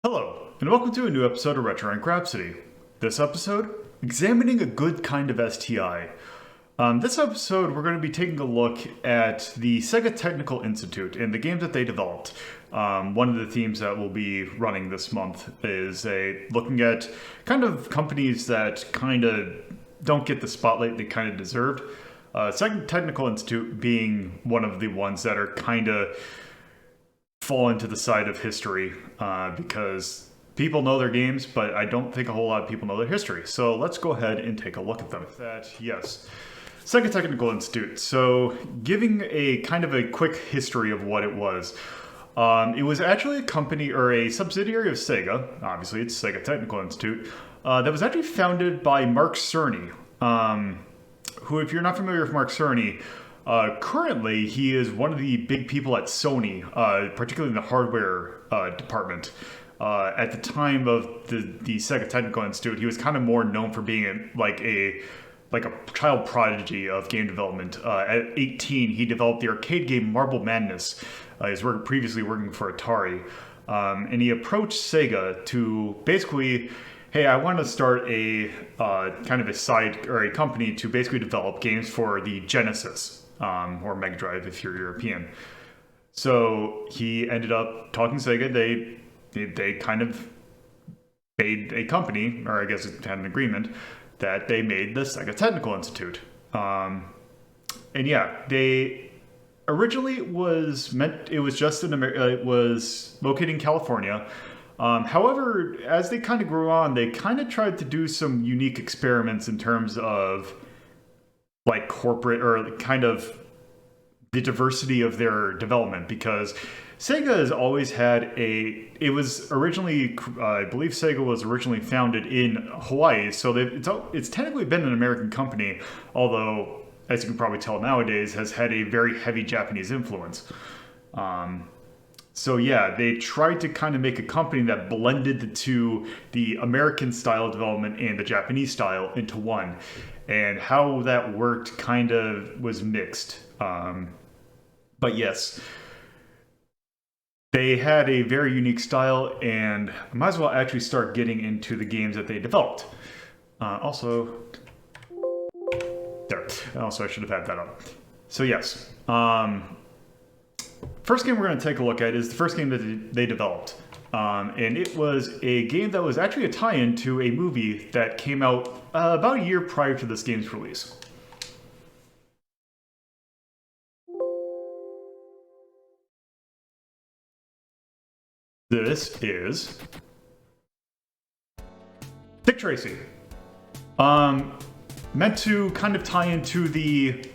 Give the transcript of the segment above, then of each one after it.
Hello, and welcome to a new episode of Retro Rank Rhapsody. This episode, examining a good kind of STI. This episode, we're going to be taking a look at the Sega Technical Institute and the games that they developed. One of the themes that we'll be running this month is looking at kind of companies that kind of don't get the spotlight they kind of deserved. Sega Technical Institute being one of the ones that are kind of fall into the side of history because people know their games, but I don't think a whole lot of people know their history. So let's go ahead and take a look at them. Yes, Sega Technical Institute. So giving a kind of a quick history of what it was. It was actually a company or a subsidiary of Sega. Obviously, it's Sega Technical Institute. That was actually founded by Mark Cerny, who, if you're not familiar with Mark Cerny, currently, he is one of the big people at Sony, particularly in the hardware department. At the time of the Sega Technical Institute, he was kind of more known for being like a child prodigy of game development. At 18, he developed the arcade game Marble Madness. He was previously working for Atari, and he approached Sega to basically, hey, I want to start a kind of a side or a company to basically develop games for the Genesis. Or Mega Drive if you're European. So he ended up talking to Sega. They kind of made a company, or I guess it had an agreement, that they made the Sega Technical Institute. And yeah, they originally it was just it was located in California. However, as they kind of grew on, they kind of tried to do some unique experiments in terms of like corporate or kind of the diversity of their development, because Sega has always had it was originally, I believe Sega was originally founded in Hawaii, so it's technically been an American company, although, as you can probably tell nowadays, has had a very heavy Japanese influence. So yeah, they tried to kind of make a company that blended the American style development and the Japanese style into one. And how that worked kind of was mixed. But yes, they had a very unique style, and I might as well actually start getting into the games that they developed. Also, I should have had that up. So yes, first game we're going to take a look at is the first game that they developed. And it was a game that was actually a tie-in to a movie that came out about a year prior to this game's release. This is Dick Tracy. Meant to kind of tie into the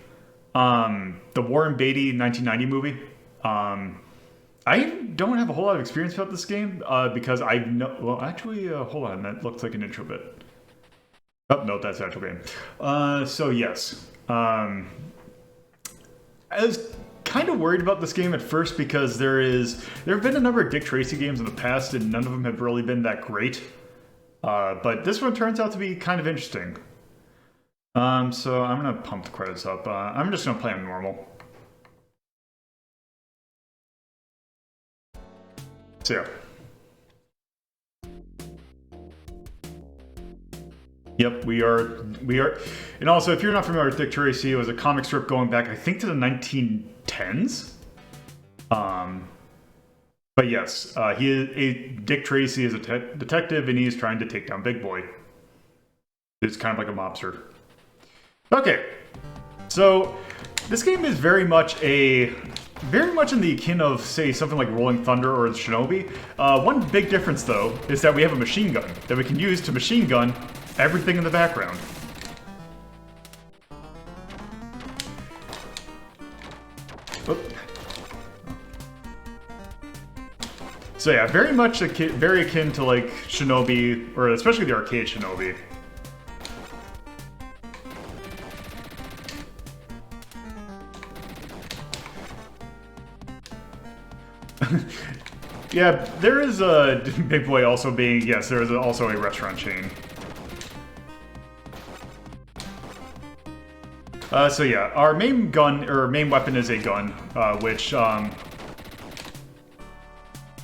Warren Beatty 1990 movie. I don't have a whole lot of experience about this game because I know. Well, actually, hold on. That looks like an intro bit. Oh no, that's the actual game. So yes, I was kind of worried about this game at first because there have been a number of Dick Tracy games in the past, and none of them have really been that great. But this one turns out to be kind of interesting. So I'm gonna pump the credits up. I'm just gonna play on normal. So yeah. Yep, we are, and also if you're not familiar with Dick Tracy, it was a comic strip going back, I think, to the 1910s. But yes, Dick Tracy is a detective, and he's trying to take down Big Boy. It's kind of like a mobster. Okay, so this game is very much in the akin of, say, something like Rolling Thunder or Shinobi. One big difference, though, is that we have a machine gun that we can use to machine gun everything in the background. Oop. So yeah, very much very akin to like Shinobi, or especially the arcade Shinobi. Yeah, there is a Big Boy also being, yes, there is also a restaurant chain. So yeah, our main gun, or main weapon is a gun, which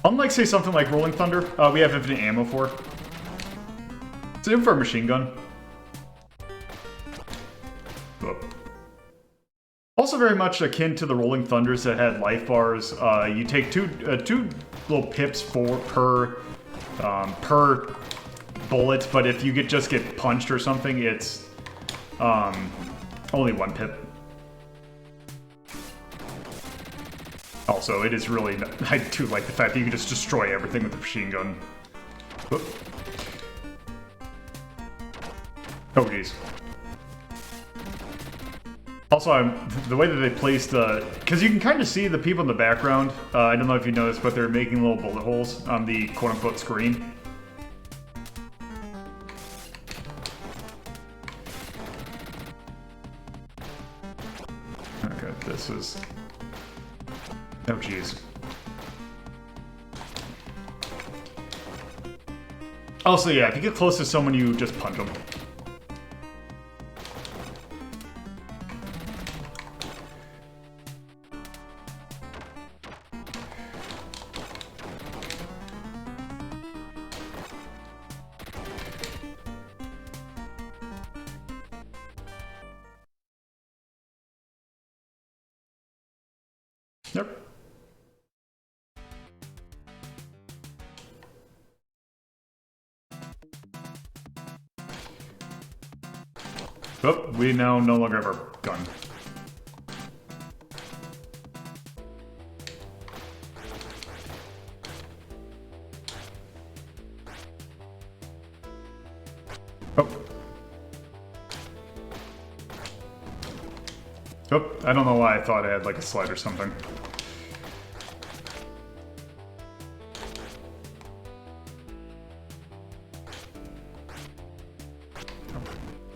Unlike, say, something like Rolling Thunder, we have infinite ammo for. It's an infrared machine gun. Oh. Also very much akin to the Rolling Thunders that had life bars. You take two little pips per bullet, but if you just get punched or something, it's only 1 pip. Also, it is really... I do like the fact that you can just destroy everything with the machine gun. Whoop. Oh, jeez. Also, the way that they placed the... Because you can kind of see the people in the background. I don't know if you noticed, but they're making little bullet holes on the quote-unquote screen. Okay, this is... Oh, jeez. Also, yeah, if you get close to someone, you just punch them. Yep. Oh, we now no longer have our gun. Oh. Oh, I don't know why I thought I had like a slide or something.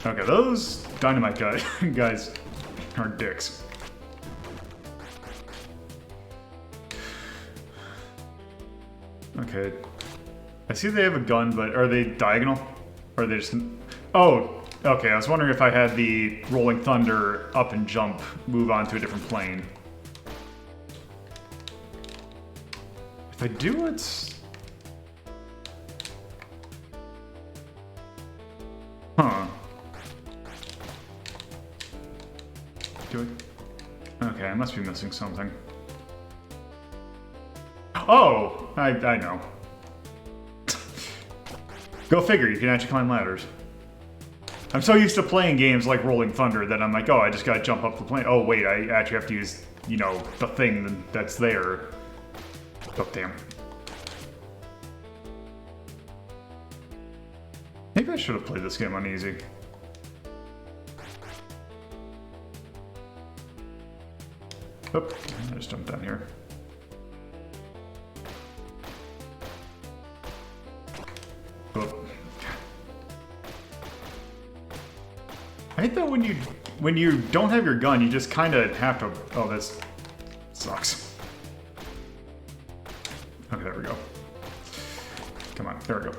Okay, those dynamite guys are dicks. Okay. I see they have a gun, but are they diagonal? Or are they just... Oh, okay, I was wondering if I had the Rolling Thunder up and jump, move on to a different plane. If I do, it's... Huh. Okay, I must be missing something. Oh! I know. Go figure, you can actually climb ladders. I'm so used to playing games like Rolling Thunder that I'm like, oh, I just gotta jump up the plane. Oh, wait, I actually have to use, you know, the thing that's there. Oh, damn. Maybe I should have played this game on easy. Oop, I just jumped down here. Oop. I hate that when you don't have your gun, you just kind of have to... Oh, this sucks. Okay, there we go. Come on, there we go.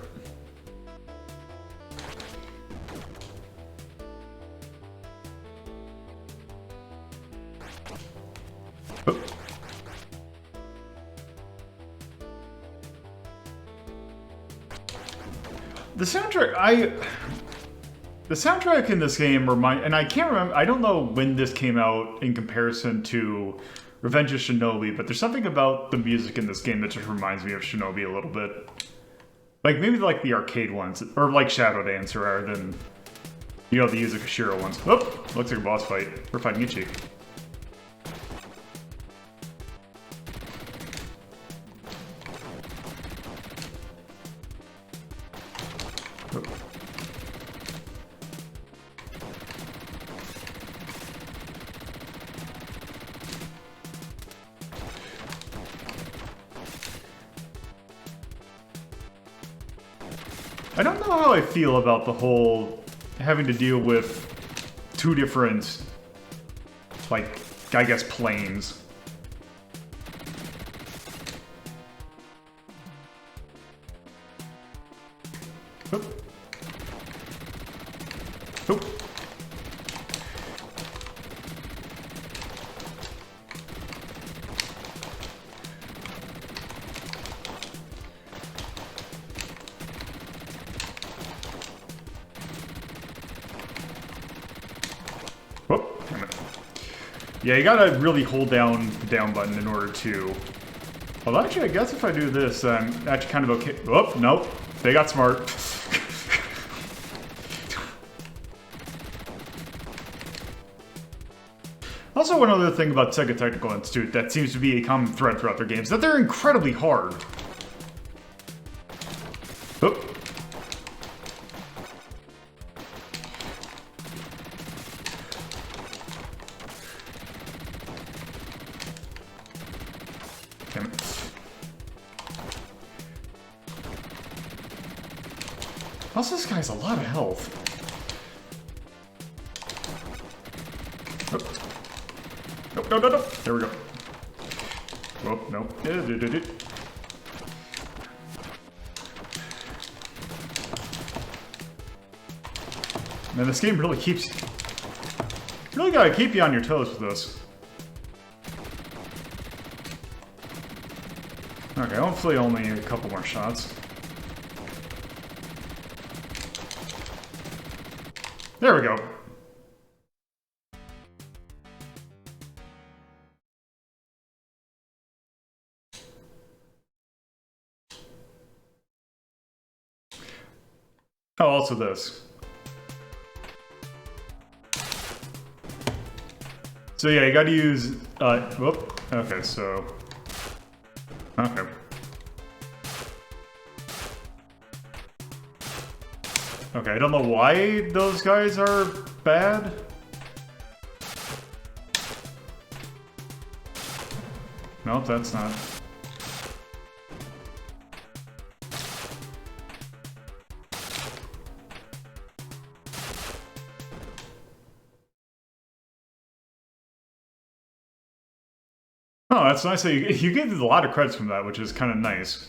The soundtrack in this game and I can't remember, I don't know when this came out in comparison to Revenge of Shinobi, but there's something about the music in this game that just reminds me of Shinobi a little bit. Like, maybe like the arcade ones, or like Shadow Dancer rather than, you know, the Yuzo Koshiro ones. Oh, looks like a boss fight. We're fighting Ichi. I don't know how I feel about the whole having to deal with two different, like, I guess, planes. Oop. Oop. Yeah, you gotta really hold down the down button in order to... Well, actually, I guess if I do this, I'm actually kind of okay. Oh, nope. They got smart. Also, one other thing about Sega Technical Institute that seems to be a common thread throughout their games, that they're incredibly hard. Oh. Damn it. Also, this guy has a lot of health. Oh. Nope, no, no, no. There we go. Oh, no. Man, this game really keeps... Really gotta keep you on your toes with this. Okay, hopefully only a couple more shots. There we go. Oh, also this. So yeah, you gotta use, whoop, okay, so, okay. Okay, I don't know why those guys are bad. Nope, that's not. Oh, that's nice. You get a lot of credits from that, which is kind of nice.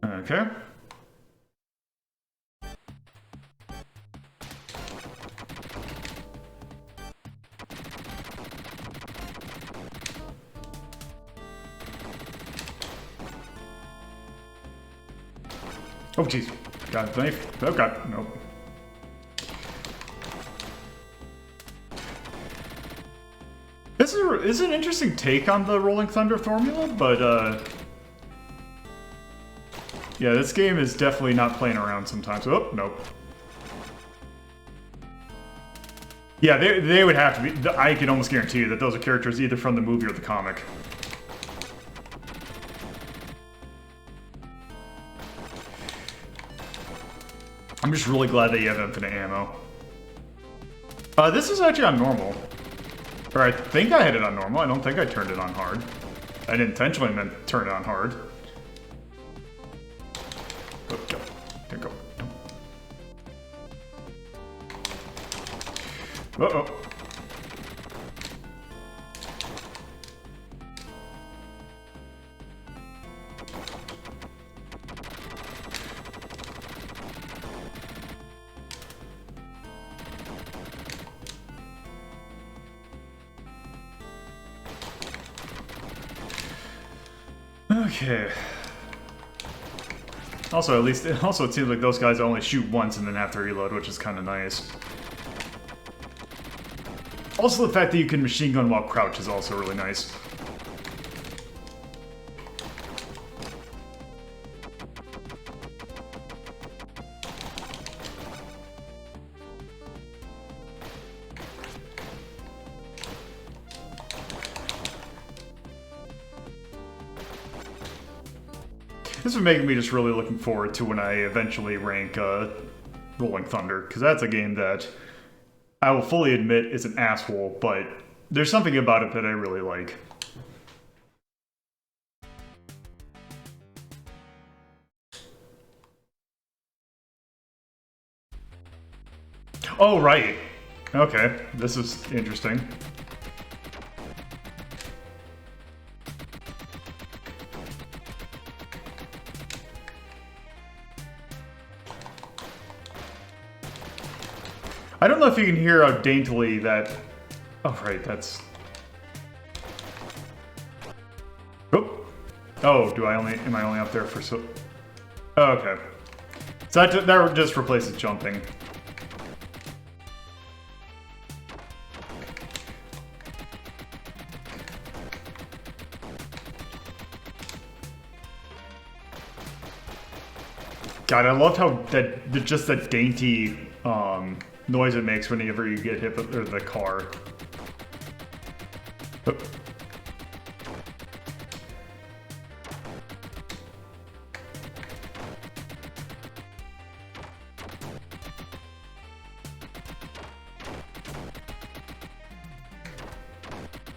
Okay. Oh, jeez. Got a knife. Oh, God. Nope. This is an interesting take on the Rolling Thunder formula, but, yeah, this game is definitely not playing around sometimes. Oh, nope. Yeah, they would have to be... I can almost guarantee you that those are characters either from the movie or the comic. I'm just really glad that you have infinite ammo. This is actually on normal. Or I think I had it on normal. I don't think I turned it on hard. I didn't intentionally meant to turn it on hard. Oh, go. There go. Uh-oh. Okay. Also, it seems like those guys only shoot once and then have to reload, which is kind of nice. Also, the fact that you can machine gun while crouch is also really nice. This is making me just really looking forward to when I eventually rank Rolling Thunder, because that's a game that I will fully admit is an asshole, but there's something about it that I really like. Oh, right. Okay, this is interesting. I don't know if you can hear how daintily that... Oh, right, that's... Oh, oh, am I only up there for so... Oh, okay. So that just replaces jumping. God, I loved how just that dainty noise it makes whenever you get hit with the car. Oh.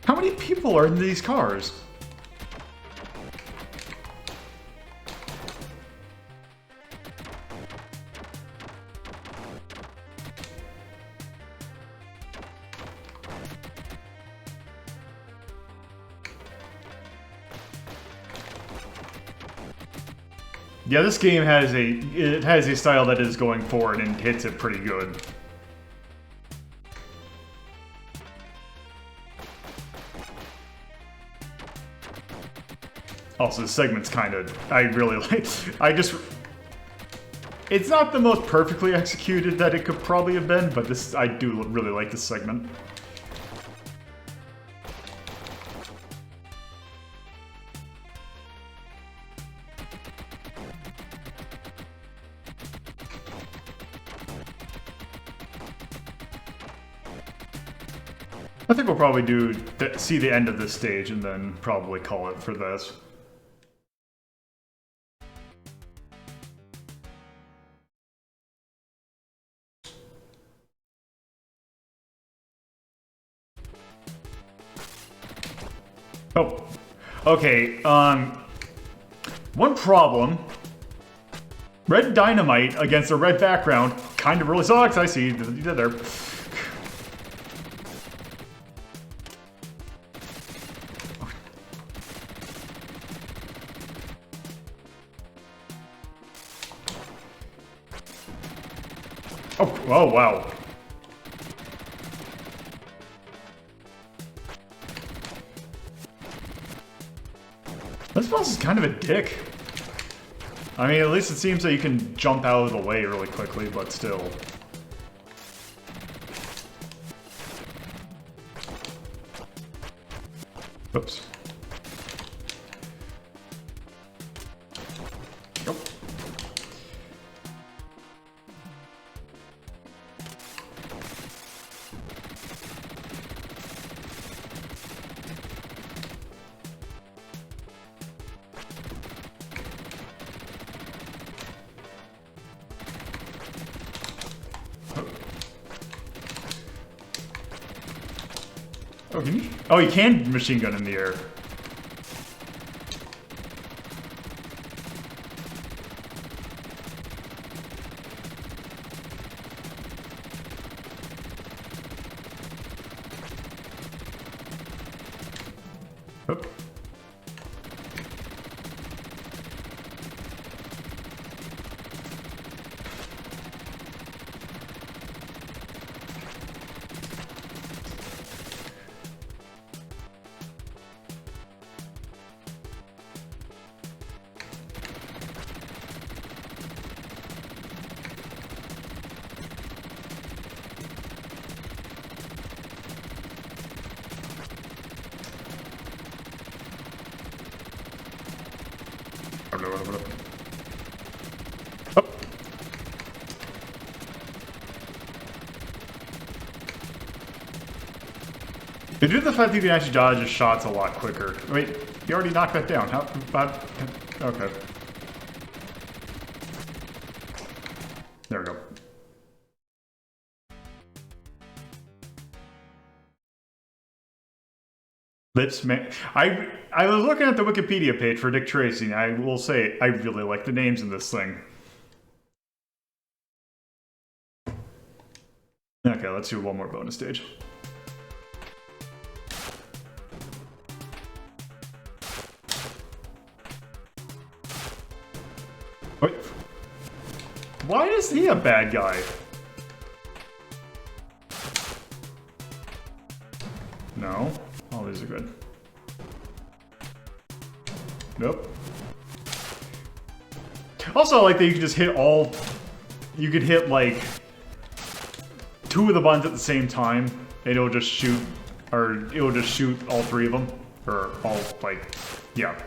How many people are in these cars? Yeah, this game has a style that is going forward and hits it pretty good. Also, the segment's kind of, I really like, it's not the most perfectly executed that it could probably have been, but this, I do really like this segment. I think we'll probably see the end of this stage and then probably call it for this. Oh, okay, one problem. Red dynamite against a red background kind of really sucks. I see you did there. Oh, wow. This boss is kind of a dick. I mean, at least it seems that you can jump out of the way really quickly, but still. Oops. Nope. Oh, you can machine gun in the air. Oh. They do the fact that you can actually dodge his shots a lot quicker. Wait, you already knocked that down. How? Okay. There we go. Lips, man. I was looking at the Wikipedia page for Dick Tracy, and I will say I really like the names in this thing. Okay, let's do one more bonus stage. Wait. Why is he a bad guy? No. All these are good. Nope. Also, I like that you can just hit all... You could hit, like, 2 of the buttons at the same time, and it'll just shoot... Or it'll just shoot all 3 of them. Or all, like... Yeah.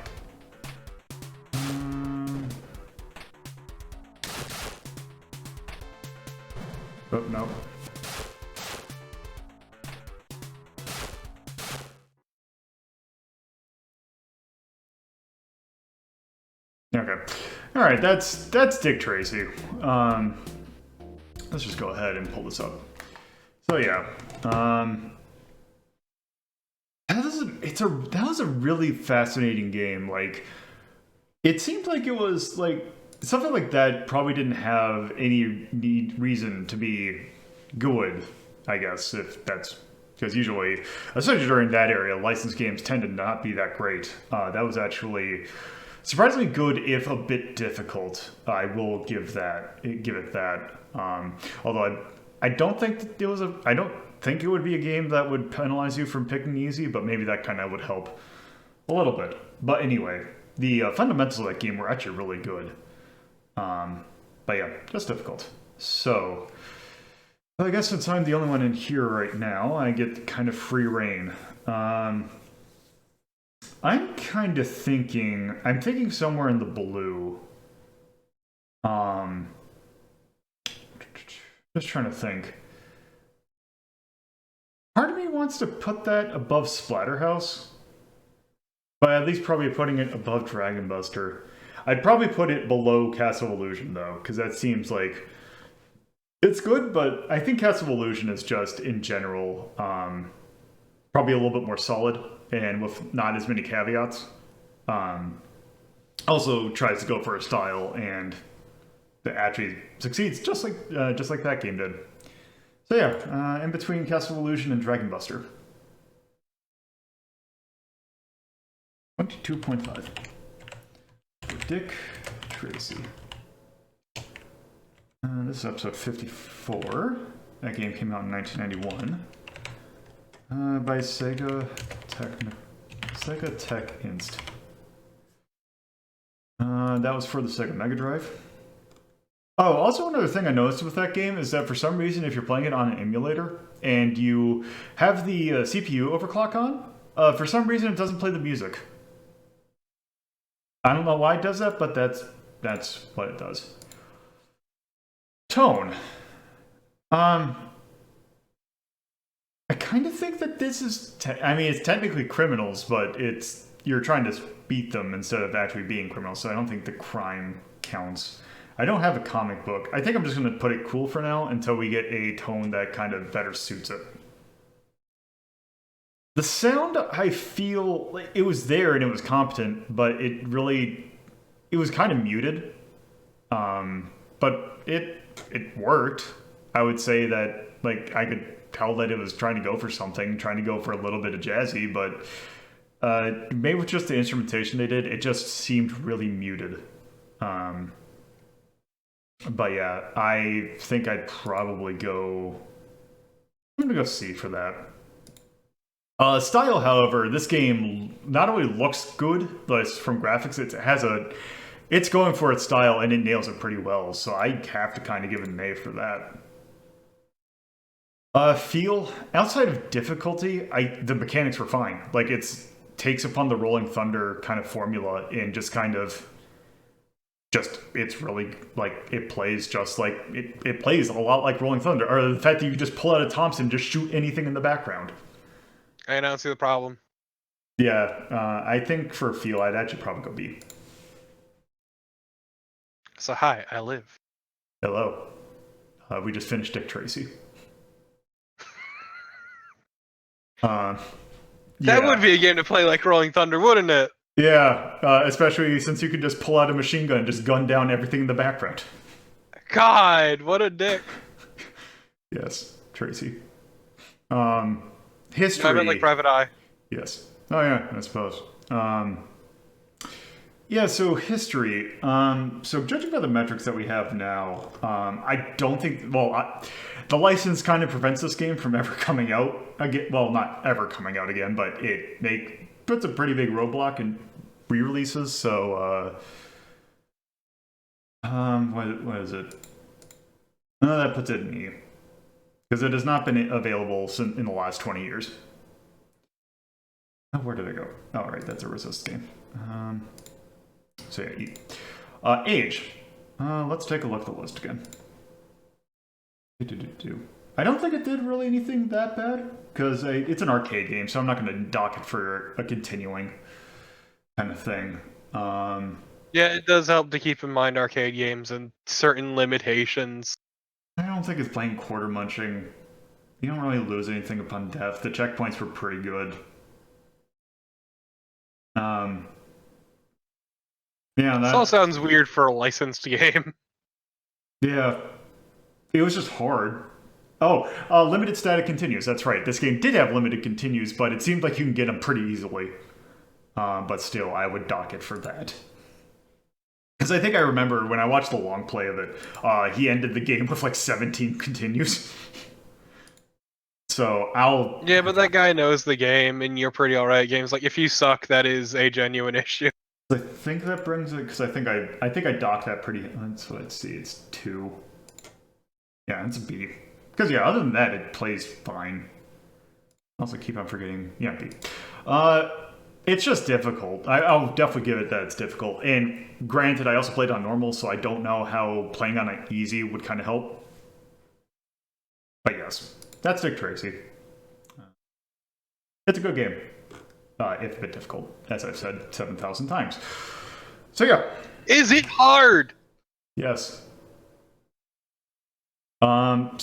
Oh, no. Okay. All right, that's Dick Tracy. Let's just go ahead and pull this up. So yeah, that was a really fascinating game. Like, it seemed like it was like something like that probably didn't have any reason to be good. I guess if that's because usually, especially during that area, licensed games tend to not be that great. That was actually surprisingly good, if a bit difficult. I will give it that. Although I don't think that I don't think it would be a game that would penalize you from picking easy, but maybe that kind of would help a little bit. But anyway, the fundamentals of that game were actually really good. But yeah, just difficult. So I guess since I'm the only one in here right now, I get kind of free reign. I'm thinking somewhere in the blue. Just trying to think. Part of me wants to put that above Splatterhouse, but at least probably putting it above Dragon Buster. I'd probably put it below Castle of Illusion, though, because that seems like it's good, but I think Castle of Illusion is just, in general, probably a little bit more solid and with not as many caveats. Also tries to go for a style and that actually succeeds, just like that game did. So yeah, in between Castle of Illusion and Dragon Buster. 22.5. Dick Tracy. This is episode 54. That game came out in 1991. By Sega Tech Inst. That was for the Sega Mega Drive. Oh, also another thing I noticed with that game is that for some reason, if you're playing it on an emulator and you have the CPU overclock on, for some reason it doesn't play the music. I don't know why it does that, but that's what it does. Tone. I kind of think that this is... it's technically criminals, but you're trying to beat them instead of actually being criminals, so I don't think the crime counts. I don't have a comic book. I think I'm just going to put it cool for now until we get a tone that kind of better suits it. The sound, I feel like it was there and it was competent, but it was kind of muted. But it worked. I would say that, like, I could tell that it was trying to go for something, trying to go for a little bit of jazzy, but maybe with just the instrumentation they did, it just seemed really muted. But yeah, I think I'd probably go... I'm gonna go C for that. Style, however, this game not only looks good, but from graphics, it's going for its style and it nails it pretty well, so I have to kind of give it an A for that. Feel, outside of difficulty, the mechanics were fine. Like, it takes upon the Rolling Thunder kind of formula and just kind of... it's really, like, it plays just like, it plays a lot like Rolling Thunder, or the fact that you can just pull out a Thompson, just shoot anything in the background. I don't see the problem. Yeah, I think for feel, I'd actually probably go B. So hi, I live. Hello. We just finished Dick Tracy. That would be a game to play like Rolling Thunder, wouldn't it? Yeah, especially since you could just pull out a machine gun and just gun down everything in the background. God, what a dick. Yes, Tracy. History. I meant like Private Eye. Yes. Oh yeah, I suppose. Yeah, so history. So judging by the metrics that we have now, I don't think... Well, the license kind of prevents this game from ever coming out again. Well, not ever coming out again, but it puts a pretty big roadblock in re-releases, so... what is it? That puts it in E. Because it has not been available in the last 20 years. Oh, where did it go? Oh, right, that's a resist game. So yeah, E. Age. Let's take a look at the list again. I don't think it did really anything that bad, because it's an arcade game, so I'm not going to dock it for a continuing kind of thing. Yeah, it does help to keep in mind arcade games and certain limitations. I don't think it's playing quarter munching. You don't really lose anything upon death. The checkpoints were pretty good. Yeah, This all sounds weird for a licensed game. Yeah, it was just hard. Oh, limited static continues. That's right. This game did have limited continues, but it seemed like you can get them pretty easily. But still, I would dock it for that. Because I think I remember when I watched the long play of it, he ended the game with like 17 continues. So I'll... Yeah, but that guy knows the game, and you're pretty alright. Games like, if you suck, that is a genuine issue. I think that brings it, because I think I docked that pretty... Let's see, it's 2. Yeah, it's a B. Because yeah, other than that, it plays fine. Also keep on forgetting... Yeah, B. It's just difficult. I'll definitely give it that it's difficult. And granted, I also played on normal, so I don't know how playing on it easy would kind of help. But yes, that's Dick Tracy. It's a good game. If a bit difficult, as I've said 7,000 times. So yeah. Is it hard? Yes. After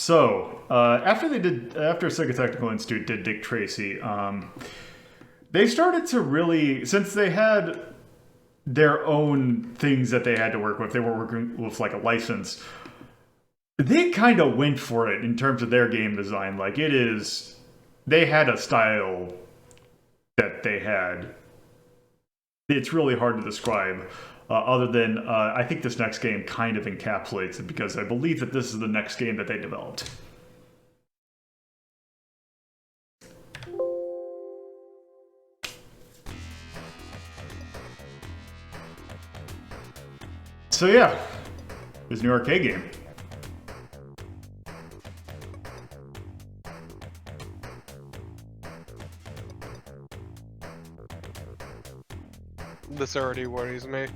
Sega Technical Institute did Dick Tracy, they started to really, since they had their own things that they had to work with, they were working with like a license, they kind of went for it in terms of their game design. Like they had a style that they had. It's really hard to describe, other than I think this next game kind of encapsulates it, because I believe that this is the next game that they developed. So yeah, this new arcade game. This already worries me.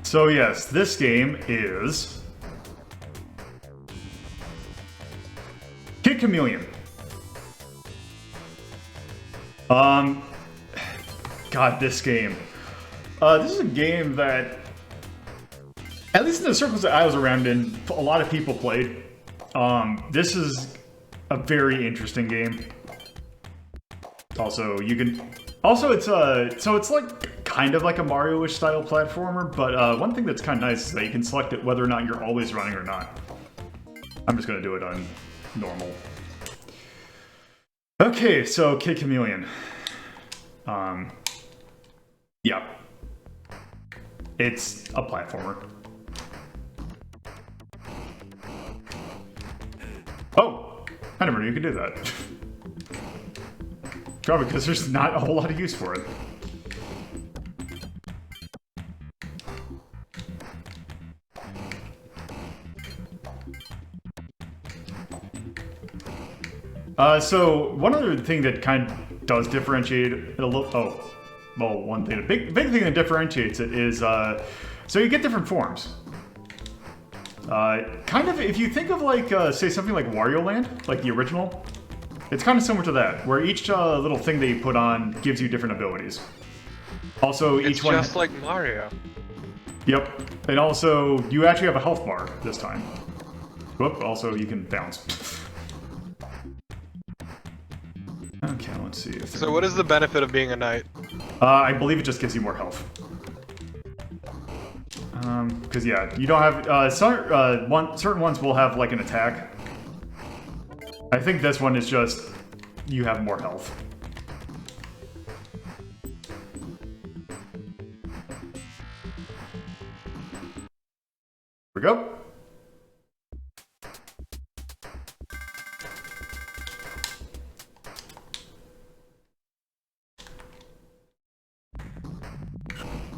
So yes, this game is Kid Chameleon. God, this game. This is a game that, at least in the circles that I was around in, a lot of people played. This is a very interesting game. Also, it's like kind of like a Mario-ish style platformer, but one thing that's kind of nice is that you can select it whether or not you're always running or not. I'm just gonna do it on normal. Okay, so Kid Chameleon. Yeah. It's a platformer. Oh! I never knew you could do that. Probably because there's not a whole lot of use for it. So one other thing that kind of does differentiate it a little. One thing, a big thing that differentiates it is so you get different forms. Kind of, if you think of like say something like Wario Land, like the original, it's kind of similar to that, where each little thing that you put on gives you different abilities. Also, each one. It's just like Mario. Yep, and also you actually have a health bar this time. Whoop! Also, you can bounce. Okay, let's see. So what is the benefit of being a knight? I believe it just gives you more health. Because yeah, you don't have certain ones will have like an attack. I think this one is just you have more health. Here we go.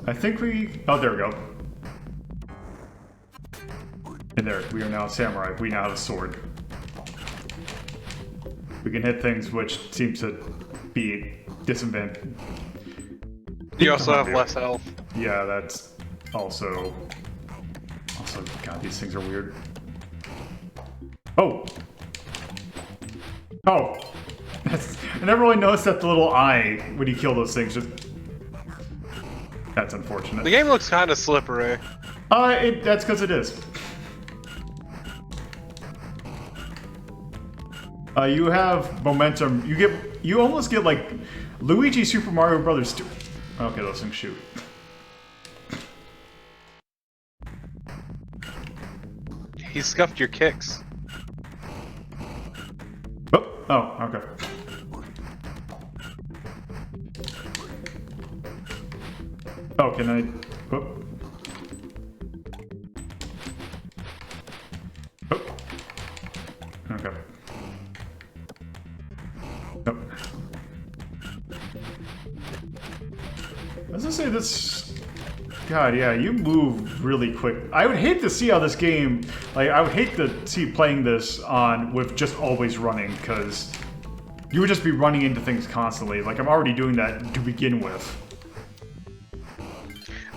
I think we... Oh, there we go. And there, we are now samurai. We now have a sword. We can hit things which seems to be disadvantage. You also have less health. Yeah, that's also... God, these things are weird. Oh! Oh! I never really noticed that the little eye, when you kill those things, just... That's unfortunate. The game looks kind of slippery. That's because it is. You have momentum. You almost get like Luigi Super Mario Brothers 2. Okay, those things shoot. He scuffed your kicks. Oh, okay. Oh, can I... Oh. Oh. Okay. Oh. I was gonna say this... God, yeah, you move really quick. I would hate to see how this game... Like, I would hate to see playing this on with just always running, because you would just be running into things constantly. Like, I'm already doing that to begin with.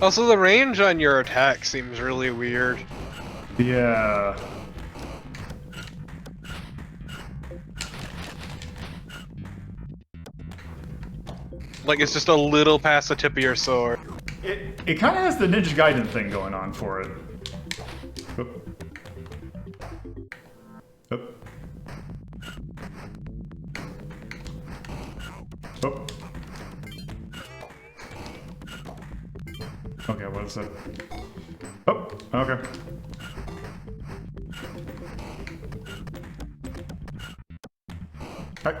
Also, the range on your attack seems really weird. Yeah. Like, it's just a little past the tip of your sword. It kind of has the Ninja Gaiden thing going on for it. Oh. Oh. Oh. Okay, what is that? Oh, okay. Hi.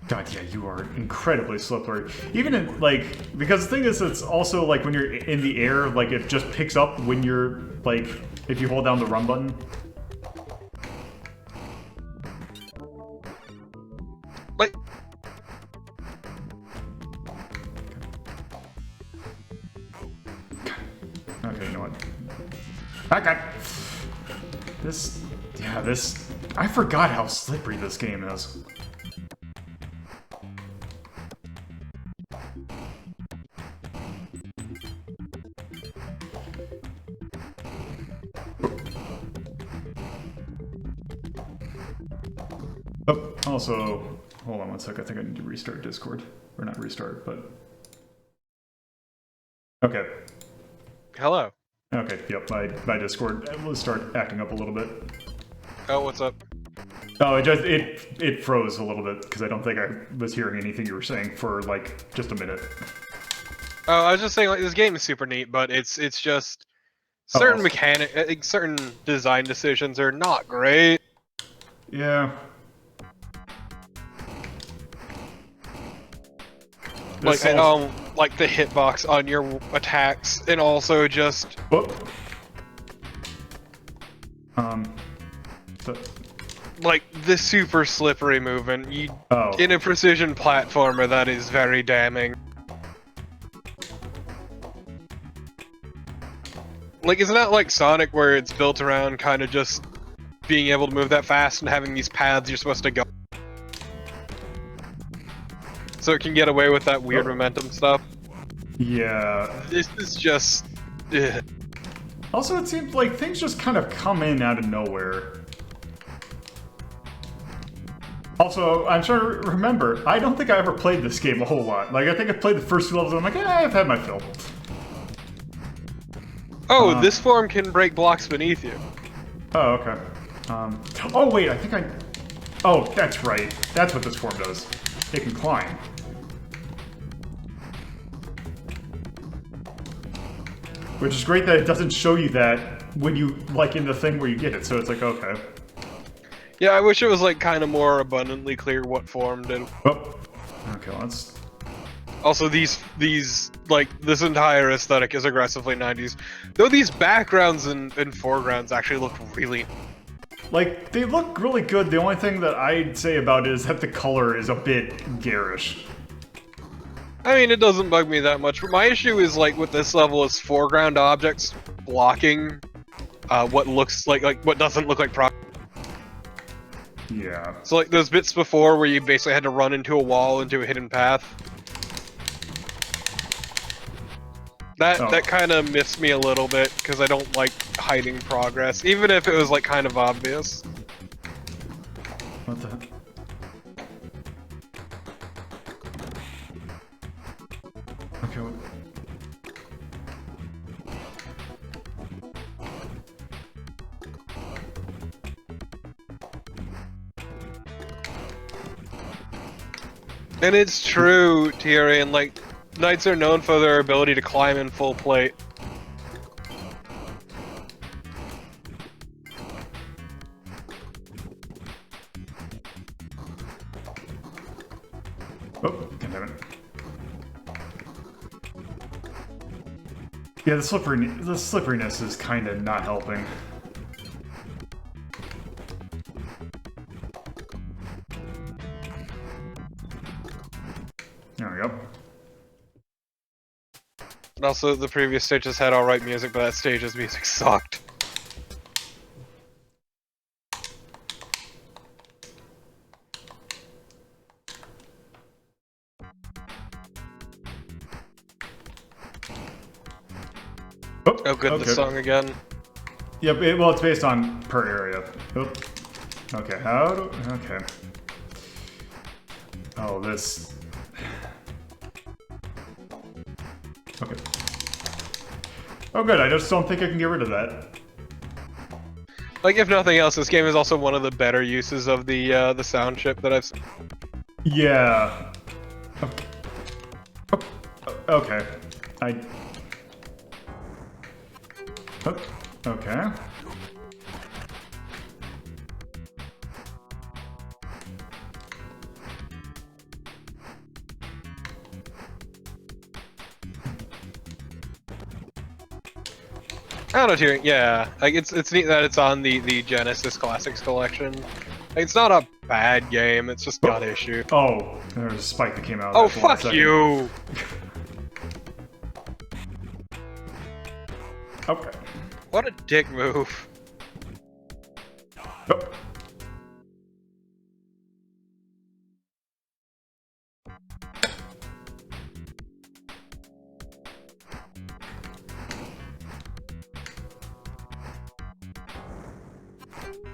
God, yeah, you are incredibly slippery. Even in, like, because the thing is, it's also, like, when you're in the air, like, it just picks up when you're, like, if you hold down the run button. Like... Okay, you know what? I got... This... Yeah, this... I forgot how slippery this game is. Oh, also, hold on one sec, I think I need to restart Discord. Or not restart, but... Okay. Hello. Okay, yep, my Discord will start acting up a little bit. Oh, what's up? Oh, it froze a little bit, because I don't think I was hearing anything you were saying for, like, just a minute. Oh, I was just saying, like, this game is super neat, but it's just... Certain certain design decisions are not great. Yeah. Like, like the hitbox on your attacks, and also just... Whoop. Like, the super slippery movement. In a precision platformer, that is very damning. Like, it's not like Sonic, where it's built around kind of just being able to move that fast and having these paths you're supposed to go. So it can get away with that weird momentum stuff. Yeah. This is just... Ugh. Also, it seems like things just kind of come in out of nowhere. Also, I'm trying to remember, I don't think I ever played this game a whole lot. Like, I think I played the first few levels and I'm like, I've had my fill. Oh, this form can break blocks beneath you. Oh, okay. Oh, wait, I think I... Oh, that's right. That's what this form does. It can climb. Which is great that it doesn't show you that when you, like, in the thing where you get it, so it's like, okay. Yeah, I wish it was, like, kind of more abundantly clear what form did. Oh. Okay, let's... Also, these, like, this entire aesthetic is aggressively 90s. Though these backgrounds and foregrounds actually look really... Like, they look really good. The only thing that I'd say about it is that the color is a bit garish. I mean, it doesn't bug me that much, but my issue is like with this level is foreground objects blocking what looks like what doesn't look like progress. Yeah. So like those bits before where you basically had to run into a wall into a hidden path. That kind of missed me a little bit because I don't like hiding progress, even if it was like kind of obvious. What the heck? Okay. And it's true, Tyrion, like, knights are known for their ability to climb in full plate. Oh, damn it. Yeah, the slipperiness is kind of not helping. There we go. And also, the previous stages had alright music, but that stage's music sucked. Oh, good, okay. the song again. Yep, well, it's based on per area. Oh. Okay, okay. Oh, this... Okay. Oh, good, I just don't think I can get rid of that. Like, if nothing else, this game is also one of the better uses of the sound chip that I've seen. Yeah. Okay. Okay. I don't know, Tyrion, yeah. Like, it's neat that it's on the Genesis Classics collection. Like, it's not a bad game, it's just got issues. Oh, there's a spike that came out. Oh, fuck you! Okay. What a dick move. Oh.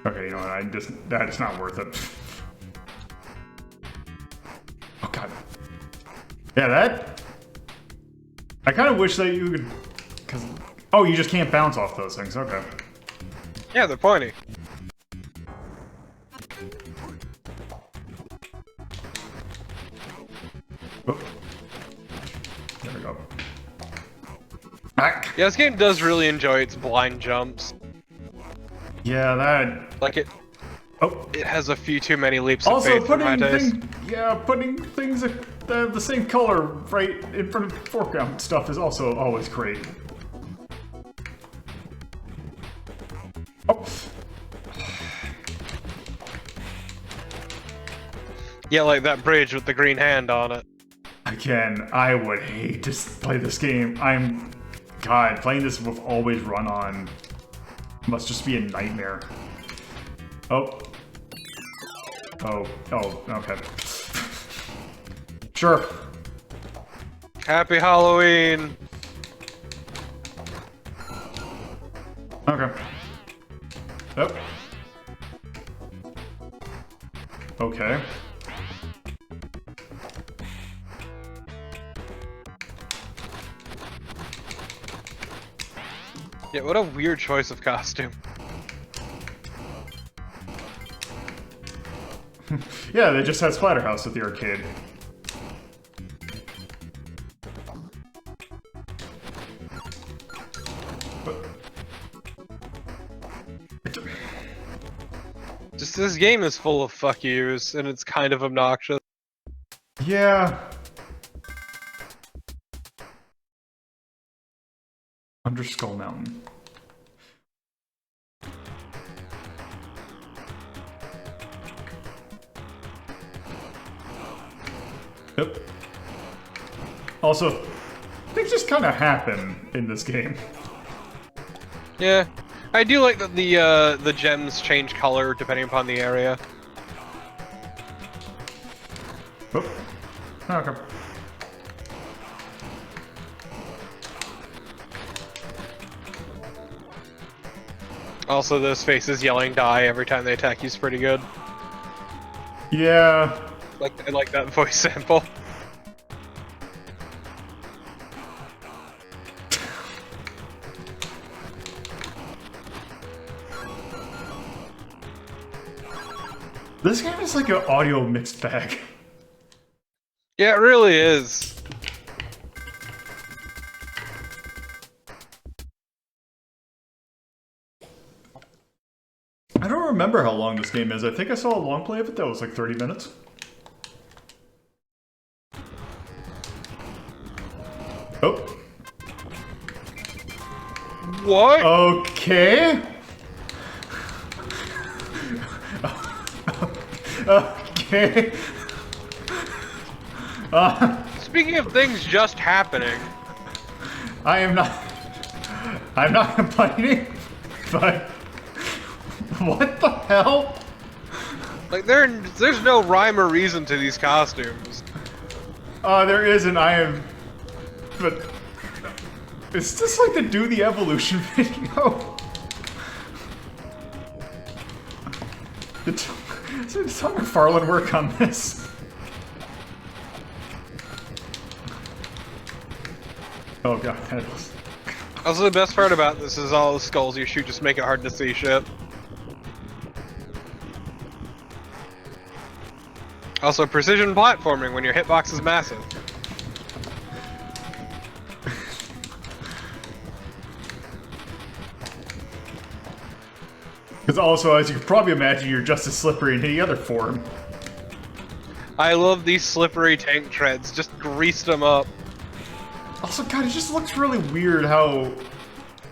Okay, you know what, that is not worth it. Oh god. Yeah, that... I kind of wish that you could... Cause... Oh, you just can't bounce off those things, okay. Yeah, they're pointy. Oh. There we go. Ah. Yeah, this game does really enjoy its blind jumps. Yeah, that... Like, it has a few too many leaps of Also, faith for my taste. putting things that have the same color right in front of foreground stuff is also always great. Oh. Yeah, like that bridge with the green hand on it. Again, I would hate to play this game. God, playing this with always run on must just be a nightmare. Oh. Oh, okay. Sure. Happy Halloween! Okay. Oh. Okay. Yeah, what a weird choice of costume. Yeah, they just had Splatterhouse at the arcade. Just this game is full of fuck yous, and it's kind of obnoxious. Yeah. Under Skull Mountain. Yep. Also, things just kind of happen in this game. Yeah, I do like that the gems change color depending upon the area. Oh. Okay. Also, those faces yelling "die" every time they attack you is pretty good. Yeah. I like that voice sample. This game is like an audio mixed bag. Yeah, it really is. I don't remember how long this game is. I think I saw a long play of it that was like 30 minutes. Oh. What? Okay. Okay. Speaking of things just happening, I'm not complaining, but what the hell? like there's no rhyme or reason to these costumes. There isn't. But is this like the Do the Evolution video? Did Tom McFarlane work on this? Oh god, that is... Also, the best part about this is all the skulls you shoot just make it hard to see shit. Also, precision platforming when your hitbox is massive. Because also, as you can probably imagine, you're just as slippery in any other form. I love these slippery tank treads. Just greased them up. Also, god, it just looks really weird how,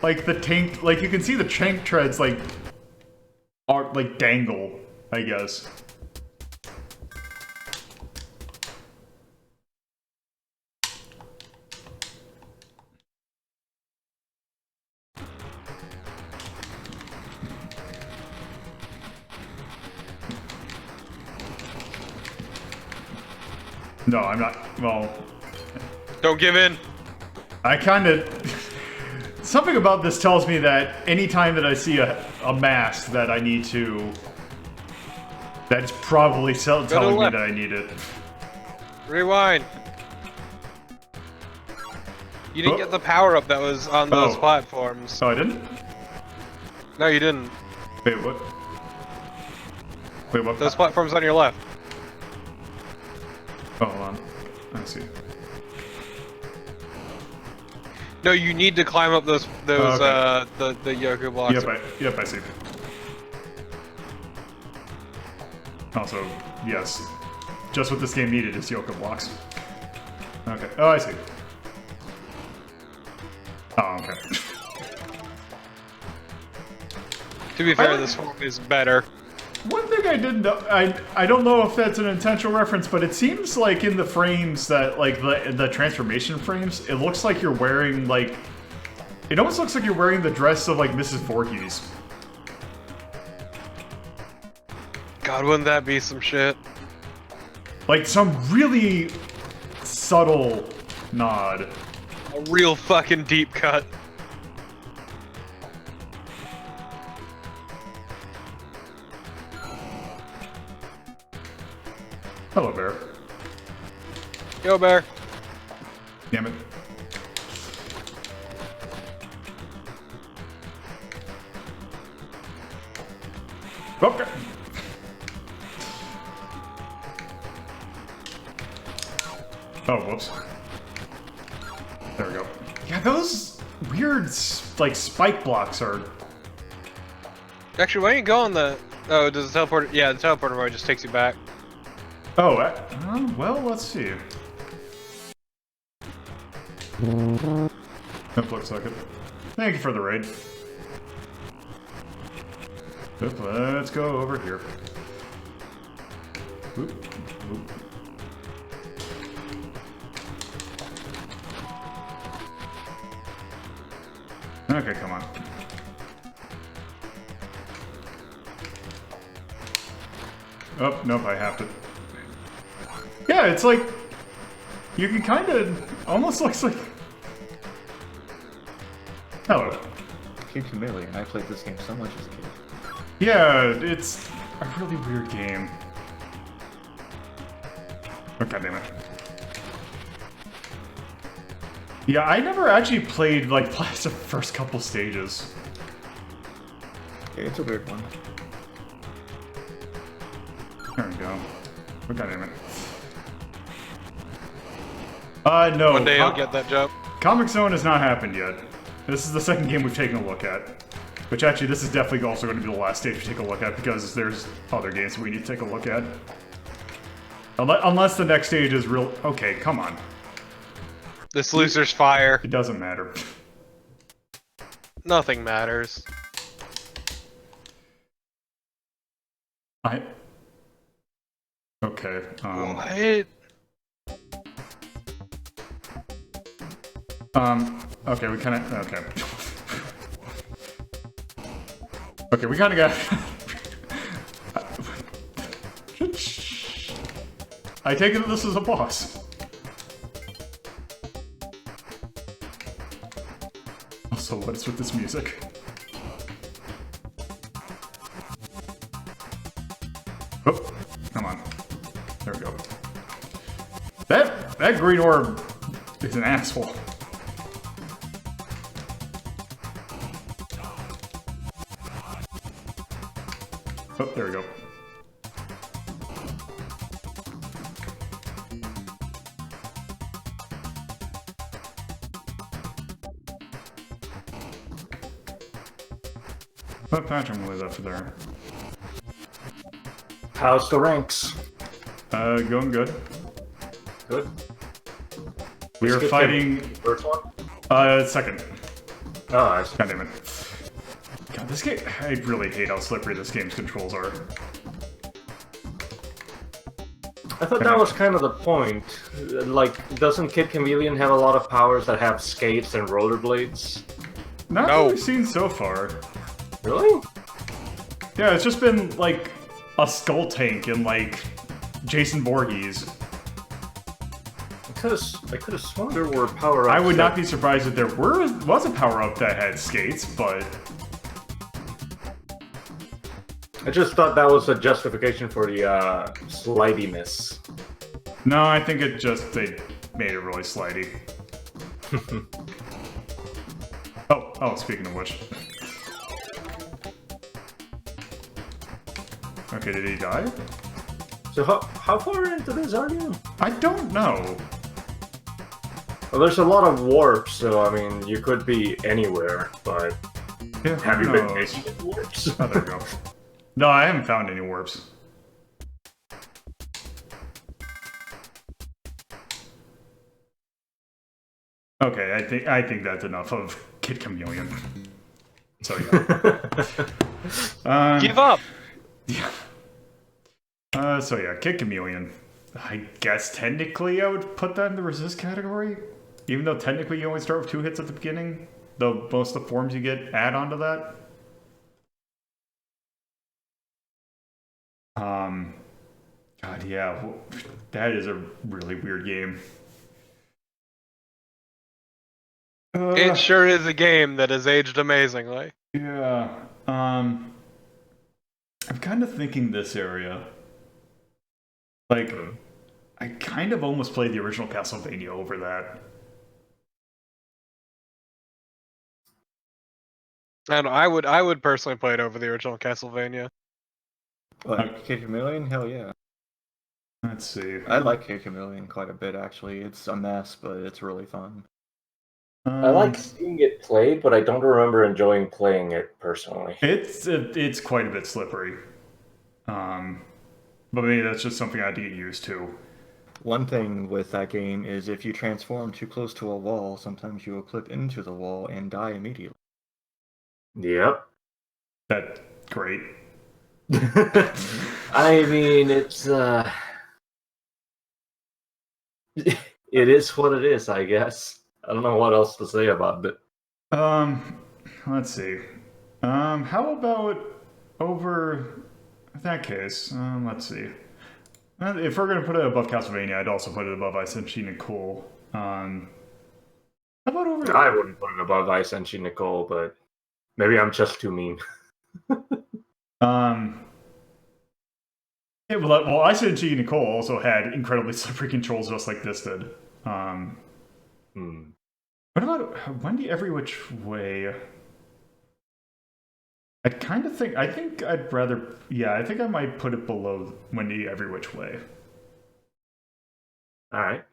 like, the tank, like, you can see the tank treads, like, are, like, dangle, I guess. No, I'm not, well... Don't give in. I kind of... Something about this tells me that anytime that I see a mask that I need to... That's probably telling me that I need it. Rewind. You didn't get the power-up that was on those platforms. Oh, I didn't? No, you didn't. Wait, what? Wait, what? Those platforms on your left. Oh, hold on. I see. No, you need to climb up those okay. the Yoku blocks. Yep, I see. Also, yes. Just what this game needed is Yoku blocks. Okay. Oh, I see. Oh, okay. To be fair, this form is better. One thing I didn't know, I don't know if that's an intentional reference, but it seems like in the frames that, like, the transformation frames, it looks like you're wearing, like, it almost looks like you're wearing the dress of, like, Mrs. Voorhees. God, wouldn't that be some shit? Like, some really subtle nod. A real fucking deep cut. Hello, Bear. Yo, Bear. Damn it. Okay. Oh, whoops. There we go. Yeah, those weird, like, spike blocks are... Actually, why don't you go on the... Oh, does the teleporter... Yeah, the teleporter bar just takes you back. Oh, well, let's see. That looks like it. Thank you for the raid. Oop, let's go over here. Oop, oop. Okay, come on. Oh, nope, I have to. Yeah, it's like... You can kind of... Almost looks like... Hello. Kid Chameleon. I played this game so much as a kid. Yeah, it's a really weird game. Oh, God damn it. Yeah, I never actually played, like, past the first couple stages. Yeah, it's a weird one. There we go. Oh, God damn it. No. One day I'll get that job. Comix Zone has not happened yet. This is the second game we've taken a look at. Which actually, this is definitely also going to be the last stage we take a look at because there's other games we need to take a look at. Unless the next stage is real... Okay, come on. This loser's fire. It doesn't matter. Nothing matters. Okay, What? Okay, we kinda... Okay. Okay, we kinda got... I take it that this is a boss. Also, what is with this music? Oh, come on. There we go. That green orb is an asshole. Oh, there we go. What Patrick was up there? How's the ranks? Going good. Good. We are fighting. First one? Second. Oh, I see. God damn it. God, this game. I really hate how slippery this game's controls are. I thought that was kind of the point. Like, doesn't Kid Chameleon have a lot of powers that have skates and rollerblades? Not No. what we've seen so far. Really? Yeah, it's just been like a skull tank and like Jason Voorhees. I could have sworn there were power-ups. I would not be surprised if there was a power-up that had skates, but... I just thought that was a justification for the slidiness. No, I think it just, they made it really slidey. Oh, speaking of which. Okay, did he die? So how far into this are you? I don't know. Well, there's a lot of warps, so I mean, you could be anywhere, but Yeah, have you who been knows? making warps? Oh, there we go. No, I haven't found any warps. Okay, I think that's enough of Kid Chameleon. So yeah. Give up! Yeah. So yeah, Kid Chameleon. I guess technically I would put that in the resist category. Even though technically you only start with 2 hits at the beginning. Though most of the forms you get add on to that. God, yeah. That is a really weird game. It sure is a game that has aged amazingly. Yeah. I'm kind of thinking this area. Like, I kind of almost played the original Castlevania over that. And I would personally play it over the original Castlevania. But Kid Chameleon? Hell yeah. Let's see. I like Kid Chameleon quite a bit, actually. It's a mess, but it's really fun. I like seeing it played, but I don't remember enjoying playing it personally. It's quite a bit slippery. But maybe that's just something I had to get used to. One thing with that game is if you transform too close to a wall, sometimes you will clip into the wall and die immediately. Yep. That's great. I mean, it's it is what it is, I guess. I don't know what else to say about it. let's see. How about over that case? Let's see. If we're gonna put it above Castlevania, I'd also put it above Ice Senshi Nicole. How about over? I wouldn't put it above Ice Senshi Nicole, but maybe I'm just too mean. Yeah, well, Ice Senshi Nicole also had incredibly slippery controls, just like this did. What about Wendy Every Which Way? I think I'd rather, yeah, I think I might put it below Wendy Every Which Way. All right.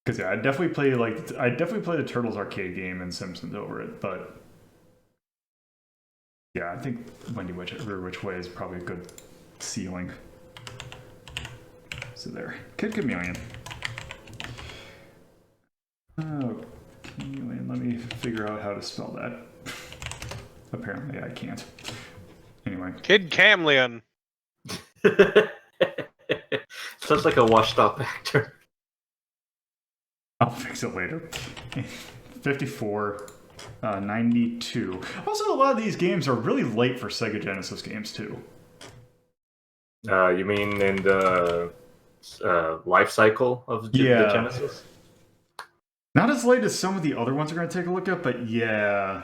Because yeah, I'd definitely play the Turtles arcade game and Simpsons over it, but yeah, I think Wendy Every Which Way is probably a good ceiling. So there, Kid Chameleon. Oh, Chameleon. Let me figure out how to spell that. Apparently, I can't. Anyway, Kid Chameleon. Sounds like a washed-up actor. I'll fix it later. 54, 92. Also, a lot of these games are really late for Sega Genesis games too. You mean in the life cycle of the Genesis? Not as late as some of the other ones we're going to take a look at, but yeah.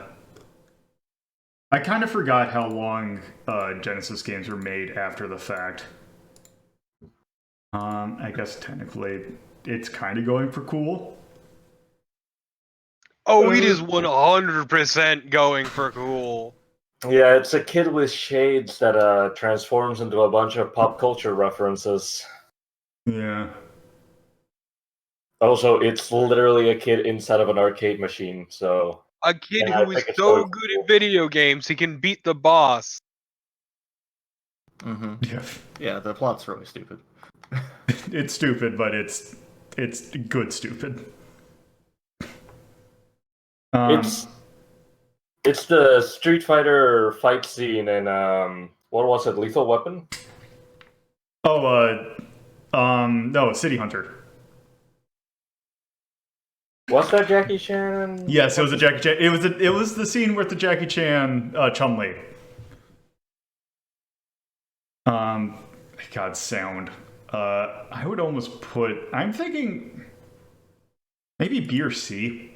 I kind of forgot how long Genesis games were made after the fact. I guess technically it's kind of going for cool. Oh, it is 100% going for cool. Yeah, it's a kid with shades that transforms into a bunch of pop culture references. Yeah. Also, it's literally a kid inside of an arcade machine, so... A kid who is so good at video games, he can beat the boss. Mm-hmm. Yeah. Yeah, the plot's really stupid. It's stupid, but it's good stupid. It's the Street Fighter fight scene in what was it, Lethal Weapon? Oh, no, City Hunter. Was that Jackie Chan? Yes, it was a Jackie Chan. It was the scene with the Jackie Chan Chun-Li. God, sound. I would almost put. I'm thinking maybe B or C.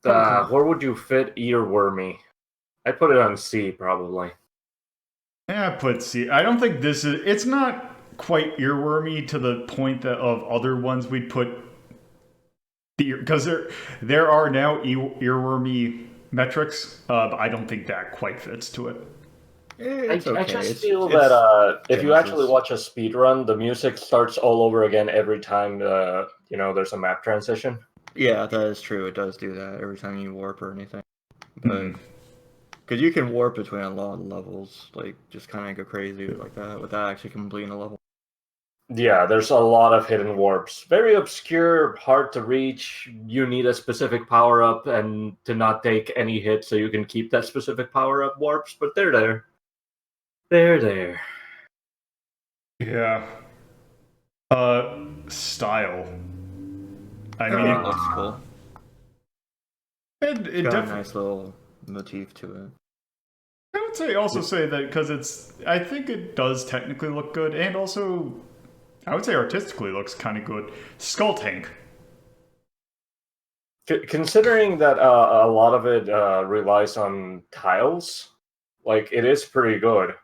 Where would you fit Earwormy? I'd put it on C, probably. Yeah, I put C. I don't think this is. It's not quite earwormy to the point that of other ones we'd put. Because there are now earwormy metrics, but I don't think that quite fits to it. It's okay. I just feel that if you actually watch a speedrun, the music starts all over again every time there's a map transition. Yeah, that is true. It does do that every time you warp or anything. But because you can warp between a lot of levels, like just kind of go crazy like that without actually completing a level. Yeah, there's a lot of hidden warps. Very obscure, hard to reach. You need a specific power-up and to not take any hits so you can keep that specific power-up warps, but they're there. They're there. Yeah. Style. I mean, it looks cool. It got definitely a nice little motif to it. I would say that because I think it does technically look good, and also I would say artistically looks kind of good. Skull Tank. Considering that a lot of it relies on tiles, like it is pretty good.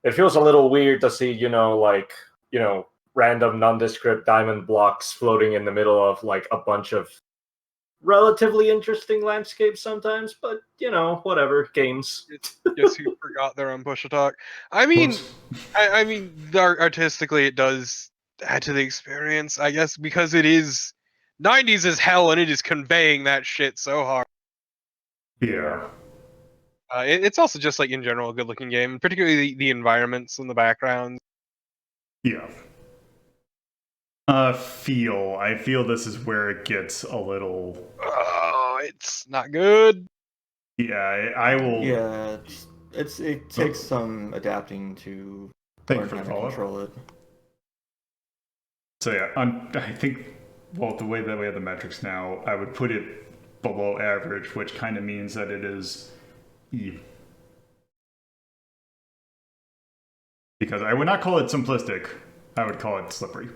It feels a little weird to see, random nondescript diamond blocks floating in the middle of like a bunch of relatively interesting landscapes sometimes, but whatever, games. Guess who forgot their own push attack? I mean, artistically it does add to the experience, I guess, because it is 90s as hell and it is conveying that shit so hard. Yeah. It's also just like in general a good looking game, particularly the environments and the backgrounds. Yeah. I feel this is where it gets a little. Oh, it's not good. Yeah, I will. Yeah, it takes some adapting to Thank learn you for how the to follow-up. control it. So yeah, I think well, the way that we have the metrics now, I would put it below average, which kind of means that it is E. Because I would not call it simplistic, I would call it slippery.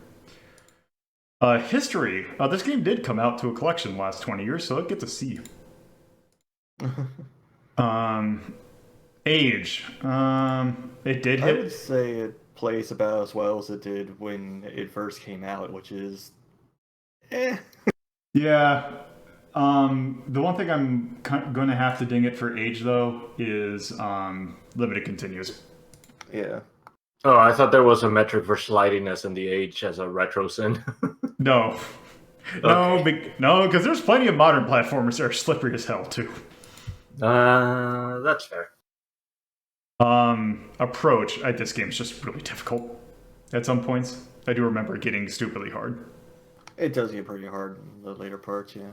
History. This game did come out to a collection last 20 years, so it gets a C. Age. It did hit. I would say it plays about as well as it did when it first came out, which is, Yeah. The one thing I'm going to have to ding it for age, though, is limited continuous. Yeah. Oh, I thought there was a metric for slidiness in the age as a retro sin. No. Okay. No, because there's plenty of modern platformers that are slippery as hell, too. That's fair. Approach. This game's just really difficult at some points. I do remember it getting stupidly hard. It does get pretty hard in the later parts, yeah.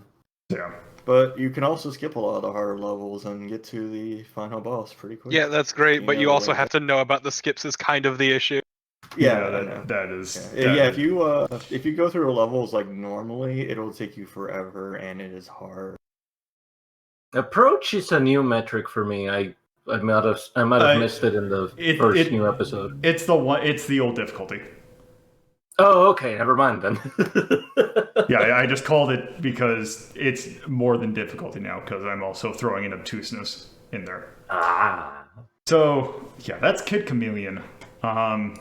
Yeah. But you can also skip a lot of the harder levels and get to the final boss pretty quick. Yeah, that's great, but you know, also like have to know about the skips is kind of the issue. Yeah, that is. If you go through the levels like normally, it'll take you forever, and it is hard. Approach is a new metric for me. I might have missed it in the first new episode. It's the old difficulty. Oh, okay. Never mind then. Yeah, I just called it because it's more than difficulty now, because I'm also throwing in obtuseness in there. Ah. So, yeah, that's Kid Chameleon. Now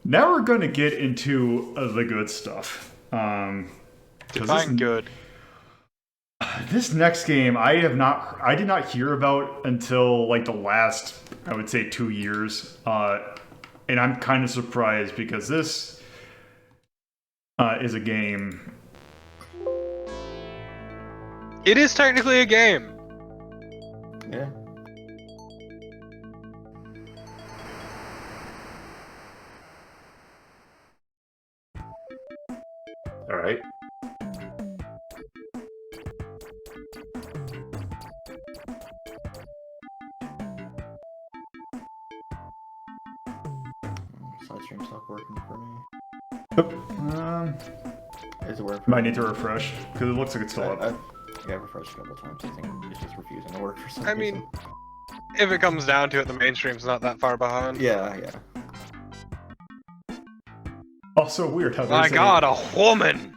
we're going to get into the good stuff. Define good. This next game I did not hear about until like the last, I would say, 2 years. And I'm kind of surprised because this is a game. It is technically a game. Yeah. All right. Side stream's not working for me. Is it working? Might need to refresh because it looks like it's still up. Yeah, I've refreshed a couple times. I think it's just refusing to work for some I reason. mean, if it comes down to it, the mainstream's not that far behind. Yeah. Also weird how My God, a woman!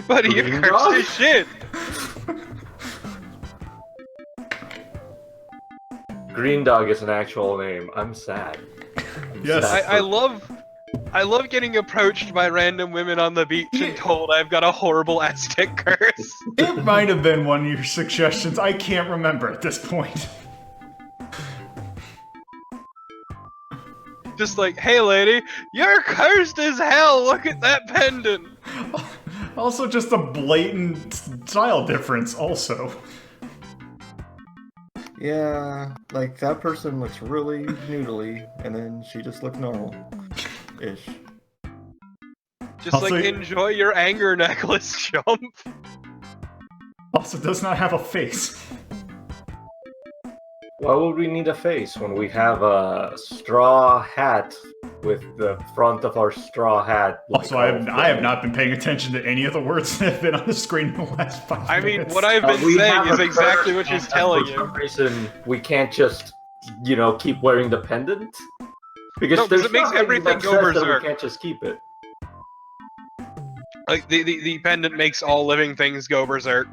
Buddy, you cursed his shit! Greendog is an actual name. I'm sad. Yes. I love getting approached by random women on the beach and told I've got a horrible Aztec curse. It might have been one of your suggestions. I can't remember at this point. Just like, hey lady, you're cursed as hell, look at that pendant! Also, just a blatant style difference, also. Yeah, like that person looks really noodly, and then she just looked normal-ish. Just Also, like, enjoy your anger necklace, chump. Also, does not have a face. Why would we need a face when we have a straw hat with the front of our straw hat? Also, I have not been paying attention to any of the words that have been on the screen in the last 5 minutes. I mean, what I've been saying is exactly what she's telling you. you. For some reason, we can't just, keep wearing the pendant? Because No, there's it makes nothing everything that go says that berserk. we can't just keep it. Like, the pendant makes all living things go berserk.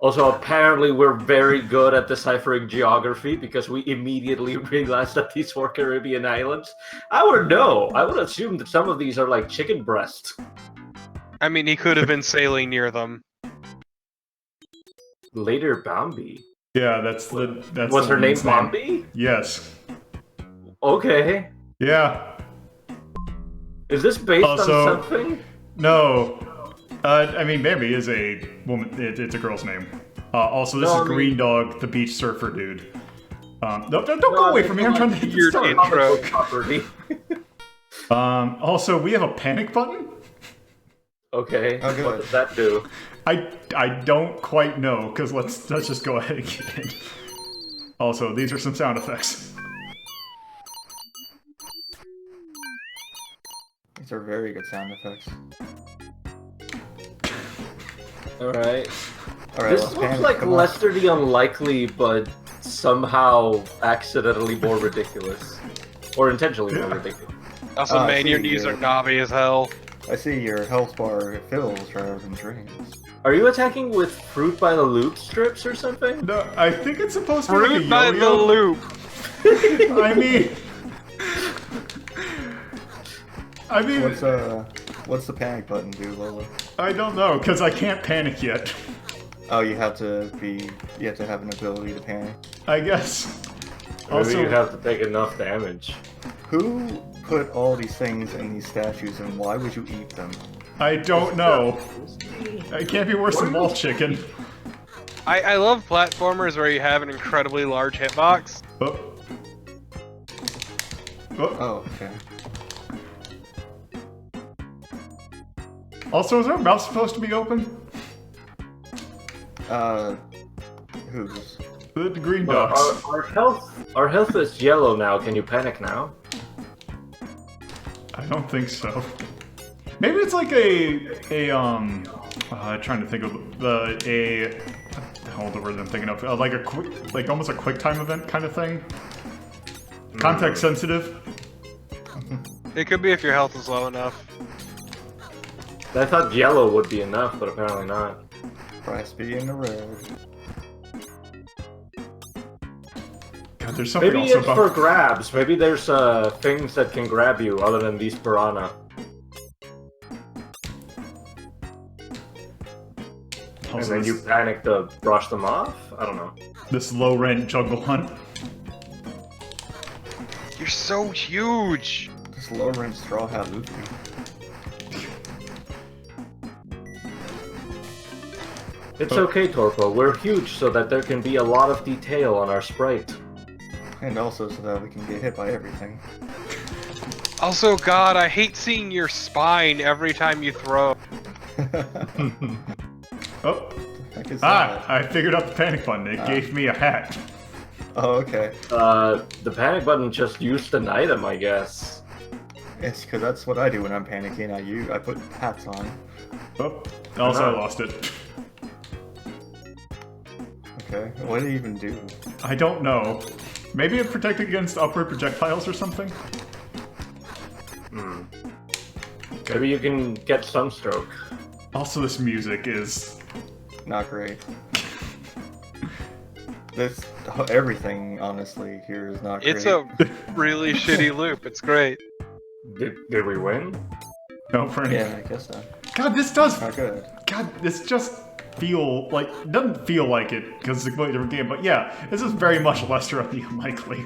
Also, apparently we're very good at deciphering geography because we immediately realized that these were Caribbean islands. I would know. I would assume that some of these are like chicken breasts. I mean, he could have been sailing near them. Later Bambi. Yeah, that's Was the her name woman's Bambi? Yes. Okay. Yeah. Is this based Also- on something? No. I mean, Bambi is a woman. It's a girl's name. Also, this No, is I mean- Greendog, the beach surfer dude. Don't go away from me. I'm trying to hit the Weird start. intro. Property. Also, we have a panic button. Okay, Oh, good. what does that do? I don't quite know, because let's just go ahead and get in. Also, these are some sound effects. These are very good sound effects. Alright. Alright, This let's looks panic. like Come on. Lester the Unlikely, but somehow accidentally more ridiculous. Or intentionally more ridiculous. Also, I man, your see, knees yeah. are knobby as hell. I see your health bar fills rather than drains. Are you attacking with fruit by the loop strips or something? No, I think it's supposed to be like Fruit a by the yo-yo. loop. I mean, What's the panic button do, Lola? I don't know, because I can't panic yet. Oh, you have to have an ability to panic. I guess. Maybe Also, you have to take enough damage. Who put all these things in these statues, and why would you eat them? I don't know. It can't be worse than Ball Chicken. I love platformers where you have an incredibly large hitbox. Oh. Oh. Oh, okay. Also, is our mouth supposed to be open? Whose? The green Well, dogs. our health is yellow now. Can you panic now? I don't think so. Maybe it's like trying to think of what the hell the word I'm thinking of, like a quick, like almost a quick time event kind of thing. Context sensitive. It could be if your health is low enough. I thought yellow would be enough, but apparently not. Price be in the red. God, there's something Maybe also it's about. for grabs. Maybe there's things that can grab you other than these piranha. And Also, then you panic to brush them off? I don't know. this low rent jungle hunt. You're so huge. This low rent straw hat Luffy. It's okay, Torpo. We're huge so that there can be a lot of detail on our sprite. And also so that we can get hit by everything. Also, God, I hate seeing your spine every time you throw. Oh. Heck is Ah, that? I figured out the panic button. It gave me a hat. Oh, okay. The panic button just used an item, I guess. It's because that's what I do when I'm panicking. I put hats on. Oh, also I lost it. Okay. What did it even do? I don't know. Maybe it protected against upward projectiles or something? Maybe you can get sunstroke. Also, this music is... Not great. Everything, honestly, here is not great. It's a really shitty loop. It's great. Did we win? No, for any... Yeah, I guess so. God, this does... Not good. God, this just feel like... It doesn't feel like it, because it's a completely different game, but yeah, this is very much Lester of the Unlikely.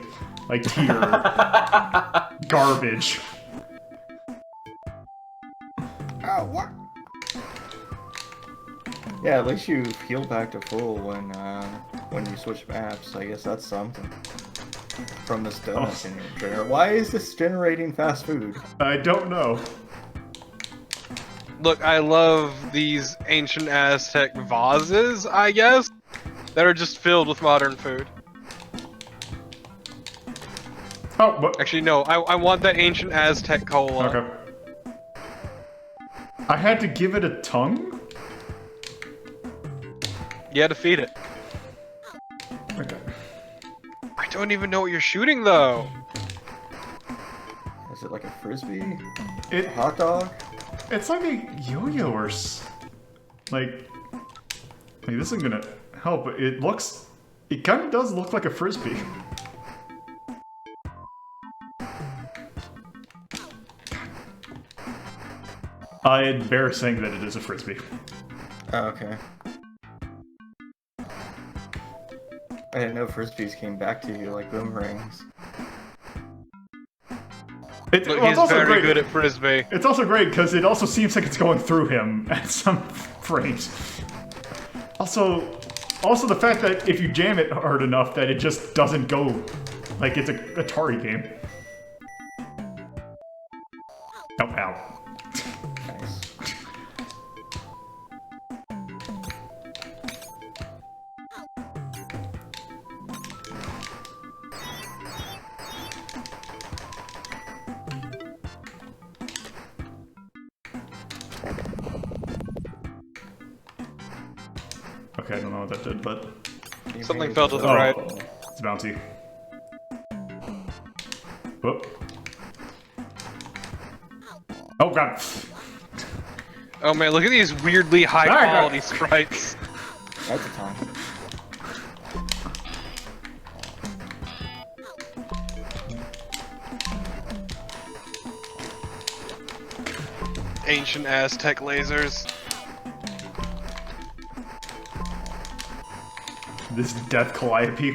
Like, tier. Garbage. Oh, what? Yeah, at least you heal back to full when you switch maps. I guess that's something. From this donut generator. Why is this generating fast food? I don't know. Look, I love these ancient Aztec vases, I guess, that are just filled with modern food. Oh, what? Actually, no, I want that ancient Aztec cola. Okay. I had to give it a tongue? You had to feed it. Okay. I don't even know what you're shooting, though. Is it like a frisbee? It, A hot dog? it's like a yo-yo or like this isn't gonna help, but it looks... It kind of does look like a frisbee. I embarrass saying that it is a frisbee. Oh, okay. I didn't know frisbees came back to you like boomerangs. It, Look, well, he's it's also very great. good at frisbee. It's also great because it also seems like it's going through him at some frames. Also the fact that if you jam it hard enough that it just doesn't go like it's a Atari game. Oh, ow. Nice. Okay, I don't know what that did, but... Something fell to the Oh, right. it's bouncy. Whoop. Oh god. Oh man, look at these weirdly high Alright, quality go. sprites. That's a time. Ancient Aztec lasers. This death calliope.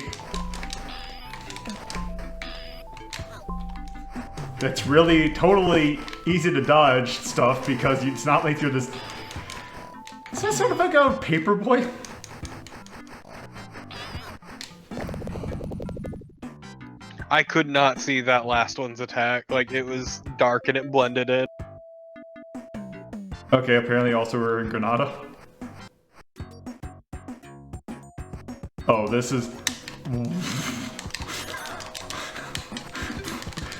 It's really totally easy to dodge stuff because it's not like you're this. Is that sort of like a paperboy? I could not see that last one's attack. Like, it was dark and it blended in. Okay, apparently also we're in Granada. Oh, this is.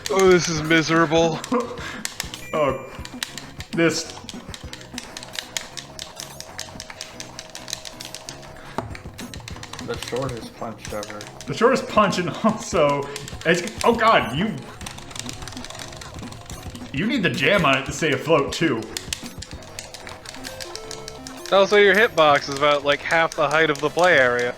Oh, this is miserable. Oh, this. The shortest punch ever. The shortest punch, and also, oh god, you need the jam on it to stay afloat too. Also, your hitbox is about like half the height of the play area.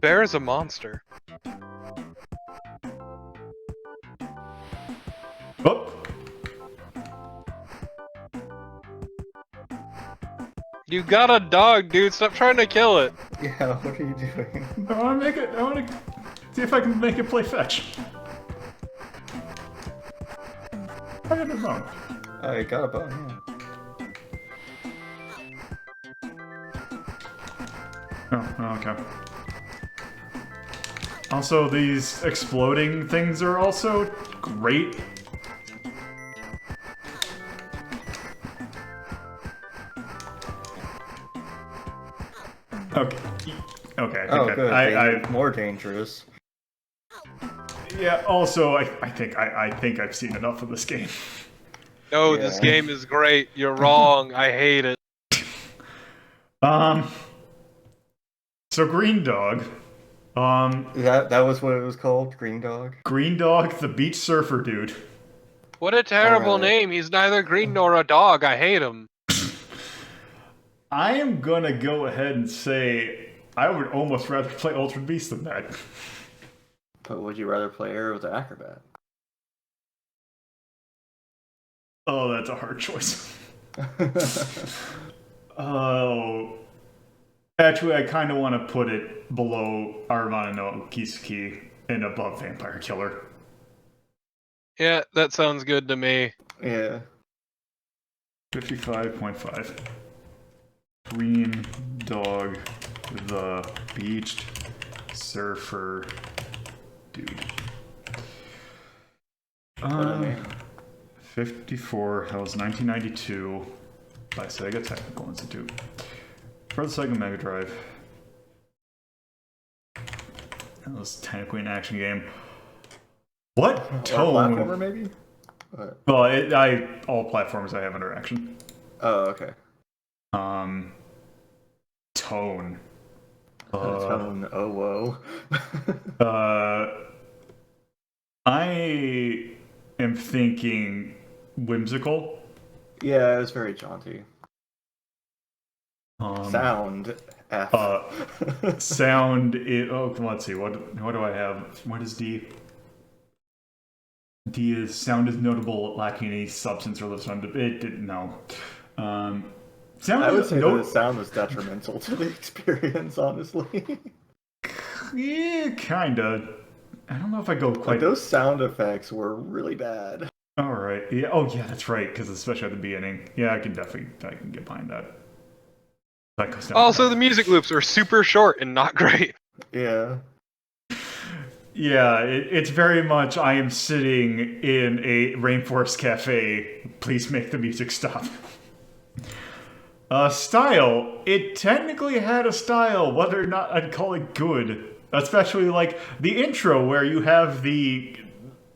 Bear is a monster. Oh, You got a dog, dude. Stop trying to kill it. Yeah, what are you doing? I want to make it. I want to see if I can make it play fetch. I don't know. I got a bone, Oh, okay. Also, these exploding things are also great. Okay. Okay, I think Oh, good. I More dangerous. yeah. Also, I think I've seen enough of this game. No, this Yeah. game is great. You're wrong. I hate it. So Greendog, That was what it was called, Greendog. Greendog, the beach surfer dude. What a terrible Alright. name. He's neither green nor a dog. I hate him. I am gonna go ahead and say I would almost rather play Ultra Beast than that. But would you rather play Air with the Acrobat? Oh, that's a hard choice. Oh, actually, I kind of want to put it below Armana no Kisuke and above Vampire Killer. Yeah, that sounds good to me. Yeah. 55.5. Green Dog, the beached surfer dude. What a name. 54, that was 1992 by Sega Technical Institute. For the Sega Mega Drive. That was technically an action game. What Or a tone? platformer, maybe? What? Well, all platforms I have under action. Oh, okay. Tone. Tone. Oh, whoa. I am thinking whimsical. Yeah, it was very jaunty. Um, Sound. F. Sound. Let's see. What do I have? What is D? D is sound is notable, lacking any substance or sound. No. Sound. I would say that the sound was detrimental to the experience, honestly. Yeah, kinda. I don't know if I go quite. Like, those sound effects were really bad. All right. Yeah. Oh, yeah. That's right. Because especially at the beginning. Yeah, I can get behind that. That goes down. Also, the music loops are super short and not great. Yeah. Yeah, it's very much I am sitting in a rainforest cafe. Please make the music stop. Style. It technically had a style, whether or not I'd call it good. Especially like the intro where you have the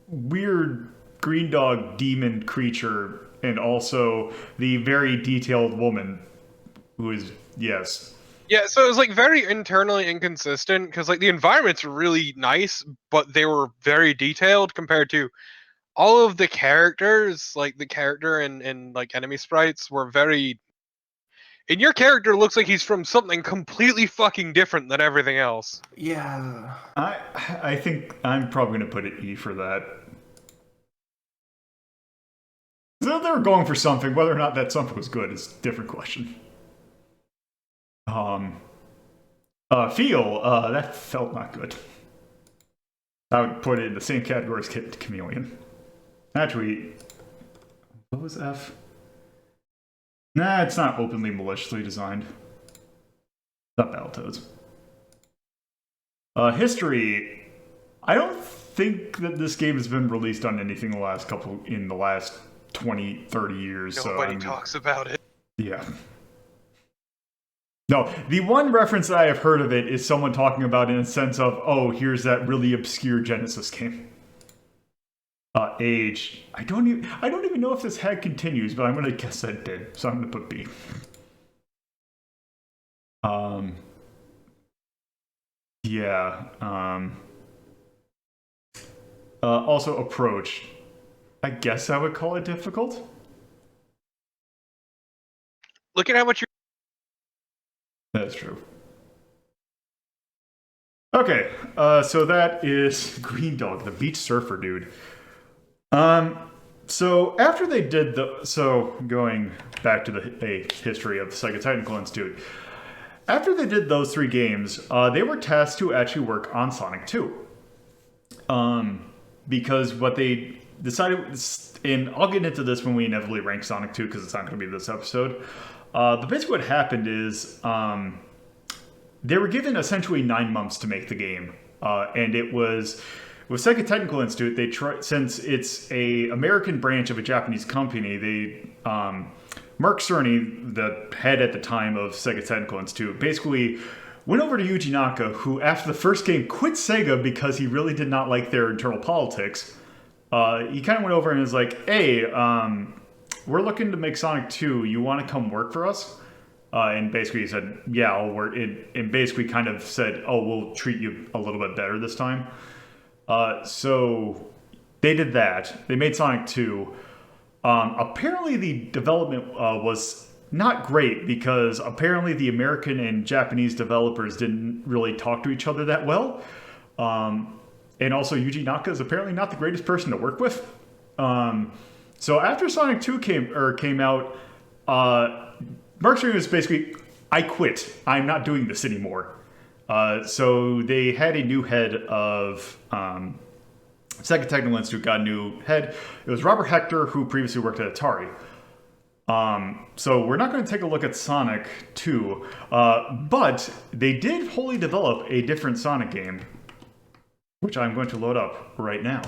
weird Greendog demon creature and also the very detailed woman who is, yes. Yeah, so it was like very internally inconsistent because like the environment's really nice, but they were very detailed compared to all of the characters. Like the character and like enemy sprites were very. And your character looks like he's from something completely fucking different than everything else. Yeah. I think I'm probably going to put it E for that. So they were going for something. Whether or not that something was good is a different question. Feel, that felt not good. I would put it in the same category as Chameleon. Actually, what was F? Nah, it's not openly maliciously designed. Not Battletoads. History. I don't think that this game has been released on anything in the last 20, 30 years. Nobody talks about it. Yeah. No, the one reference that I have heard of it is someone talking about it in a sense of, oh, here's that really obscure Genesis game. Age. I don't even know if this head continues, but I'm gonna guess that it did, so I'm gonna put B. Yeah. Also approach. I guess I would call it difficult. Look at how much you. That's true. Okay, so that is Greendog, the beach surfer dude. So after they did going back to the history of the Sega Technical Institute, after they did those 3 games, they were tasked to actually work on Sonic 2. Because what they decided, and I'll get into this when we inevitably rank Sonic 2 because it's not going to be this episode. But basically what happened is they were given essentially 9 months to make the game. And it was, with Sega Technical Institute, they since it's a American branch of a Japanese company, Mark Cerny, the head at the time of Sega Technical Institute, basically went over to Yuji Naka, who after the first game quit Sega because he really did not like their internal politics. He kind of went over and was like, hey, we're looking to make Sonic 2. You want to come work for us? And basically he said, yeah, I'll work. And basically kind of said, oh, we'll treat you a little bit better this time. So they did that. They made Sonic 2. Apparently the development was not great because apparently the American and Japanese developers didn't really talk to each other that well. And also Yuji Naka is apparently not the greatest person to work with. So after Sonic 2 came out, Mark Cerny was basically, I quit. I'm not doing this anymore. So they had a new head of Sega Technical Institute, got a new head. It was Robert Hector, who previously worked at Atari. So we're not going to take a look at Sonic 2, but they did wholly develop a different Sonic game, which I'm going to load up right now.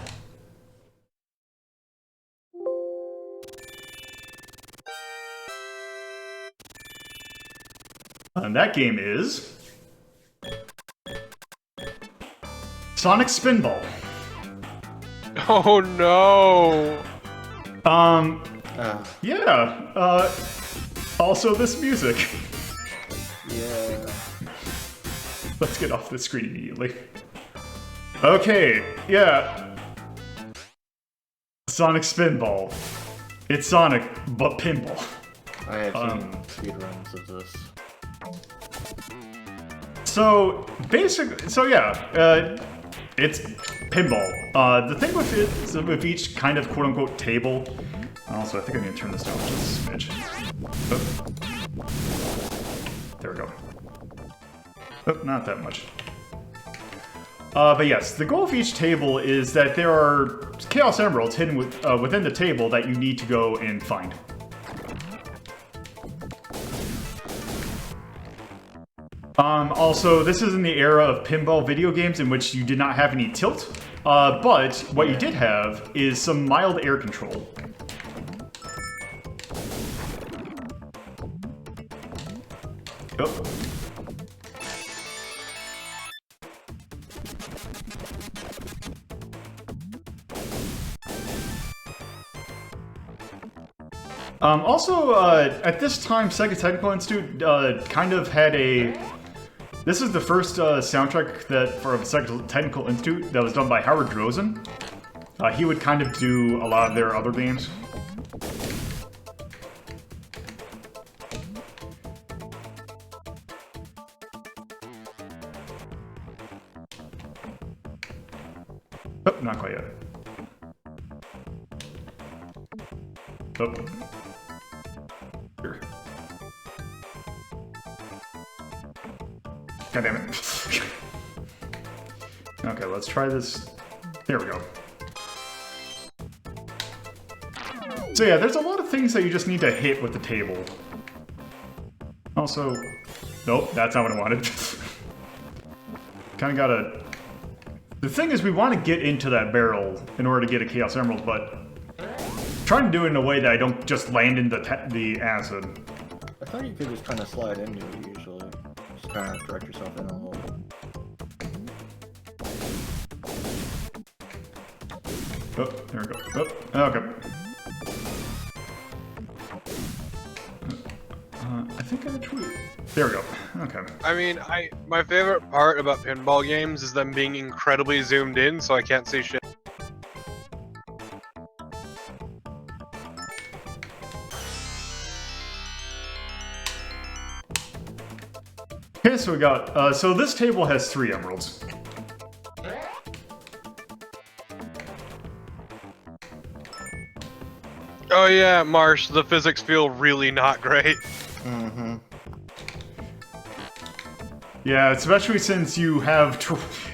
And that game is Sonic Spinball. Oh no! Yeah. Also this music. Yeah. Let's get off the screen immediately. Okay, yeah. Sonic Spinball. It's Sonic, but pinball. I have seen speedruns of this. So basically, it's pinball. The thing with it is with each kind of quote-unquote table. Also, I think I'm gonna turn this down just a smidge. Oh. There we go. Oh, not that much. But yes, the goal of each table is that there are Chaos Emeralds hidden within the table that you need to go and find. Also, this is in the era of pinball video games in which you did not have any tilt, but what you did have is some mild air control. Oh. Also, at this time, Sega Technical Institute kind of had a... This is the first soundtrack that for Sega Technical Institute that was done by Howard Drozen. He would kind of do a lot of their other games. Oh, not quite yet. Oh. Here. God damn it. Okay, let's try this. There we go. So yeah, there's a lot of things that you just need to hit with the table. Also, nope, that's not what I wanted. Kinda gotta... The thing is, we want to get into that barrel in order to get a Chaos Emerald, but trying to do it in a way that I don't just land in the acid. I thought you could just kind of slide into it usually. Just kind of direct yourself in a little bit. Oh, there we go. Oh, okay. I think I actually... There we go. Okay. I mean, my favorite part about pinball games is them being incredibly zoomed in, so I can't see shit. Okay, so we got... so this table has 3 emeralds. Oh yeah, Marsh, the physics feel really not great. Mm-hmm. Yeah, especially since you have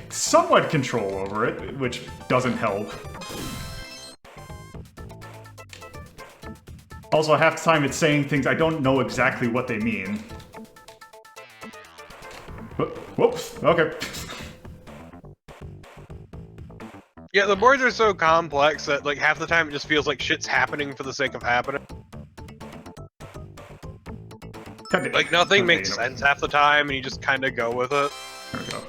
somewhat control over it, which doesn't help. Also, half the time it's saying things I don't know exactly what they mean. Whoops, okay. Yeah, the boards are so complex that like half the time it just feels like shit's happening for the sake of happening. Like nothing makes sense half the time and you just kind of go with it. There we go.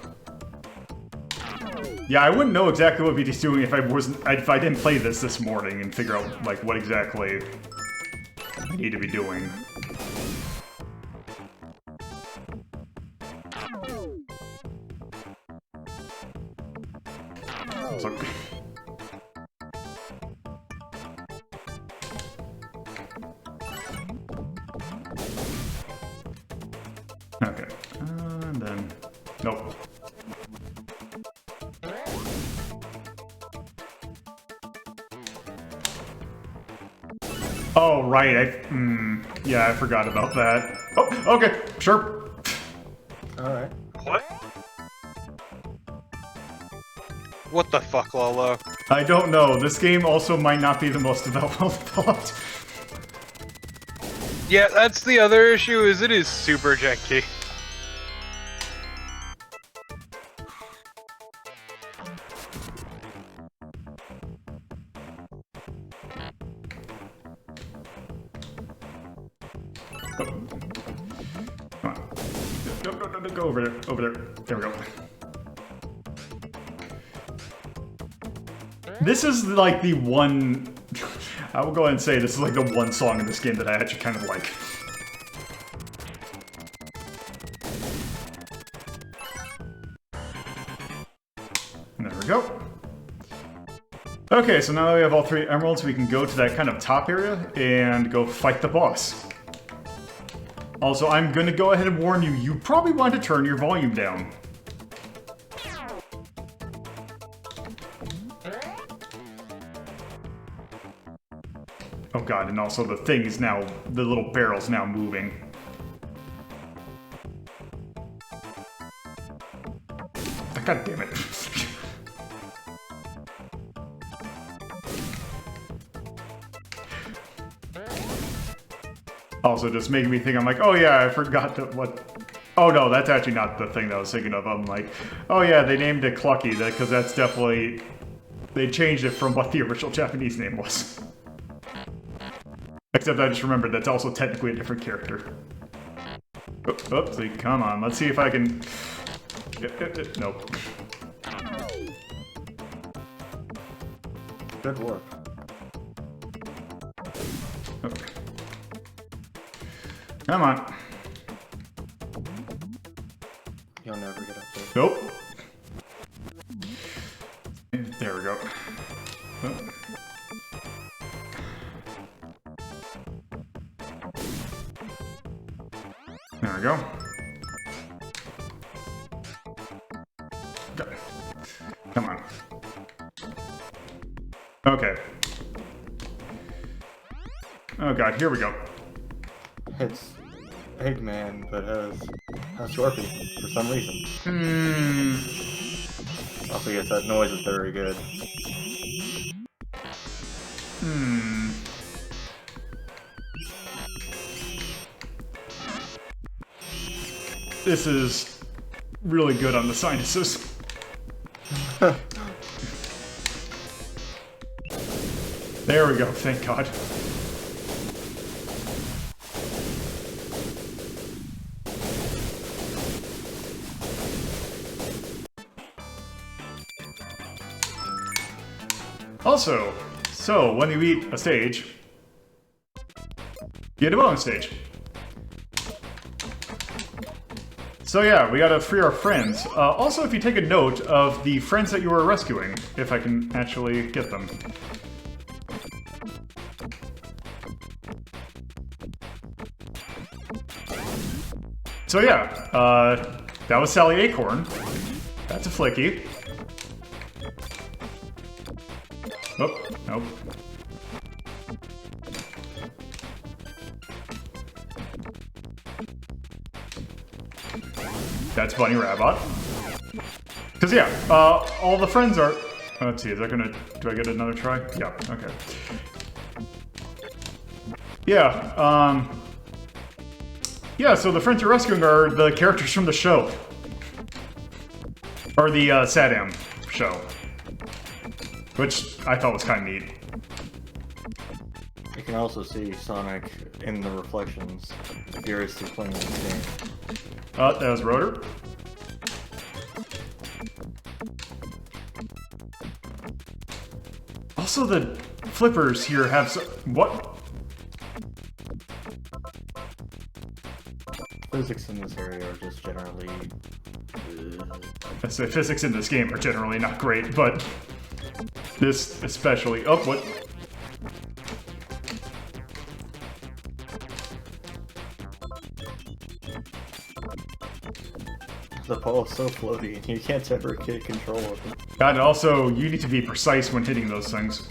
Yeah, I wouldn't know exactly what VT's doing if I didn't play this morning and figure out like what exactly I need to be doing. So, okay, and then, nope. Oh, right, yeah, I forgot about that. Oh, okay, sure. Alright. What? What the fuck, Lolo? I don't know, this game also might not be the most well developed. Yeah, that's the other issue, is it is super janky. Come on. No, go over there, over there. There we go. This is like the one... I will go ahead and say this is like the one song in this game that I actually kind of like. There we go. Okay, so now that we have all 3 emeralds, we can go to that kind of top area and go fight the boss. Also, I'm gonna go ahead and warn you, you probably want to turn your volume down. Oh god, and also the thing is now, the little barrel's now moving. God damn it. Also just making me think, I'm like, oh yeah, I forgot to what... Oh no, that's actually not the thing that I was thinking of. I'm like, oh yeah, they named it Clucky, because that's definitely... They changed it from what the original Japanese name was. Except I just remembered that's also technically a different character. Oopsie, come on. Let's see if I can... Nope. Good work. Okay. Come on. You'll never get up there. Nope. There we go. Oh. There we go. Come on. Okay. Oh god, here we go. It's Eggman, but has Sharpie for some reason. Also, yes, that noise is very good. This is really good on the sinuses. There we go, thank God. Also, so when you beat a stage, you get a bonus stage. So yeah, we gotta free our friends. Also, if you take a note of the friends that you were rescuing, if I can actually get them. So yeah, that was Sally Acorn. That's a Flicky. Oh, nope. That's Bunny Rabbit. Cause yeah, all the friends are... Let's see, is that gonna... Do I get another try? Yeah, okay. Yeah, yeah, so the friends you're rescuing are the characters from the show. Or the Sadam show. Which I thought was kind of neat. You can also see Sonic in the reflections if you're still playing this game. That was Rotor. Also, the flippers here have so... What? Physics in this area are just generally... I say physics in this game are generally not great, but... This especially... Oh, what? The ball is so floaty, you can't ever get control of it. And also, you need to be precise when hitting those things.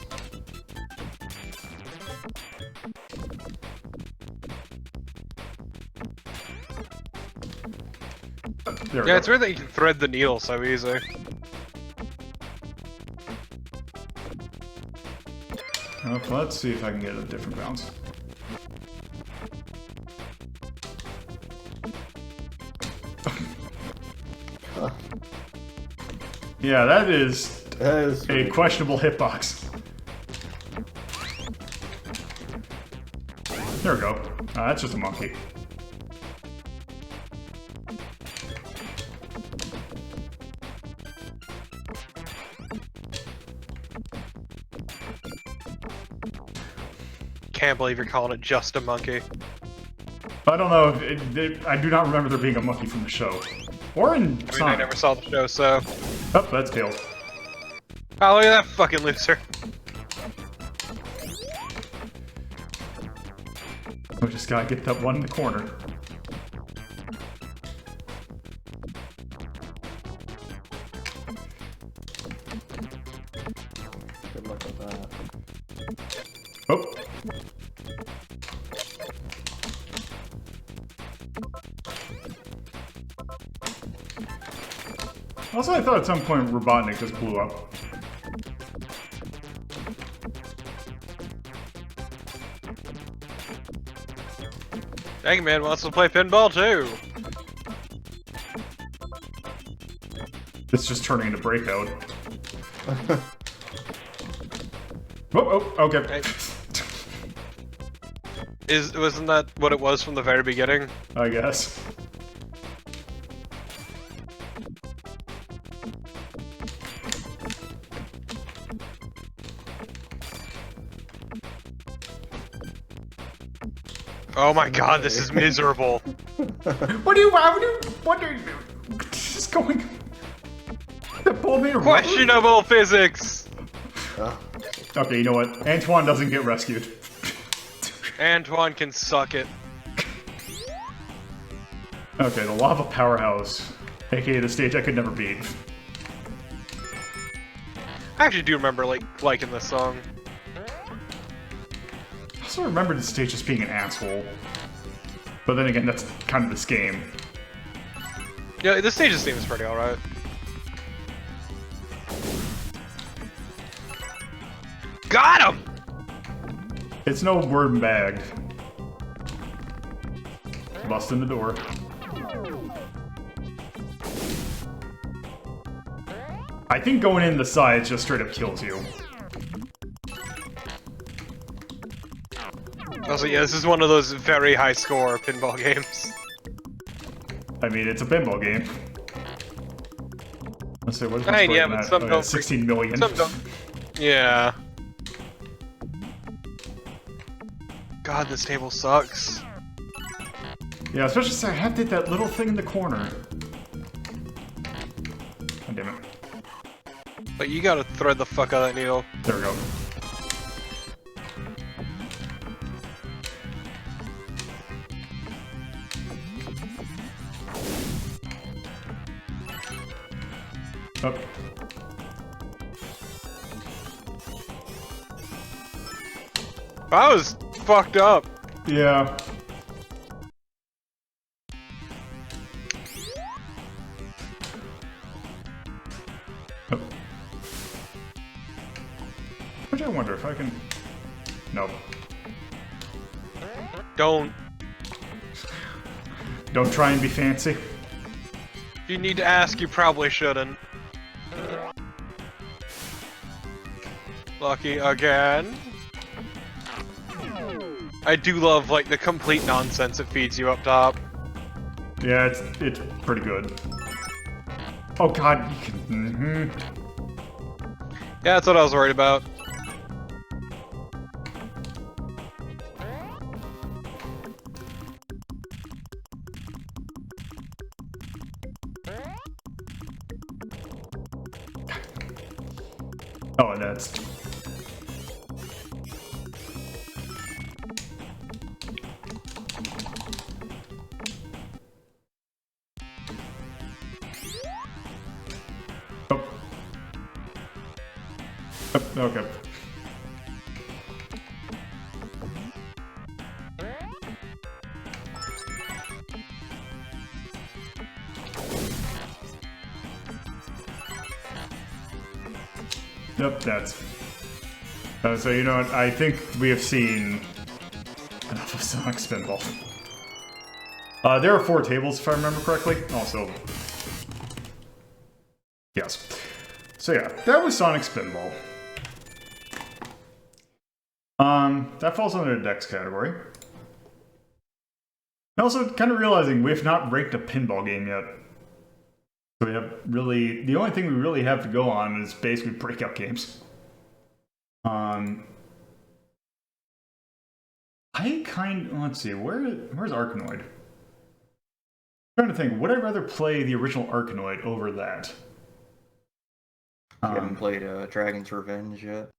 There we Yeah, go. it's weird that you can thread the needle so easy. Oh, let's see if I can get a different bounce. Yeah, that is a questionable hitbox. There we go. That's just a monkey. Can't believe you're calling it just a monkey. I don't know. I do not remember there being a monkey from the show. Or in I mean, I Sonic. never saw the show, so... Oh, that's Tails. Oh, look at that fucking loser. We just gotta get that one in the corner. Good luck with that. Oh. Also, I thought at some point Robotnik just blew up. Eggman wants to play pinball too. It's just turning into Breakout. Oh, okay. Wasn't that what it was from the very beginning? I guess. Oh my god, this is miserable. What are you just going? The ball made of rubber? Questionable physics! Okay, you know what? Antoine doesn't get rescued. Antoine can suck it. Okay, the lava powerhouse, aka the stage I could never beat. I actually do remember liking this song. I also remember the stage just being an asshole. But then again, that's kind of this game. Yeah, the stage's theme is pretty alright. Got him! It's no word bagged. Bust in the door. I think going in the sides just straight up kills you. Also, yeah, this is one of those very high score pinball games. I mean, it's a pinball game. Let's see, what is my Hey, score yeah, on but that? some Oh, don't 16 million. Some don't. Yeah. God, this table sucks. Yeah, especially since I have to hit that little thing in the corner. God damn it. But you gotta thread the fuck out of that needle. There we go. Oh. I was fucked up. Yeah. Oh. Which I wonder if I can... No. Don't. Don't try and be fancy. If you need to ask, you probably shouldn't. Lucky again. I do love, like, the complete nonsense it feeds you up top. Yeah, it's pretty good. Oh god, you can... Yeah, that's what I was worried about. Oh, and that's... Oh. Oh, okay. Yep, that's... so you know what, I think we have seen enough of Sonic Spinball. There are 4 tables if I remember correctly, also... Yes. So yeah, that was Sonic Spinball. That falls under the Dex category. And also kind of realizing we've not ranked a pinball game yet. So we have really, the only thing we really have to go on is basically breakout games. Let's see, where's Arkanoid? I'm trying to think, would I rather play the original Arkanoid over that? You haven't played Dragon's Revenge yet?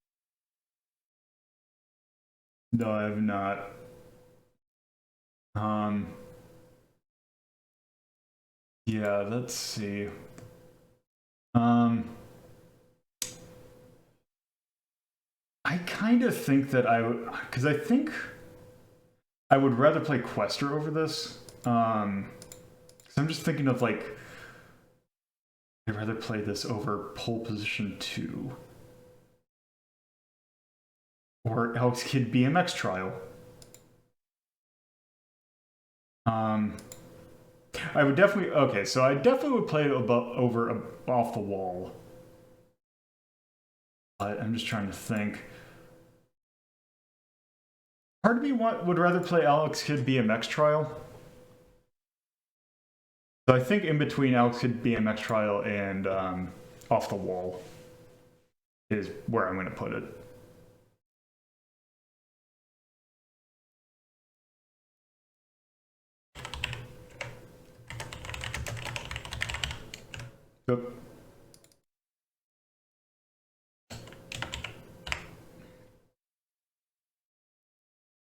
No, I have not. Yeah, let's see. I kind of think that I would, because I think I would rather play Quester over this. Because I'm just thinking of like, I'd rather play this over Pole Position 2. Or Alex Kidd BMX Trial. I would definitely, okay, so I definitely would play it over Off the Wall. But I'm just trying to think. Part of me would rather play Alex Kidd BMX Trial. So I think in between Alex Kidd BMX Trial and Off the Wall is where I'm going to put it. Yep.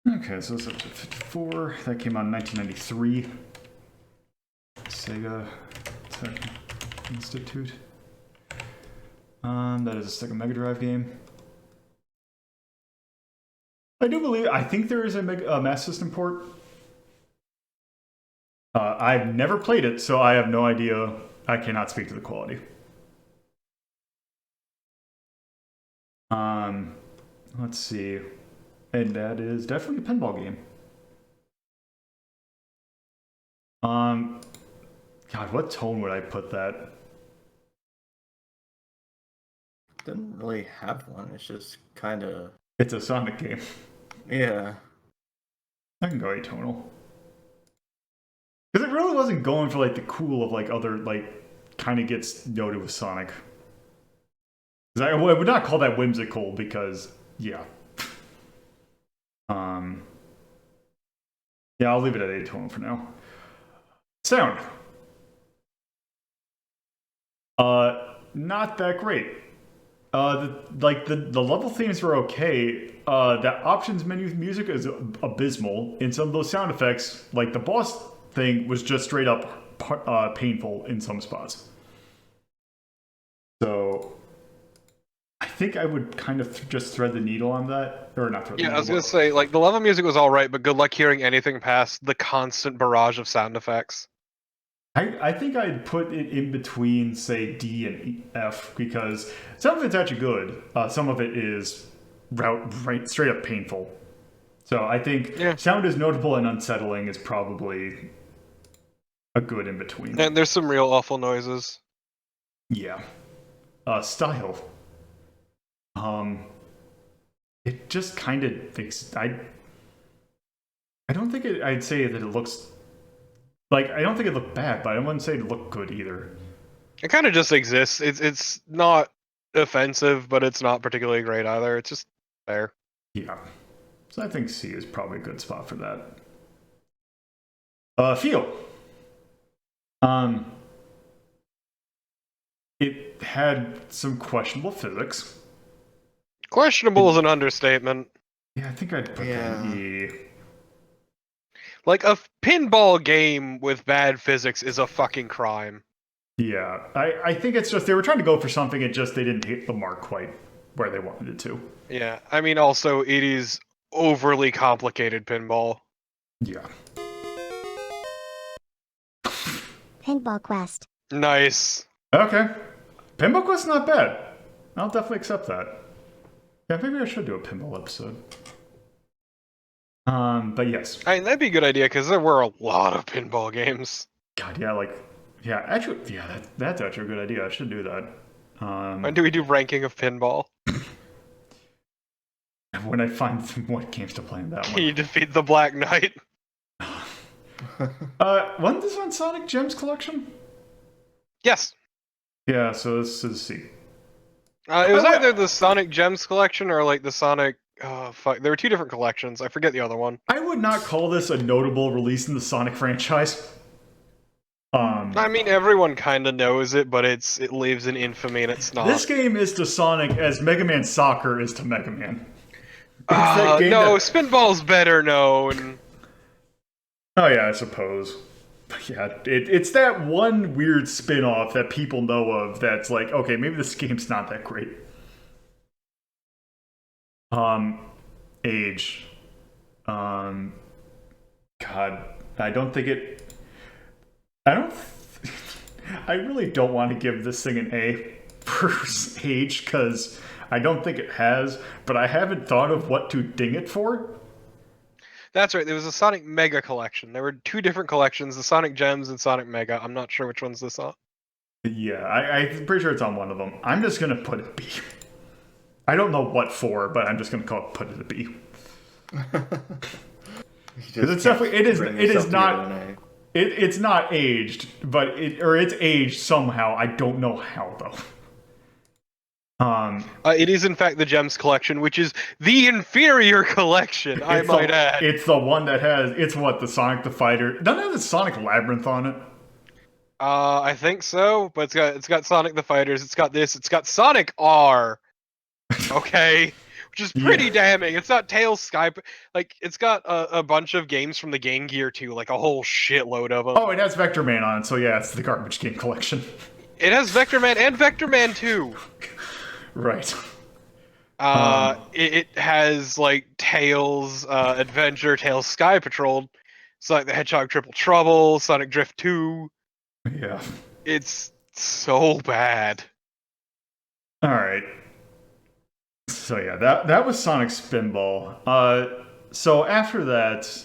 Okay, so it's up to 54. That came out in 1993. Sega Technical Institute. That is a Sega Mega Drive game. I think there is a Master System port. I've never played it, so I have no idea. I cannot speak to the quality. Let's see. And that is definitely a pinball game. God, what tone would I put that? Didn't really have one. It's just kind of. It's a Sonic game. Yeah. I can go atonal. Because it really wasn't going for like the cool of like other like kind of gets noted with Sonic. Because I would not call that whimsical because yeah. Yeah, I'll leave it at atonal for now. Sound. Not that great. The level themes were okay. The options menu music is abysmal. And some of those sound effects, like the boss thing, was just straight up painful in some spots. So I think I would kind of just thread the needle on that, or not thread the needle. Yeah, I was gonna say, like, the level music was alright, but good luck hearing anything past the constant barrage of sound effects. I think I'd put it in between, say, D and F, because some of it's actually good. Some of it is straight up painful. So I think sound is notable and unsettling is probably a good in between. And there's some real awful noises. Yeah. Style. It just kind of thinks I don't think I'd say that it looks like, I don't think it looked bad, but I wouldn't say it looked good either. It kind of just exists. It's not offensive, but it's not particularly great either. It's just there. Yeah. So I think C is probably a good spot for that. Feel. It had some questionable physics. Questionable is an understatement. Yeah, I think I'd put that in E. Like, a pinball game with bad physics is a fucking crime. Yeah, I think it's just they were trying to go for something, and just they didn't hit the mark quite where they wanted it to. Yeah, I mean, also, it is overly complicated pinball. Yeah. Pinball Quest. Nice. Okay. Pinball Quest not bad. I'll definitely accept that. Yeah, maybe I should do a pinball episode. But yes. I mean, that'd be a good idea, because there were a lot of pinball games. God, yeah, actually, yeah, that's actually a good idea. I should do that. When do we do ranking of pinball? When I find what games to play in that one. You defeat the Black Knight. Wasn't this on Sonic Gems Collection? Yes. Yeah, so this is C. It was either the Sonic Gems Collection or like the Sonic... Oh, fuck. There were two different collections. I forget the other one. I would not call this a notable release in the Sonic franchise. I mean, everyone kind of knows it, but it lives in infamy and it's not. This game is to Sonic as Mega Man Soccer is to Mega Man. No, Spinball's better known. Oh yeah, I suppose. But yeah, it's that one weird spin-off that people know of that's like, okay, maybe this game's not that great. Age. God, I really don't want to give this thing an A for age, because I don't think it has, but I haven't thought of what to ding it for. That's right, there was a Sonic Mega collection. There were two different collections, the Sonic Gems and Sonic Mega. I'm not sure which one's this on. Yeah, I'm pretty sure it's on one of them. I'm just going to put it B. I don't know what for, but I'm just going to put it a B. Because it's definitely, it is not, it's not aged, but it's aged somehow. I don't know how though. It is in fact the Gems collection, which is the inferior collection, I might add. It's the one that has, it's what, the Sonic the Fighter, doesn't it have the Sonic Labyrinth on it? I think so, but it's got Sonic the Fighters. It's got this. It's got Sonic R. Okay, which is pretty Yeah. damning. It's not Tails Sky, like it's got a bunch of games from the Game Gear too, like a whole shitload of them. Oh, it has Vector Man on it, so yeah, it's the garbage game collection. It has Vector Man and Vector Man 2. Right. It has like Tails Adventure, Tails Sky Patrol, Sonic the Hedgehog Triple Trouble, Sonic Drift 2. Yeah. It's so bad. All right. So yeah, that was Sonic Spinball. So after that,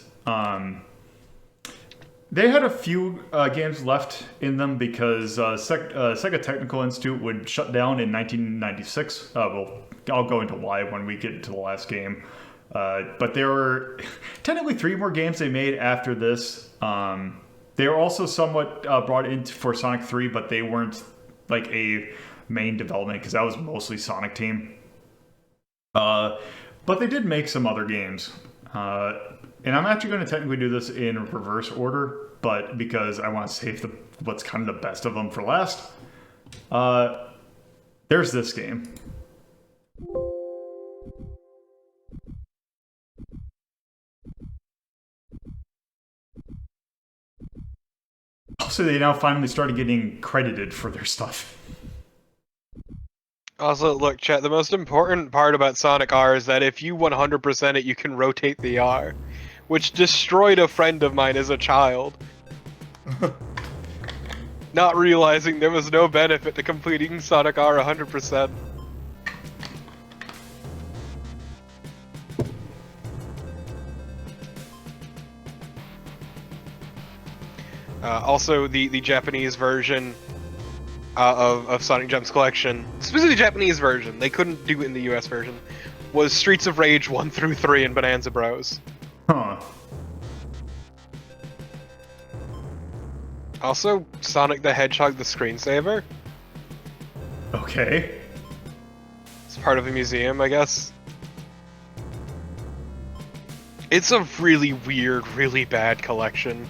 they had a few games left in them because Sega Technical Institute would shut down in 1996. Well, I'll go into why when we get into the last game. But there were technically 3 more games they made after this. They were also somewhat brought in for Sonic 3, but they weren't like a main development because that was mostly Sonic Team. But they did make some other games. And I'm actually going to technically do this in reverse order, but because I want to save what's kind of the best of them for last. There's this game. Also, they now finally started getting credited for their stuff. Also, look, chat, the most important part about Sonic R is that if you 100% it, you can rotate the R, which destroyed a friend of mine as a child. Not realizing there was no benefit to completing Sonic R 100%. Also, the Japanese version of Sonic Gems Collection, specifically the Japanese version, they couldn't do it in the US version, was Streets of Rage 1 through 3 and Bonanza Bros. Huh. Also, Sonic the Hedgehog the Screensaver. Okay. It's part of a museum, I guess. It's a really weird, really bad collection.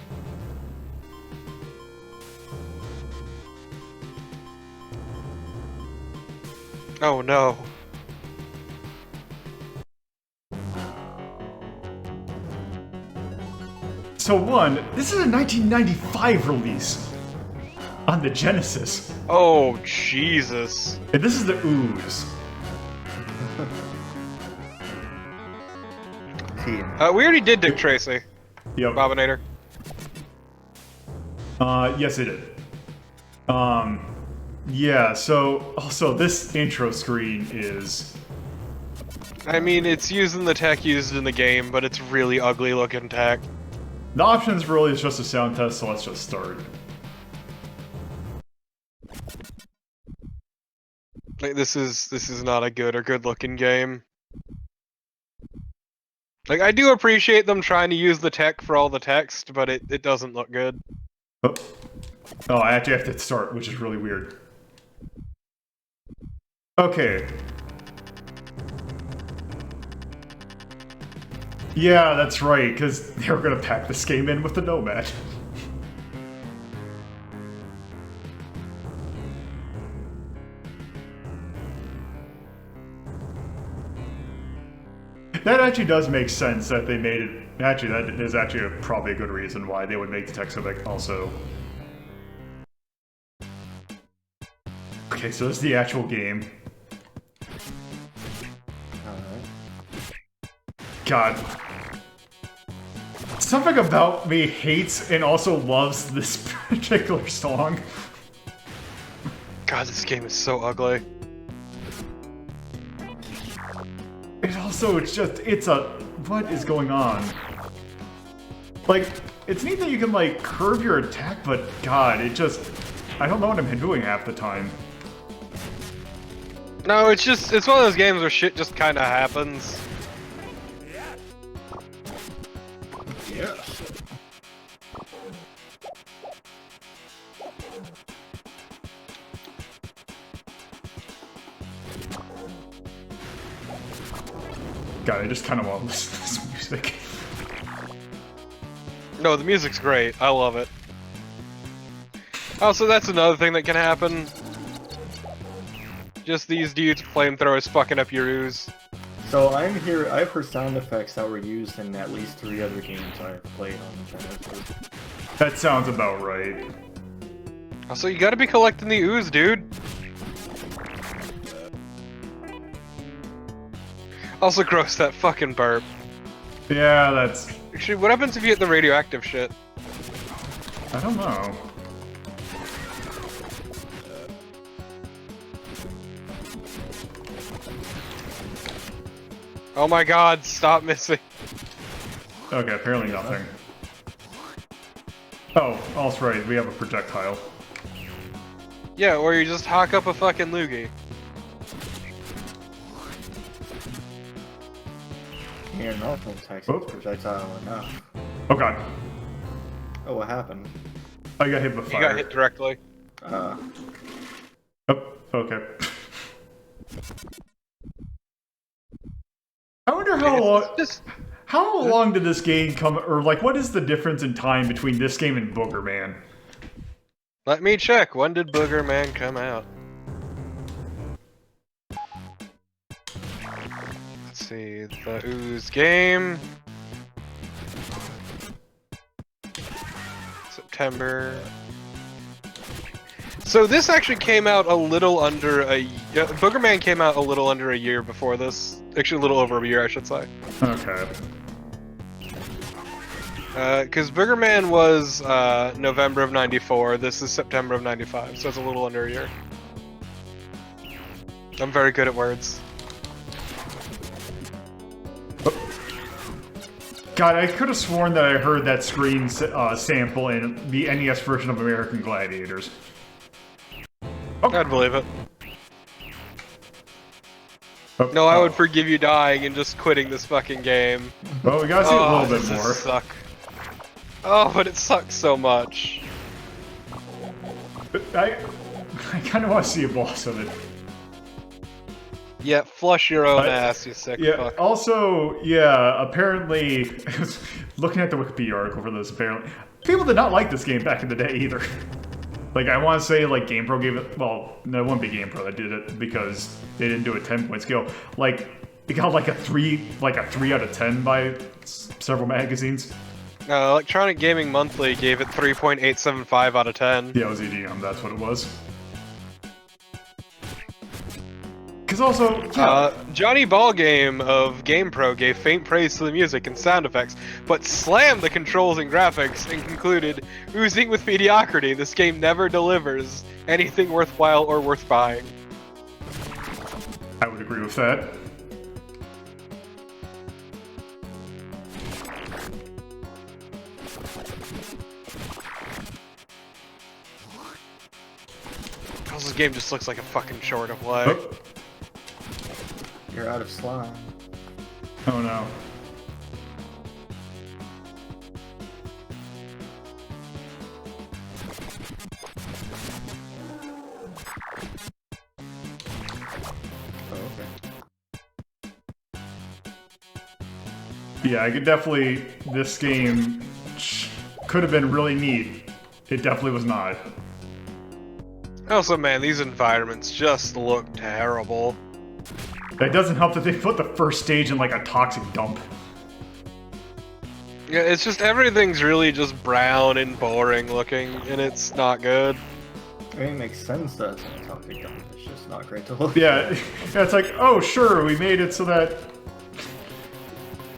Oh no. So this is a 1995 release on the Genesis. Oh, Jesus. And this is the Ooze. Team. We already did Dick Tracy. Yep. Bobinator. Yes, it did. Yeah, so also this intro screen is... I mean, it's using the tech used in the game, but it's really ugly looking tech. The options really is just a sound test, so let's just start. Like, this is not a good looking game. Like, I do appreciate them trying to use the tech for all the text, but it doesn't look good. Oh, I actually have to start, which is really weird. Okay. Yeah, that's right, because they were going to pack this game in with the Nomad. That actually does make sense that they made it. Actually, that is actually probably a good reason why they would make the text so big also. Okay, so this is the actual game. God. Something about me hates and also loves this particular song. God, this game is so ugly. And also, what is going on? Like, it's neat that you can, like, curve your attack, but God, I don't know what I'm doing half the time. No, it's one of those games where shit just kinda happens. Yes. God, I just kind of want to listen to this music. No, the music's great. I love it. Also, that's another thing that can happen. Just these dudes with flamethrowers fucking up your ooze. So I've heard sound effects that were used in at least 3 other games I've played on the Genesis. That sounds about right. Also, you gotta be collecting the ooze, dude. Also, gross, that fucking burp. Yeah, that's... Actually, what happens if you get the radioactive shit? I don't know. Oh my god, stop missing. Okay, apparently nothing. Oh, that's right, we have a projectile. Yeah, or you just hawk up a fucking loogie. Yeah, nothing Texas projectile enough. Oh god, Oh, what happened? I got hit with You fire. got hit directly. Oh, okay. I wonder how long did this game come, or like, what is the difference in time between this game and Booger Man? Let me check. When did Booger Man come out? Let's see. The Ooze game. September. So this actually came out a little under Booger Man came out a little under a year before this. Actually, a little over a year, I should say. Okay. Because Booger Man was November of '94. This is September of '95, so it's a little under a year. I'm very good at words. God, I could have sworn that I heard that screen sample in the NES version of American Gladiators. I'd believe it. Oh, No, I would forgive you dying and just quitting this fucking game. Well, we gotta see a little bit does more. this suck. Oh, but it sucks so much. I kind of want to see a boss of it. Yeah, flush your own ass, you sick Yeah. fuck. Also, yeah. Apparently, looking at the Wikipedia article for this, apparently people did not like this game back in the day either. Like, I want to say, like, GamePro gave it... Well, no, it wouldn't be GamePro that did it, because they didn't do a 10-point scale. Like, it got, like, a 3 out of 10 by several magazines. Electronic Gaming Monthly gave it 3.875 out of 10. Yeah, it was EGM, that's what it was. Because also... Yeah, Johnny Ballgame of GamePro gave faint praise to the music and sound effects, but slammed the controls and graphics and concluded, oozing with mediocrity, this game never delivers anything worthwhile or worth buying. I would agree with that. This game just looks like a fucking short of play. Oh, You're out of slime. oh no. Oh, okay. Yeah, I could definitely... This game could have been really neat. It definitely was not. Also, man, these environments just look terrible. It doesn't help that they put the first stage in like a toxic dump. Yeah, it's just everything's really just brown and boring looking, and it's not good. I mean, it makes sense that it's a toxic dump. It's just not great to look Yeah, it's like, oh sure, we made it so that...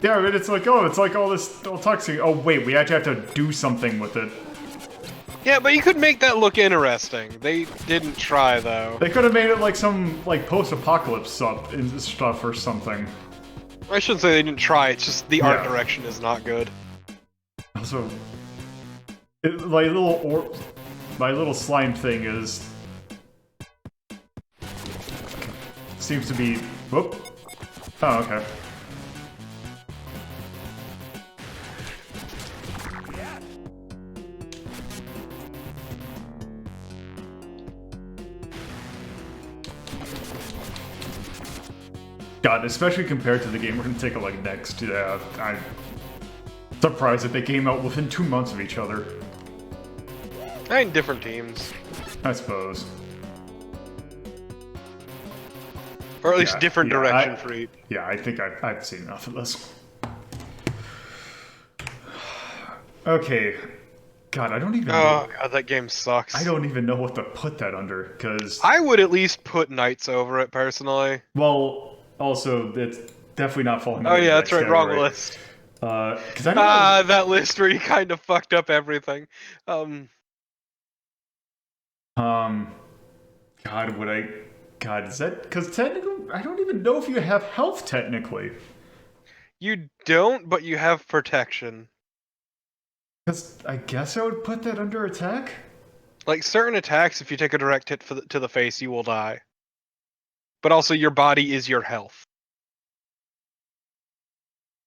Yeah, but it's like, oh, it's like all this all toxic... Oh wait, we actually have to do something with it. Yeah, but you could make that look interesting. They didn't try, though. They could have made it like some like post-apocalypse stuff or something. I shouldn't say they didn't try, it's just the art Yeah. direction is not good. Also, my little slime thing is... Seems to be... Whoop. Oh, okay. God, especially compared to the game we're gonna take a look next. I'm surprised that they came out within 2 months of each other. And different teams. I suppose. Or at least Yeah, different yeah, direction for each. Yeah, I think I've seen enough of this. Okay. God, I don't even know. Oh god, that game sucks. I don't even know what to put that under, because... I would at least put Knights over it, personally. Well, also, it's definitely not falling Oh under yeah, the that's next right, wrong category. list. Because I know... That list where you kind of fucked up everything. God, would I... God, is that... Because technically, I don't even know if you have health, technically. You don't, but you have protection. Because I guess I would put that under attack? Like, certain attacks, if you take a direct hit to the face, you will die. But also, your body is your health.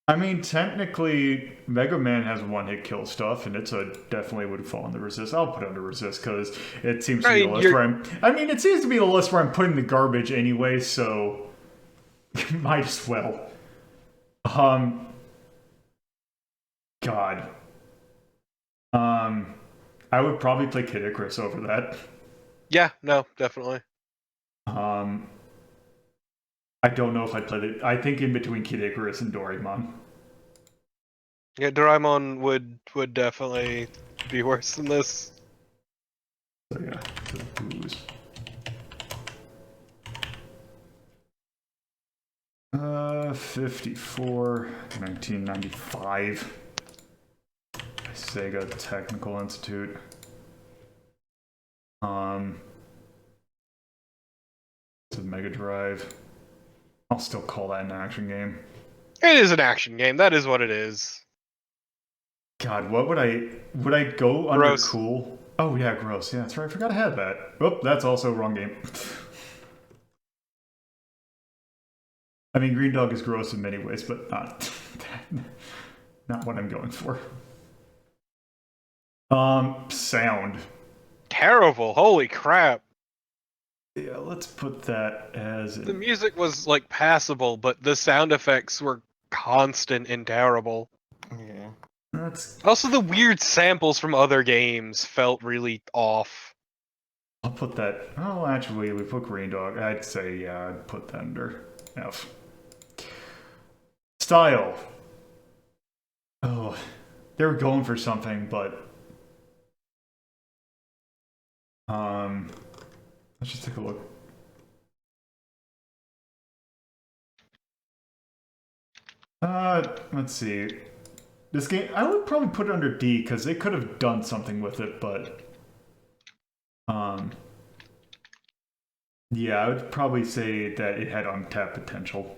I mean, technically, Mega Man has one-hit kill stuff, and it's definitely would fall under resist. I'll put it under resist because it seems to be the list where I'm. I mean, it seems to be the list where I'm putting the garbage anyway, so might as well. God. I would probably play Kid Icarus over that. Yeah, no, definitely. I don't know if I'd play it. I think in between Kid Icarus and Doraemon. Yeah, Doraemon would definitely be worse than this. So yeah, Ooze. 54, 1995. Sega Technical Institute. It's a Mega Drive. I'll still call that an action game. It is an action game. That is what it is. God, what would I go under Gross. cool? Oh yeah, gross. Yeah, that's right. I forgot I had that. Oh, that's also wrong game. I mean, Greendog is gross in many ways, but not what I'm going for. Sound. Terrible. Holy crap. Yeah, let's put that as The music was like passable, but the sound effects were constant and terrible. Yeah. that's. Also, the weird samples from other games felt really off. I'll put that. Oh, actually, we put Greendog. I'd say yeah, I'd put that under F. Style. Oh, they were going for something, but let's just take a look. Let's see. This game, I would probably put it under D because they could have done something with it, but yeah, I would probably say that it had untapped potential.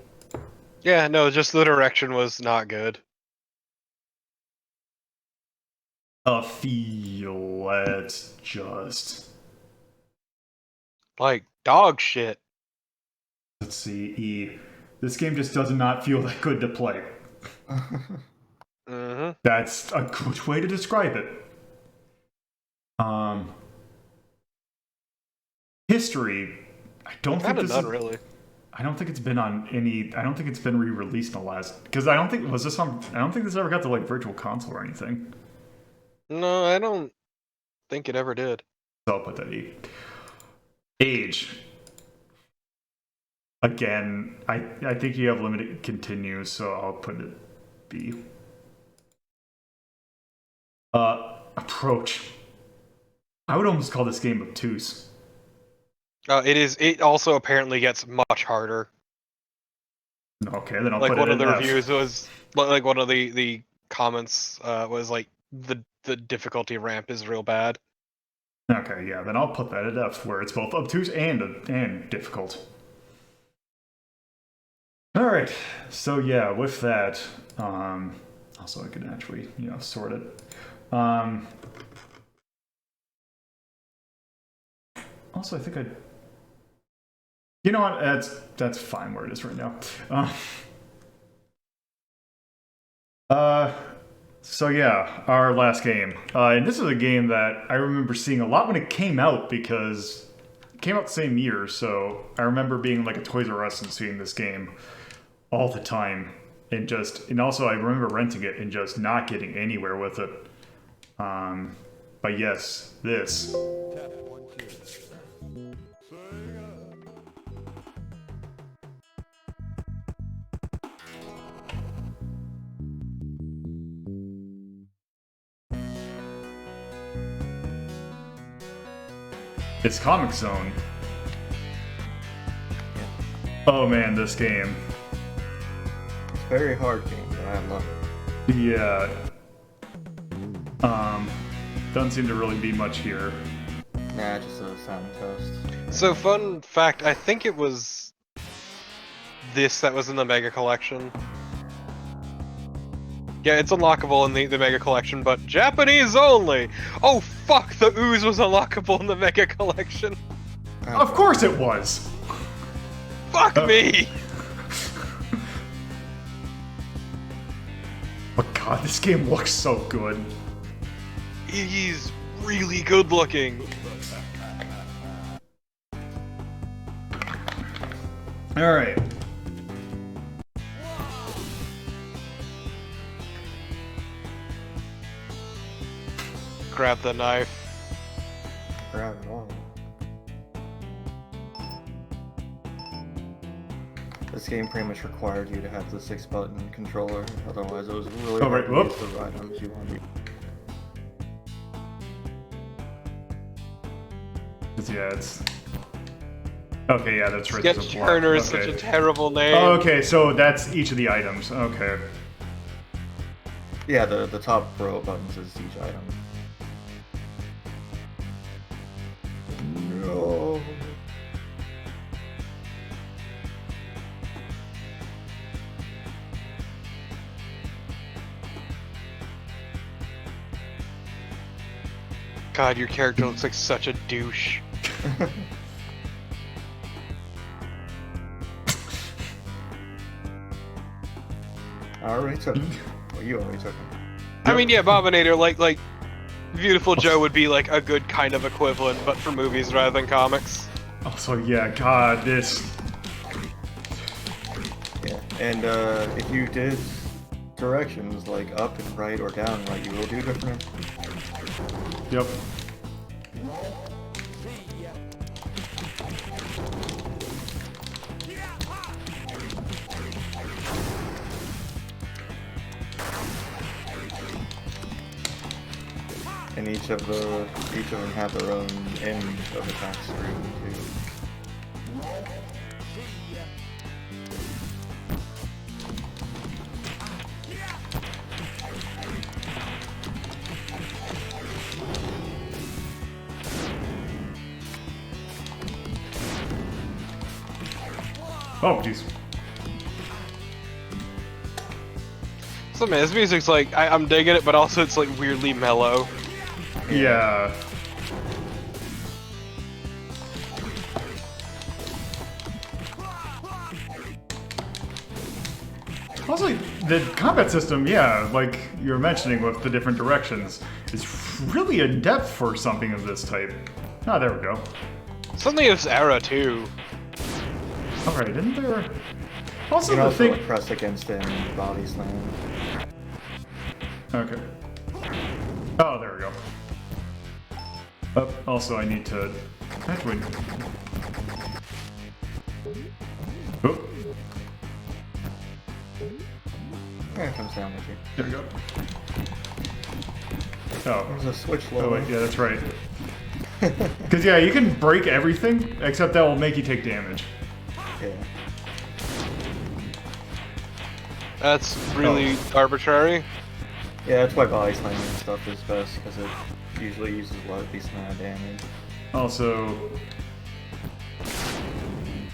Yeah, no, just the direction was not good. A feel, let's just... Like, dog shit. Let's see, E. This game just does not feel that good to play. Mm-hmm. That's a good way to describe it. History. I don't think this Not is... really. I don't think it's been on any... I don't think it's been re-released in the last... Because I don't think... Was this on... I don't think this ever got to, like, Virtual Console or anything. No, I don't think it ever did. So I'll put that E. Age. Again, I think you have limited continues, so I'll put it B. Approach. I would almost call this game obtuse. It is. It also apparently gets much harder. Okay, then I'll Like put one it of in the F. reviews was like one of the comments was like the difficulty ramp is real bad. Okay, yeah, then I'll put that at F, where it's both obtuse and difficult. All right, so yeah, with that, also I can actually, sort it. Also, I think I... You know what? That's fine where it is right now. So yeah, our last game. And this is a game that I remember seeing a lot when it came out because it came out the same year. So I remember being like a Toys R Us and seeing this game all the time, and also I remember renting it and just not getting anywhere with it. But But yes, this. It's Comix Zone. Oh man, this game. It's a very hard game, but I love it. Yeah. Doesn't seem to really be much here. Nah, just a sound test. So fun fact, I think it was this that was in the Mega Collection. Yeah, it's unlockable in the Mega Collection, but Japanese only! Oh fuck, the Ooze was unlockable in the Mega Collection! Of course it was! Fuck me! But god, this game looks so good. He's really good looking. Alright. Grab the knife. Grab it all. This game pretty much required you to have the 6-button controller, otherwise it was really Oh, hard right, to use the items you wanted. Yeah, it's... Okay, yeah, that's right. there's a Sketch block. Turner is Okay. such a terrible name. Oh, okay, so that's each of the items. Okay. Yeah, the top row of buttons is each item. No. God, your character looks like such a douche. I already took him. Well, you already took him. I mean, yeah, Bobbinator, like, Beautiful Joe would be like a good kind of equivalent, but for movies rather than comics. Also, yeah, god, this... Yeah, and if you did directions like up and right or down and right, you will do different. Yep. And each of them have their own end of attack screen too. Oh, jeez. So man, this music's like, I'm digging it, but also it's like weirdly mellow. Yeah. Also, the combat system, yeah, like you were mentioning with the different directions, is really in-depth for something of this type. Ah, there we go. Something of this era too. Alright, isn't there... Also, You can the also thing... press against it and body slam. Okay. Oh, there we go. Oh, also, I need to... Wait. Oh, Yeah, it comes down with you. there we go. Oh. There's a switch Oh, lower. wait, yeah, that's right. Because, yeah, you can break everything, except that will make you take damage. Yeah. That's really arbitrary. Yeah, that's why body slamming and stuff is best, because it usually uses a lot of decent amount of damage. Also...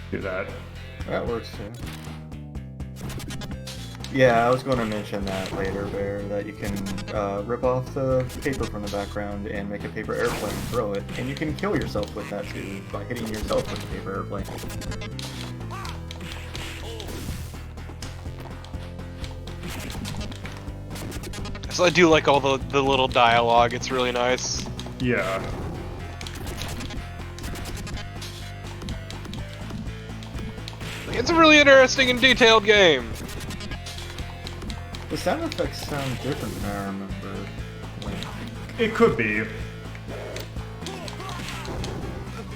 do that. That works too. Yeah, I was going to mention that later, Bear, that you can rip off the paper from the background and make a paper airplane and throw it, and you can kill yourself with that too, by hitting yourself with the paper airplane. So I do like all the little dialogue, it's really nice. Yeah. It's a really interesting and detailed game. The sound effects sound different than I remember. Like, It could be.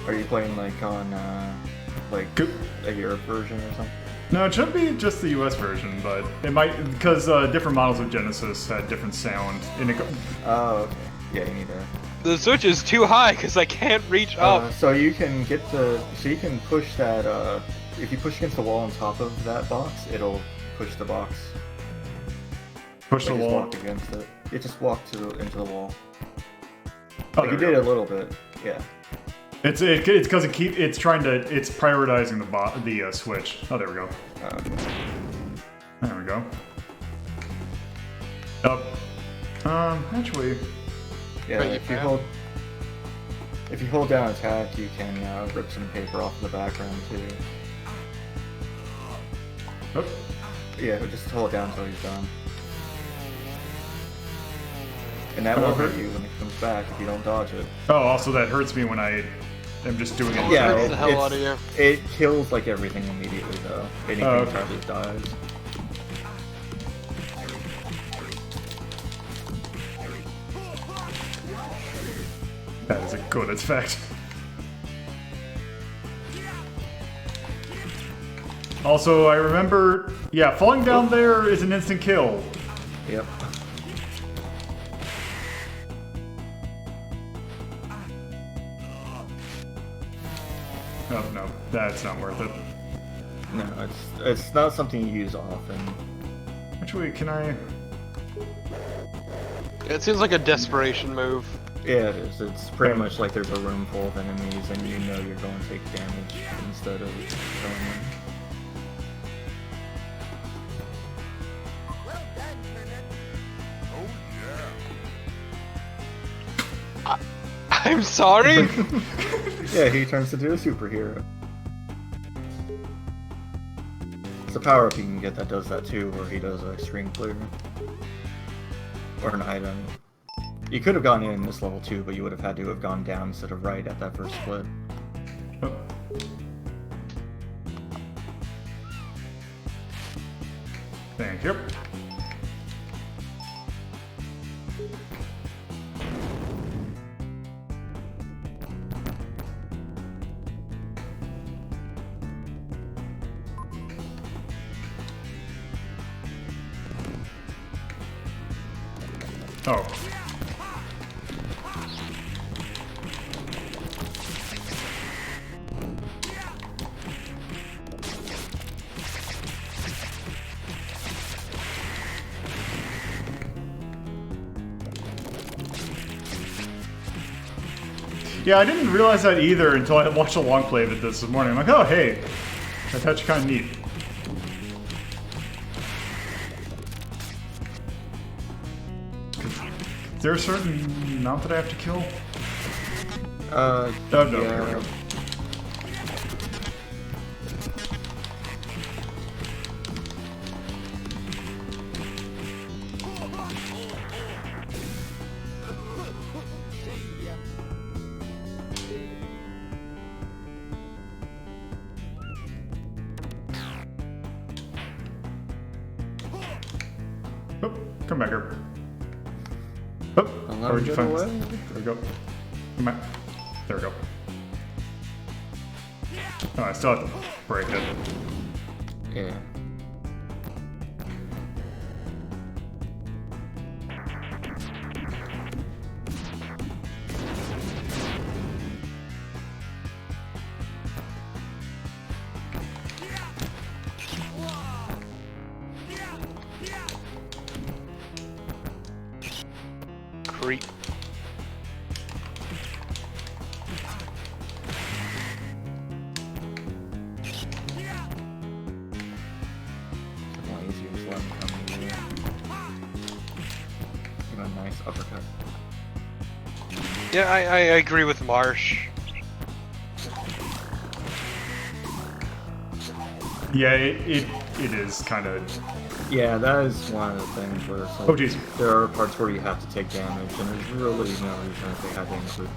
Are you playing like on like Coop. a Europe version or something? No, it should be just the US version, but it might, because different models of Genesis had different sound. And it Oh, okay. Yeah, you need to. The switch is too high because I can't reach up. So you can get so you can push that, if you push against the wall on top of that box, it'll push the box. push the Like, just wall. walk against it. It just walked into the wall. Oh, Like there you we did go. a little bit, yeah. It's because it's prioritizing the switch. Oh, there we go. Okay. There we go. Up. Actually, Yeah, Right, if you yeah. hold down attack, you can rip some paper off the background too. oh, Yeah, but just hold down until he's done. And that will hurt you when it comes back if you don't dodge it. oh, also that hurts me when I am just doing it. Yeah, Hurts the hell out of you. It kills like everything immediately though. Anything okay. touches dies. That is a good effect. Also, I remember, yeah, falling down there is an instant kill. Yep. Oh no, that's not worth it. No, it's not something you use often. Actually, can I? It seems like a desperation move. Yeah, it is. It's pretty much like there's a room full of enemies and you know you're going to take damage instead of killing them. I'm sorry? Yeah, he turns into a superhero. It's a power-up you can get that does that too, where he does a string clear. Or an item. You could have gone in this level too, but you would have had to have gone down instead of right at that first split. Oh. Thank you. Oh. Yeah, I didn't realize that either until I watched a long play of it this morning. I'm like, oh, hey, that's actually kind of neat. Is there a certain amount that I have to kill? Oh, no, here we yeah. go. Oh, come back here. Oh, where'd you find this? There we go. Come back. There we go. Oh, I still have to break it. Yeah. Creep. It's a lot easier to let him come in here. Give him a nice uppercut. Yeah, I agree with Marsh. Yeah, it is kind of. Yeah, that is one of the things where it's like, Oh, jeez. there are parts where you have to take damage, and there's really no reason if they had to include.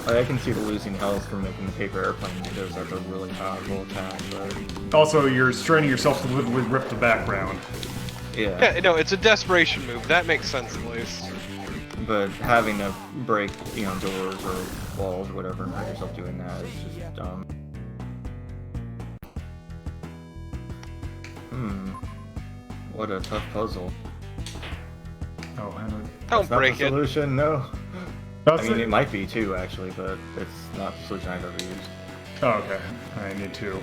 Like, I can see the losing health from making the paper airplane because that's a really powerful attack, but Also, you're straining yourself to live with rip the background. yeah. Yeah, no, it's a desperation move. That makes sense at least. But having to break, doors or walls or whatever and hurt yourself doing that is just dumb. What a tough puzzle. Oh, hang on. Don't Not break the it. solution, no. That's I mean, it. it might be too, actually, but it's not the solution I've ever used. Oh, okay. I need to.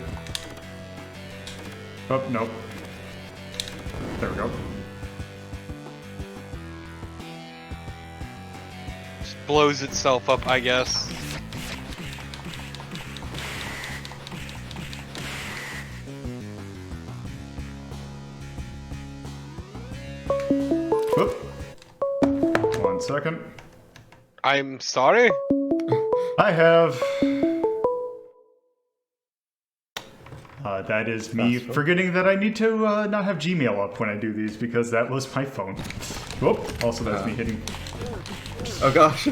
Oh, nope. There we go. Just blows itself up, I guess. Whoop. 1 second. I'm sorry? I have. That is me Fast forgetting that I need to not have Gmail up when I do these because that was my phone. Whoop. Also, that's me hitting. Oh gosh!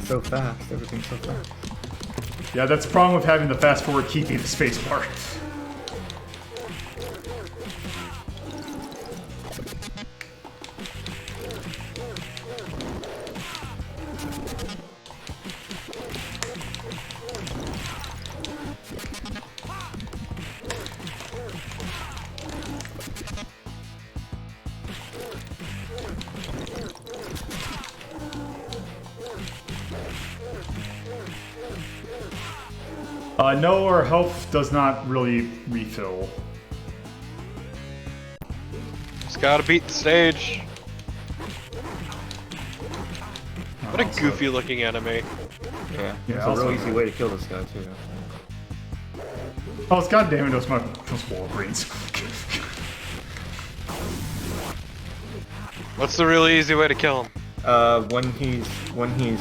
So fast, everything's so fast. Yeah, that's the problem with having the fast forward keeping the space bar. No, our health does not really refill. Just gotta beat the stage. What a goofy looking enemy. Yeah, Yeah, it's a also- real easy way to kill this guy, too. Oh, it's goddamn it, those my Wolverines. What's the really easy way to kill him? When he's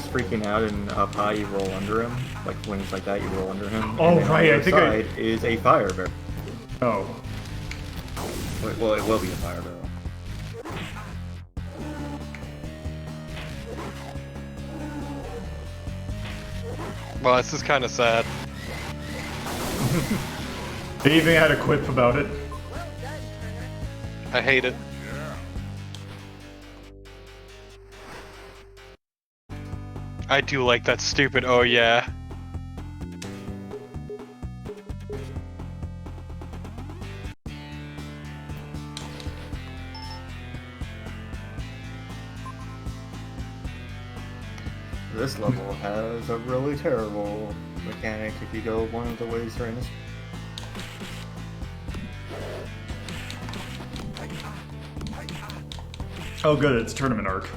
freaking out and up high, you roll under him. Like when he's like that, you roll under him. Oh, and then right, On I the think other side is a fire barrel. Oh. Well, it will be a fire barrel. Well, this is kind of sad. They even had a quip about it. I hate it. I do like that stupid oh yeah. This level has a really terrible mechanic if you go one of the ways they're in this. Oh, good, it's tournament arc.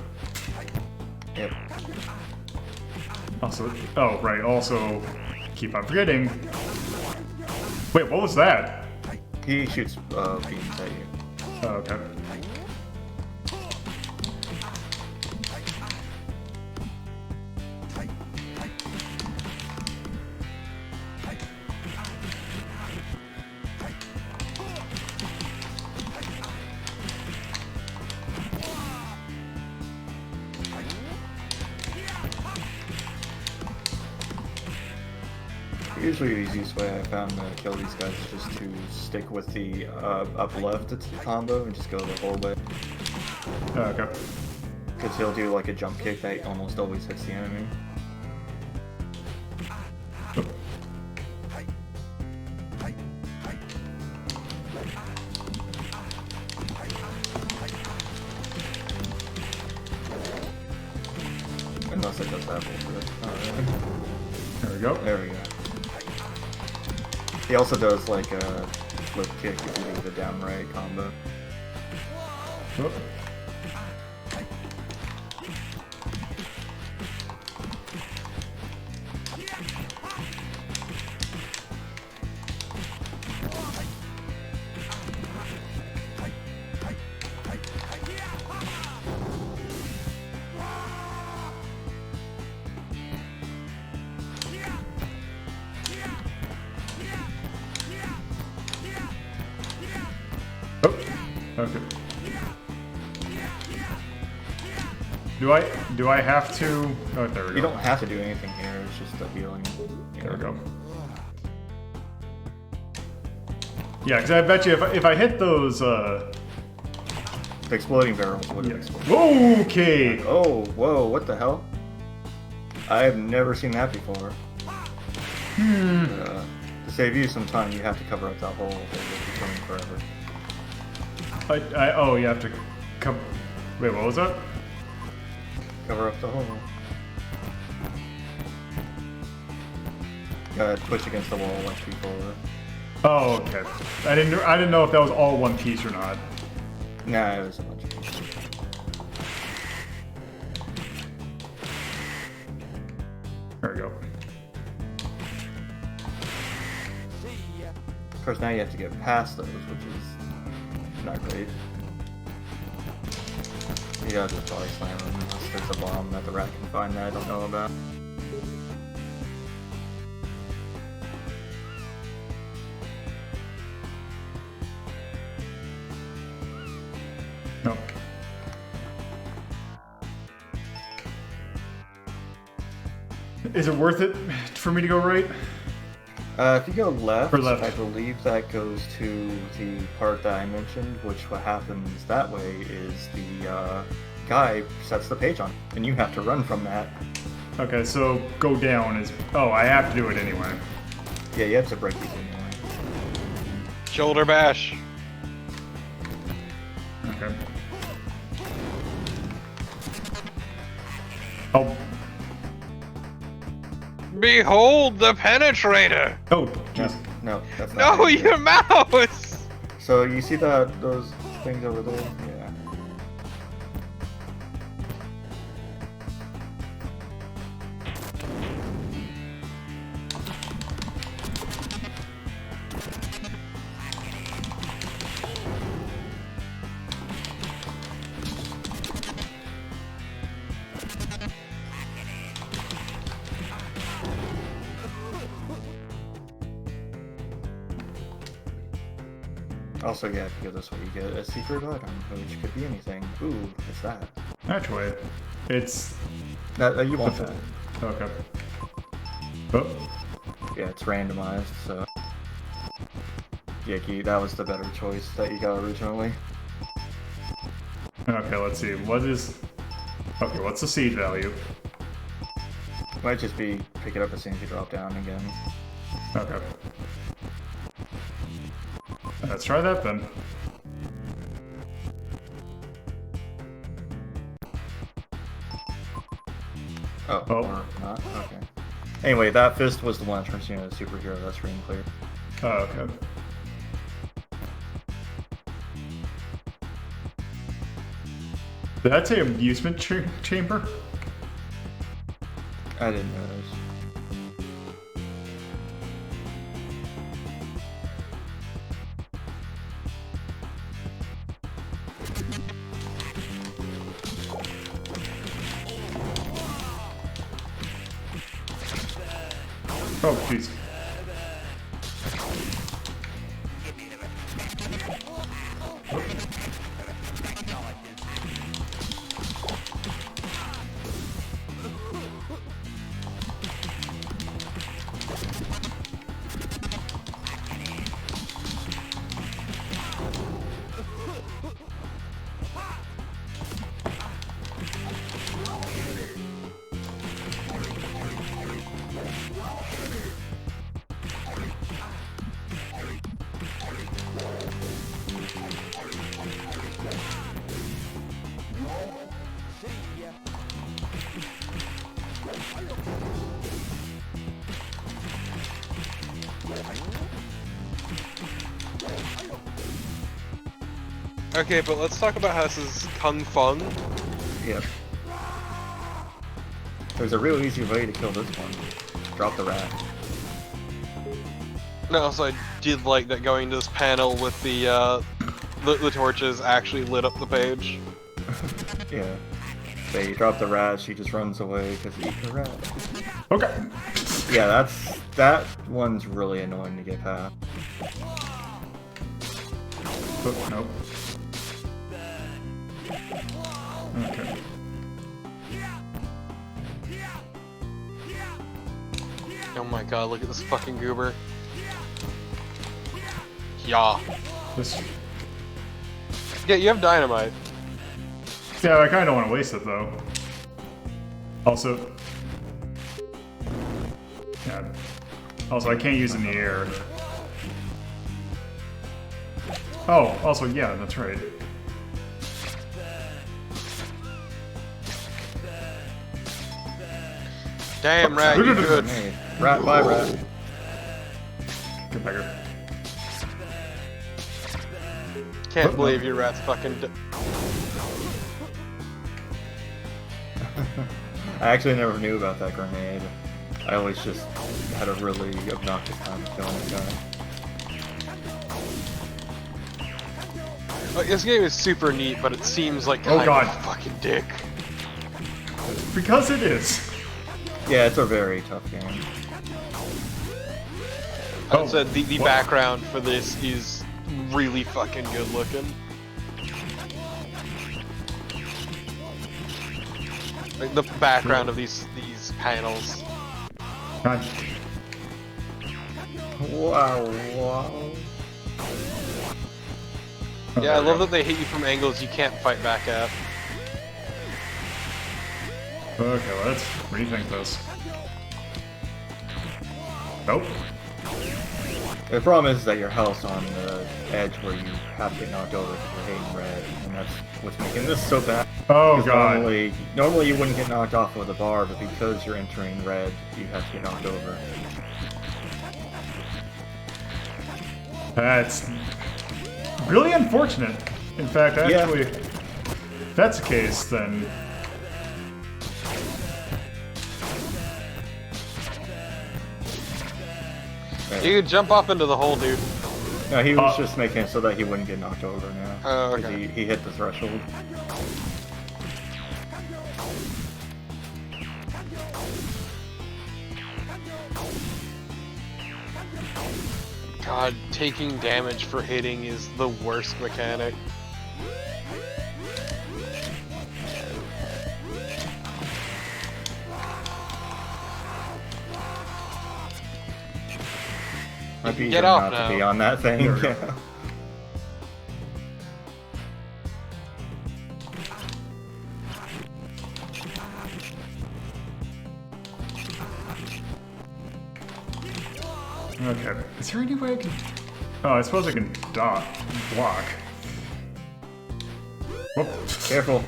Yep. Also, oh, right, also, keep on forgetting. Wait, what was that? He shoots beams at you. Oh, okay. Usually the easiest way I found to kill these guys is just to stick with the up left combo and just go the whole way. Oh, okay. Because he'll do like a jump kick that almost always hits the enemy. Unless it does that bullshit. Alright. There we go. There we go. He also does like a flip kick if you do the down right combo. Whoop. Oh, okay. Do I have to? Oh, there we go. You don't have to do anything here, it's just a healing. There we go. Yeah, because I bet you if I hit those The exploding barrels would have Yeah. exploded. Okay. Oh, whoa, what the hell? I have never seen that before. To save you some time, you have to cover up that hole. It will be coming forever. Oh, you have to come. Wait, what was that? Cover up the hole. Gotta push against the wall like before. Oh, okay. I didn't know if that was all one piece or not. Nah, it was a bunch of pieces. There we go. Of course, now you have to get past those, which is not great. You gotta just body slam them unless there's a bomb that the rat can find that I don't know about. No. Is it worth it for me to go right? If you go left, Or left. I believe that goes to the part that I mentioned, which what happens that way is the guy sets the page on, and you have to run from that. Okay, so go down is. Oh, I have to do it anyway. Yeah, you have to break these anyway. Shoulder bash. Okay. Oh. Behold the penetrator. Oh, No, jeez. no, that's not No, it. your mouse. So you see those things over there? Yeah. Also, yeah, if you go this way, you get a secret item, which could be anything. Ooh, what's that? Actually, it's. That you want that? Okay. Oh. Yeah, it's randomized, so. Yeah, that was the better choice that you got originally. Okay, let's see. What is. Okay, what's the seed value? Might just be pick it up as soon as you drop down again. Okay. Let's try that then. Oh, Oh. or not? Okay. Anyway, that fist was the one that turns you into a superhero. That's green clear. Oh, okay. Did that say amusement chamber? I didn't notice. Oh, jeez. Okay, but let's talk about how this is kung fun. Yep. There's a real easy way to kill this one. Drop the rat. No, so I did like that going to this panel with the torches actually lit up the page. Yeah. They drop the rat, she just runs away because eat the rat. Okay. Yeah, that one's really annoying to get past. Oh, nope. Okay. Oh my god, look at this fucking goober. Yeah. This. Yeah, you have dynamite. Yeah, I kind of don't want to waste it though. Also, yeah. Also, I can't use it in the air. Oh, also, yeah, that's right. Damn, Rat, you good. Hey, rat by rat. Get back here. Can't believe your Rat's fucking. I actually never knew about that grenade. I always just had a really obnoxious time killing the guy. Like, this game is super neat, but it seems like Oh, kind God. of a fucking dick. Because it is. Yeah, it's a very tough game. I said the what? background for this is really fucking good looking. Like the background of these panels. God. Wow, wow. Yeah, I love that they hit you from angles you can't fight back at. Okay, let's rethink this. Nope. The problem is that your health's on the edge where you have to get knocked over because you're hitting red, and that's what's making this so bad. Oh, Because God. normally you wouldn't get knocked off with a bar, but because you're entering red, you have to get knocked over. That's really unfortunate. In fact, actually, if that's the case, then... You could jump off into the hole, dude. No, he was just making it so that he wouldn't get knocked over now. Oh, Because okay. he hit the threshold. God, taking damage for hitting is the worst mechanic. Might be Get easier off not now. to be on that thing. There we go. Yeah. Okay, is there any way I can... Oh, I suppose I can block. Whoop. Careful.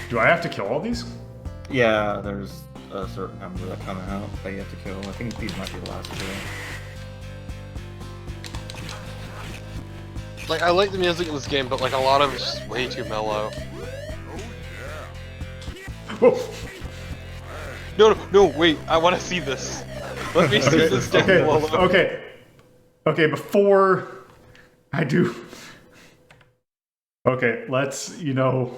Do I have to kill all these? Yeah, there's a certain number that come out that you have to kill. I think these might be the last two. Like, I like the music in this game, but like a lot of it's just way too mellow. Whoa. No, wait, I want to see this. Let me see this down Okay, below. okay, before I do... Okay, let's, you know...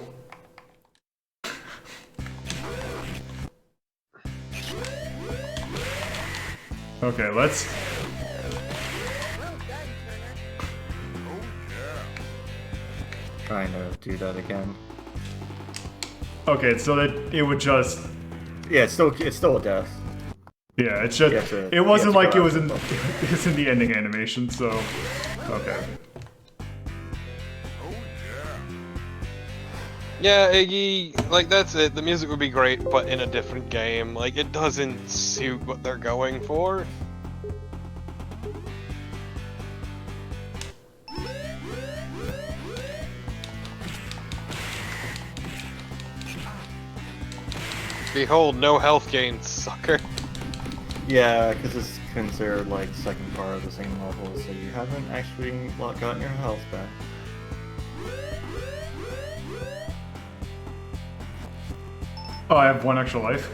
Okay, let's... Trying to do that again. Okay, so that it would just... Yeah, it's still a death. Yeah, it's just... You have to- it wasn't you have like to it go was after in... It was in the ending animation, so... Okay. Yeah, Iggy, like that's it. The music would be great, but in a different game. Like, it doesn't suit what they're going for. Behold, no health gain, sucker. Yeah, because it's considered like second part of the same level, so you haven't actually gotten your health back. Oh, I have one extra life?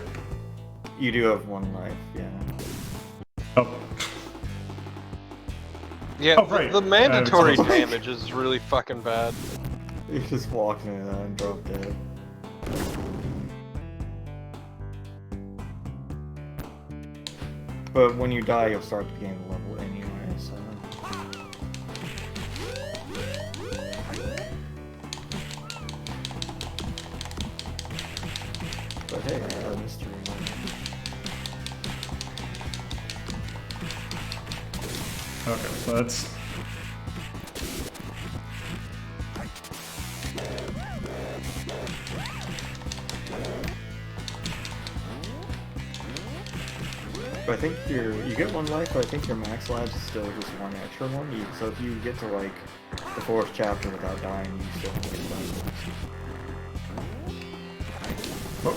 You do have one life, yeah. Oh. Yeah, Oh, right. the mandatory it's also- damage is really fucking bad. You just walked into that and drop dead. But when you die, you'll start the game level anyway, so... But hey, I got a mystery. Okay, so that's... But I think you get 1 life, but I think your max lives is still just 1 extra one. So if you get to like the 4th chapter without dying, you still get 1 life. Oh.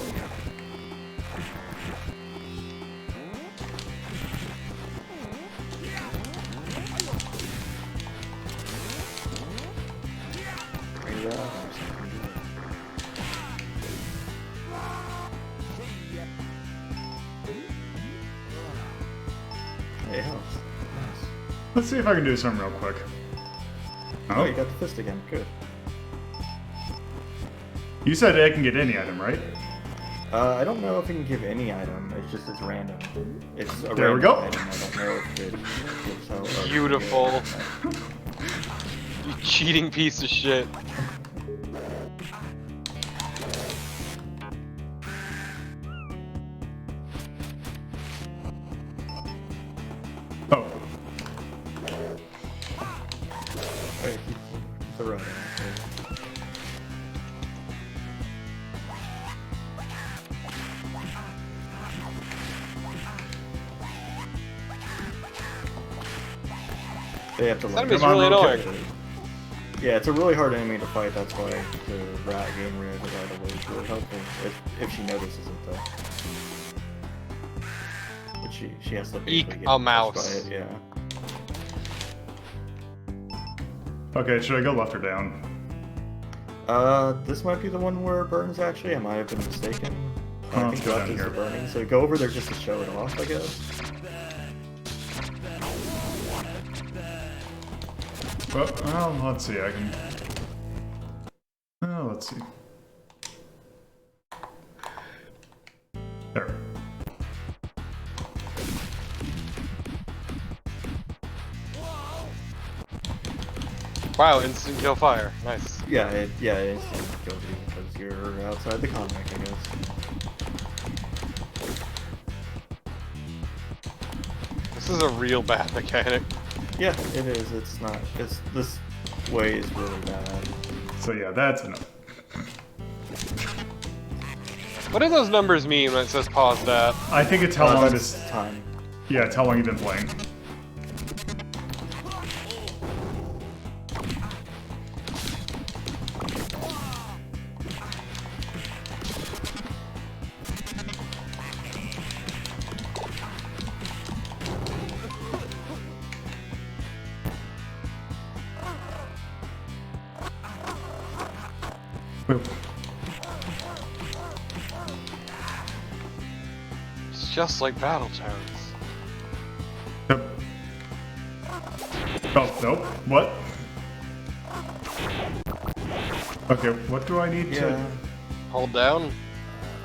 Let's see if I can do something real quick. Oh, you got the fist again. Good. You said I can get any item, right? I don't know if it can give any item. It's just it's random. It's a there random we go. item. I don't know if it gives how. Beautiful. You cheating piece of shit. Oh. Alright, keep the run. They have to This like. enemy's Come on, really real annoying. quick. Yeah, it's a really hard enemy to fight. That's why the rat getting rid of it right away is really helpful. If she notices it though. But she has to Eek basically a touched mouse. by it, yeah. Okay, should I go left or down? This might be the one where it burns actually. I might have been mistaken. Oh, I let's think go left down is here. the burning. So go over there just to show it off, I guess. Well, let's see, I can... Oh, let's see. There. Wow, instant kill fire. Nice. Yeah, it instantly kills you because you're outside the comic, I guess. This is a real bad mechanic. Yeah, it is. It's not. This way is really bad. So yeah, that's enough. What do those numbers mean when it says paused at? I think it's how long That's this... time. Yeah, it's how long you've been playing. Boop. It's just like Battletoads. Yep. Oh, nope. What? Okay, what do I need Yeah. to... Hold down.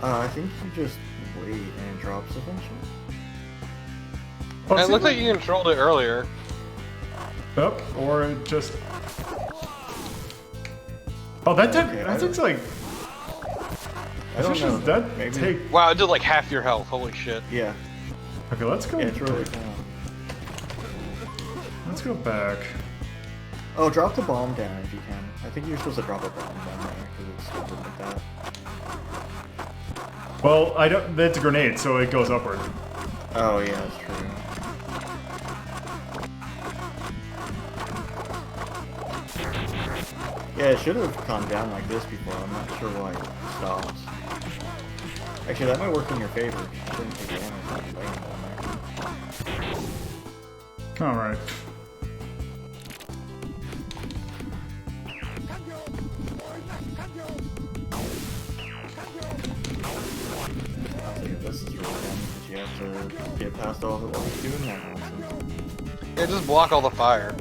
I think you just wait and it drops eventually. Oh, It see, looked like you controlled it earlier. Yep, or it just... Oh, that took... Okay, that takes like... I don't know. That Maybe. take... Wow, it did like half your health. Holy shit. Yeah. Okay, let's go... Yeah, it's really fun. Let's go back. Oh, drop the bomb down if you can. I think you're supposed to drop a bomb down there because it's stupid like that. Well, I don't... That's a grenade, so it goes upward. Oh yeah, that's true. Yeah, it should have gone down like this before. I'm not sure why it stops. Actually, that might work in your favor. You shouldn't take damage when you're laying down there. Alright. I think this is really dumb because you have to get past all of it while you're doing that nonsense. Yeah, just block all the fire.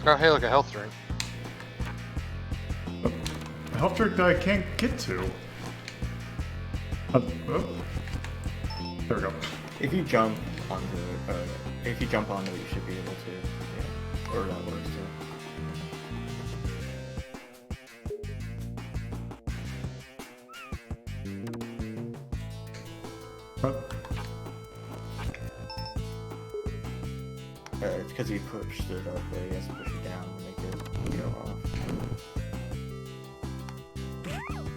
Oh, hey, look, a health drink. A health drink that I can't get to. Oh. There we go. If you jump onto it, you should be able to. Yeah. Or that works too. What? It's because he pushed it up, but he has to push it down to make it go off.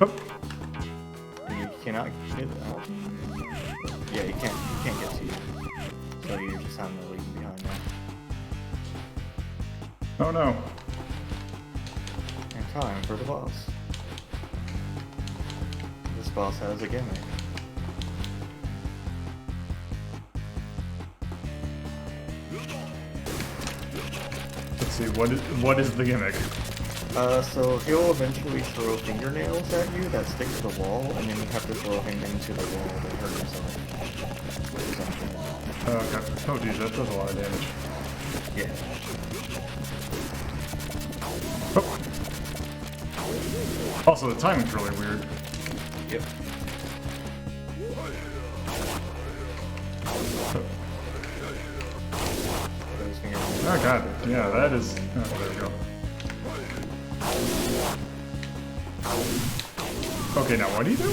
Oh. And you cannot get out. Yeah, you can't get to you. So you're just on the lead behind now. Oh no. And time for the boss. This boss has a gimmick. Let's see, what is the gimmick? So he'll eventually throw fingernails at you that stick to the wall, and then you have to throw him into the wall to hurt himself. Or something. Okay. Oh geez, that does a lot of damage. Yeah. Oh. Also, the timing's really weird. Yep. Oh god, yeah, that is... Oh, there we go. Okay, now what do you do?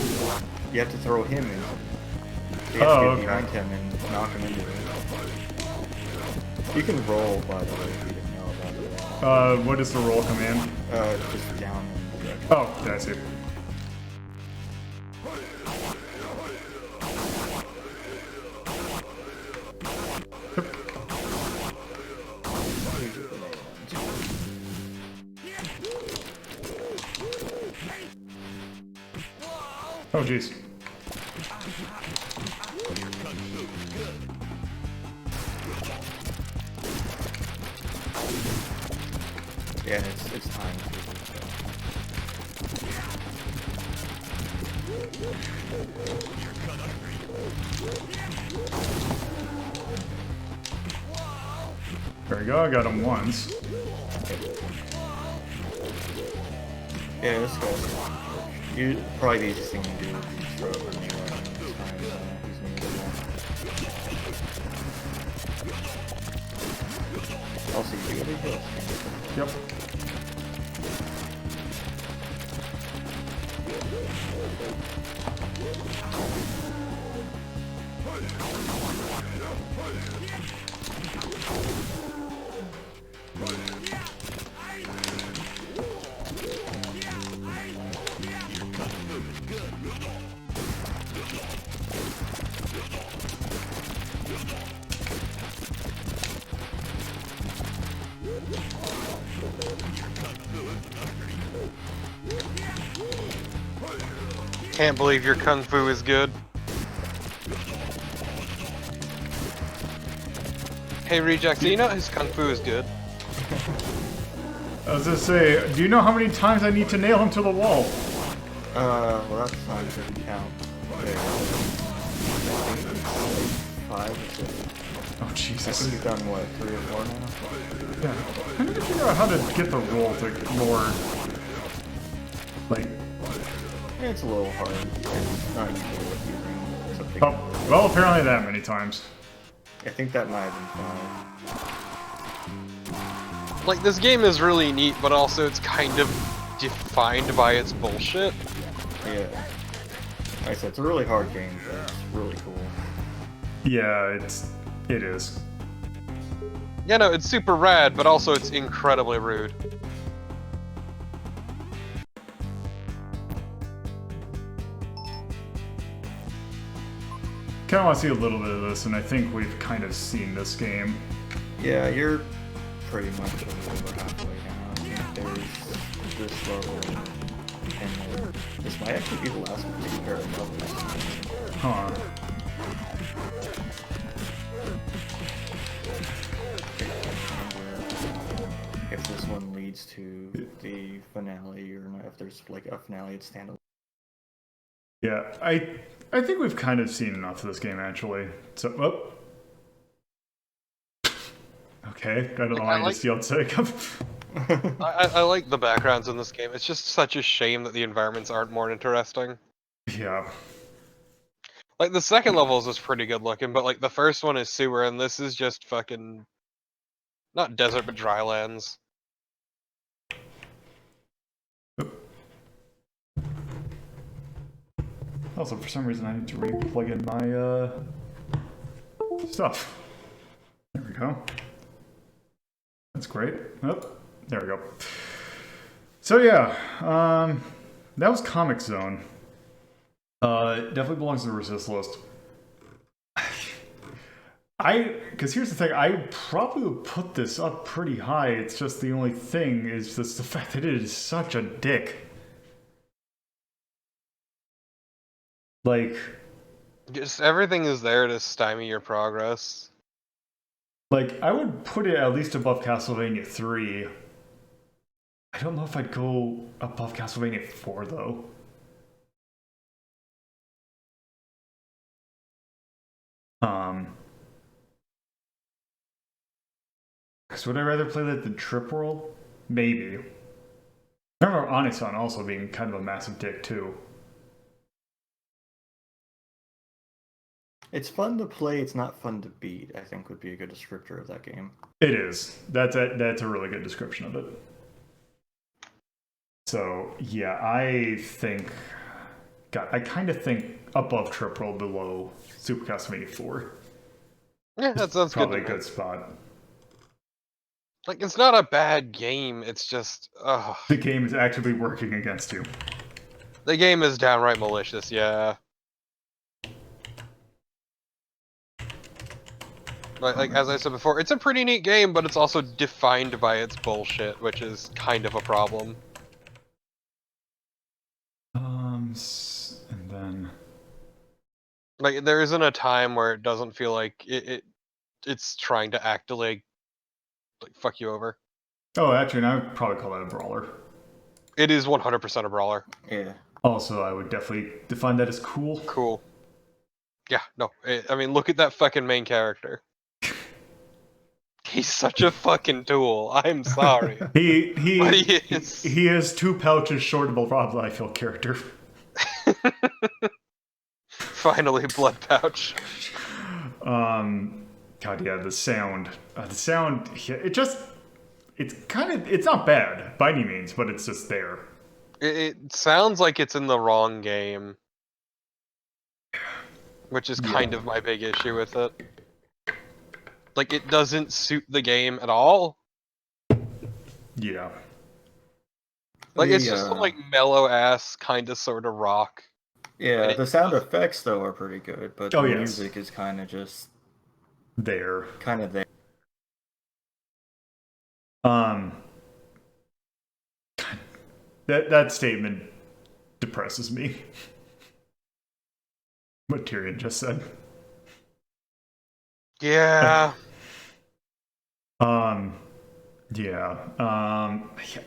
You have to throw him in. You have to get okay. behind him and knock him into it. You can roll, by the way, if you didn't know about it. What is the roll command? Just down and direction. Oh, yeah, I see. Oh, jeez. Yeah, it's time. There we go, I got him once. Yeah, this guy's... You probably the easiest thing to do would be throw him anywhere. It's fine, he's near the wall. Also, you do get a Yep. Can't believe your kung fu is good. Hey Reject, you know his kung fu is good. I was gonna say, do you know how many times I need to nail him to the wall? Well, that's not a good count. Okay. 5 or 6. Oh, I Jesus. think you've done, what, 3 or 4 now? Yeah. I need to figure out how to get the roll to more... Like... Yeah, it's a little hard. It's not usually what using something. Oh, well, apparently that many times. I think that might have been 5. Like, this game is really neat, but also it's kind of defined by its bullshit. Yeah. Like I said, it's a really hard game, but it's really cool. Yeah, it is. Yeah, no, it's super rad, but also it's incredibly rude. Kind of want to see a little bit of this, and I think we've kind of seen this game. Yeah, you're pretty much over halfway now. I think there's this level, and then this might actually be the last pair of levels. Huh. If this one leads to the finale, or not, if there's like a finale, it's standalone. Yeah, I think we've kind of seen enough of this game, actually. So, oh. Okay, I don't know Like, why I I just yelled Sega. I like the backgrounds in this game. It's just such a shame that the environments aren't more interesting. Yeah. Like, the second levels is pretty good looking, but, like, the first one is sewer, and this is just fucking... Not desert, but drylands. Also, for some reason, I need to re-plug in my stuff. There we go. That's great. Oh, there we go. So yeah, that was Comix Zone. It definitely belongs to the resist list. Because here's the thing, I probably would put this up pretty high. It's just the only thing is just the fact that it is such a dick. Like, Just everything is there to stymie your progress. Like, I would put it at least above Castlevania 3. I don't know if I'd go above Castlevania 4, though. Because would I rather play that than Trip World? Maybe. I remember Onisan also being kind of a massive dick, too. It's fun to play, it's not fun to beat, I think would be a good descriptor of that game. It is. That's a really good description of it. So, yeah, I think... God, I kind of think above Trip World, below Super Castlevania 4. Yeah, that sounds Probably good a to me. good spot. Like, it's not a bad game, it's just... The game is actively working against you. The game is downright malicious, yeah. Like, as I said before, it's a pretty neat game, but it's also defined by its bullshit, which is kind of a problem. And then... Like, there isn't a time where it doesn't feel like it's trying to act to, like fuck you over. Oh, actually, I would probably call that a brawler. It is 100% a brawler. Yeah. Also, I would definitely define that as cool. Cool. Yeah, no, I mean, look at that fucking main character. He's such a fucking tool. I'm sorry. But he is. He is 2 pouches short of a Rob Liefeld character. Finally, blood pouch. God, yeah, the sound. Yeah, it's not bad by any means, but it's just there. It sounds like it's in the wrong game, which is kind of my big issue with it. Like, it doesn't suit the game at all. Yeah. Like, it's just some, like, mellow-ass kind of sort of rock. Yeah, the sound effects, though, are pretty good, but the music is kind of just... there. Kind of there. That statement depresses me. What Tyrion just said. Yeah. Yeah.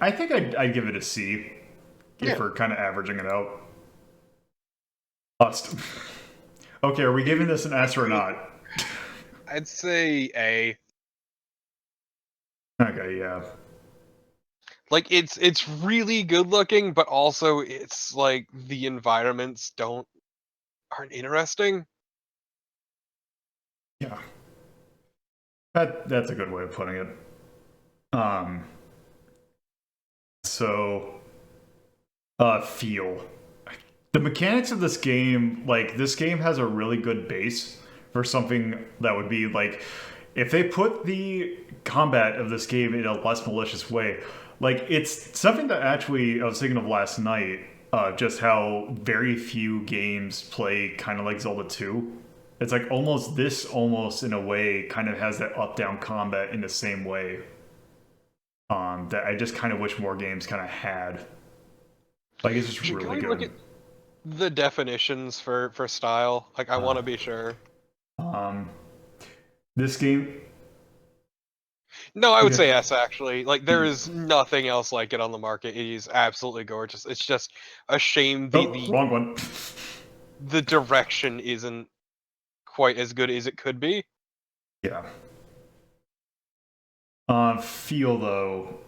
I think I'd give it a C if we're kind of averaging it out. Bust. Okay, are we giving this an S or not? I'd say A. Okay, yeah. Like, it's really good looking, but also it's like the environments aren't interesting. Yeah. That's a good way of putting it. Feel. The mechanics of this game, like, this game has a really good base for something that would be, like, if they put the combat of this game in a less malicious way, like, it's something that actually I was thinking of last night, just how very few games play kind of like Zelda 2. It's like almost in a way, kind of has that up-down combat in the same way. That I just kind of wish more games kind of had. Like, it's just really good. Look at the definitions for style? Like, I want to be sure. This game... No, I would say S, actually. Like, there is nothing else like it on the market. It is absolutely gorgeous. It's just a shame wrong one. The direction isn't quite as good as it could be. Yeah. Feel though,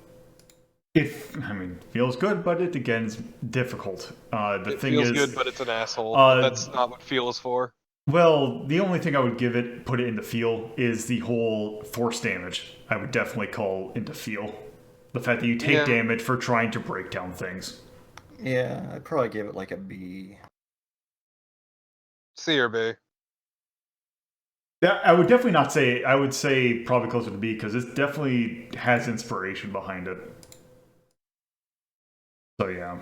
feels good, but it again is difficult. It feels good, but it's an asshole. But that's not what feel is for. Well, the only thing I would put it into feel is the whole force damage. I would definitely call into feel. The fact that you take damage for trying to break down things. Yeah, I'd probably give it like a B. C or B. Yeah, I would definitely not say. I would say probably closer to B because it definitely has inspiration behind it. So yeah.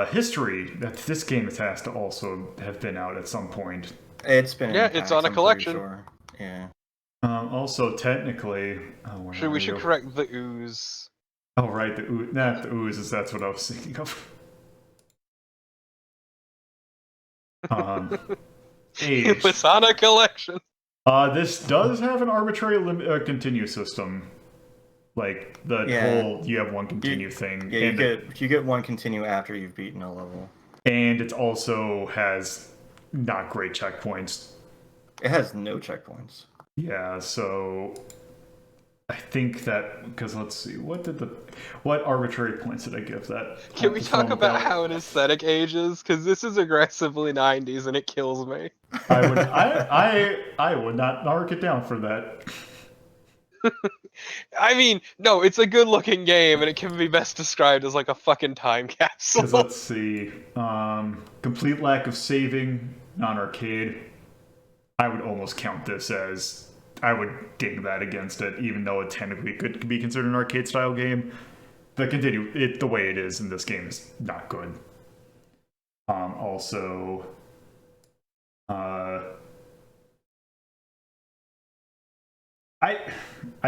History. This game has to also have been out at some point. It's been. Yeah, it's on a collection. Sure. Yeah. Also, technically, we should correct the Ooze. Oh right, the Ooze. Not the Ooze. That's what I was thinking of. Age. It was on a collection. This does have an arbitrary continue system. Like the whole, you have one continue thing. Yeah, you get one continue after you've beaten a level. And it also has not great checkpoints. It has no checkpoints. Yeah, so I think that because let's see, what arbitrary points did I give that? Can we talk about how an aesthetic ages? Because this is aggressively 90s and it kills me. I would not mark it down for that. I mean, no, it's a good-looking game, and it can be best described as like a fucking time capsule. Let's see, complete lack of saving, non-arcade. I would almost count this as, I would ding that against it, even though it technically could be considered an arcade-style game. The way it is in this game is not good. Also, I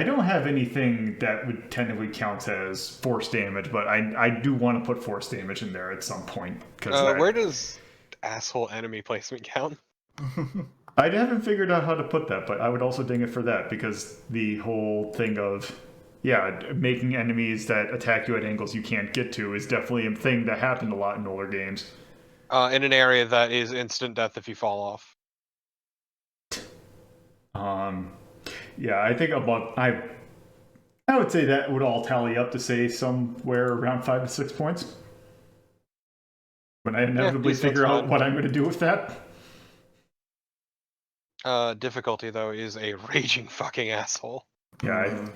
don't have anything that would technically count as force damage, but I do want to put force damage in there at some point. Where does asshole enemy placement count? I haven't figured out how to put that, but I would also ding it for that, because the whole thing of, making enemies that attack you at angles you can't get to is definitely a thing that happened a lot in older games. In an area that is instant death if you fall off. Yeah, I think I would say that would all tally up to say somewhere around 5 to 6 points. When I inevitably figure out what I'm going to do with that. Difficulty though is a raging fucking asshole. Yeah,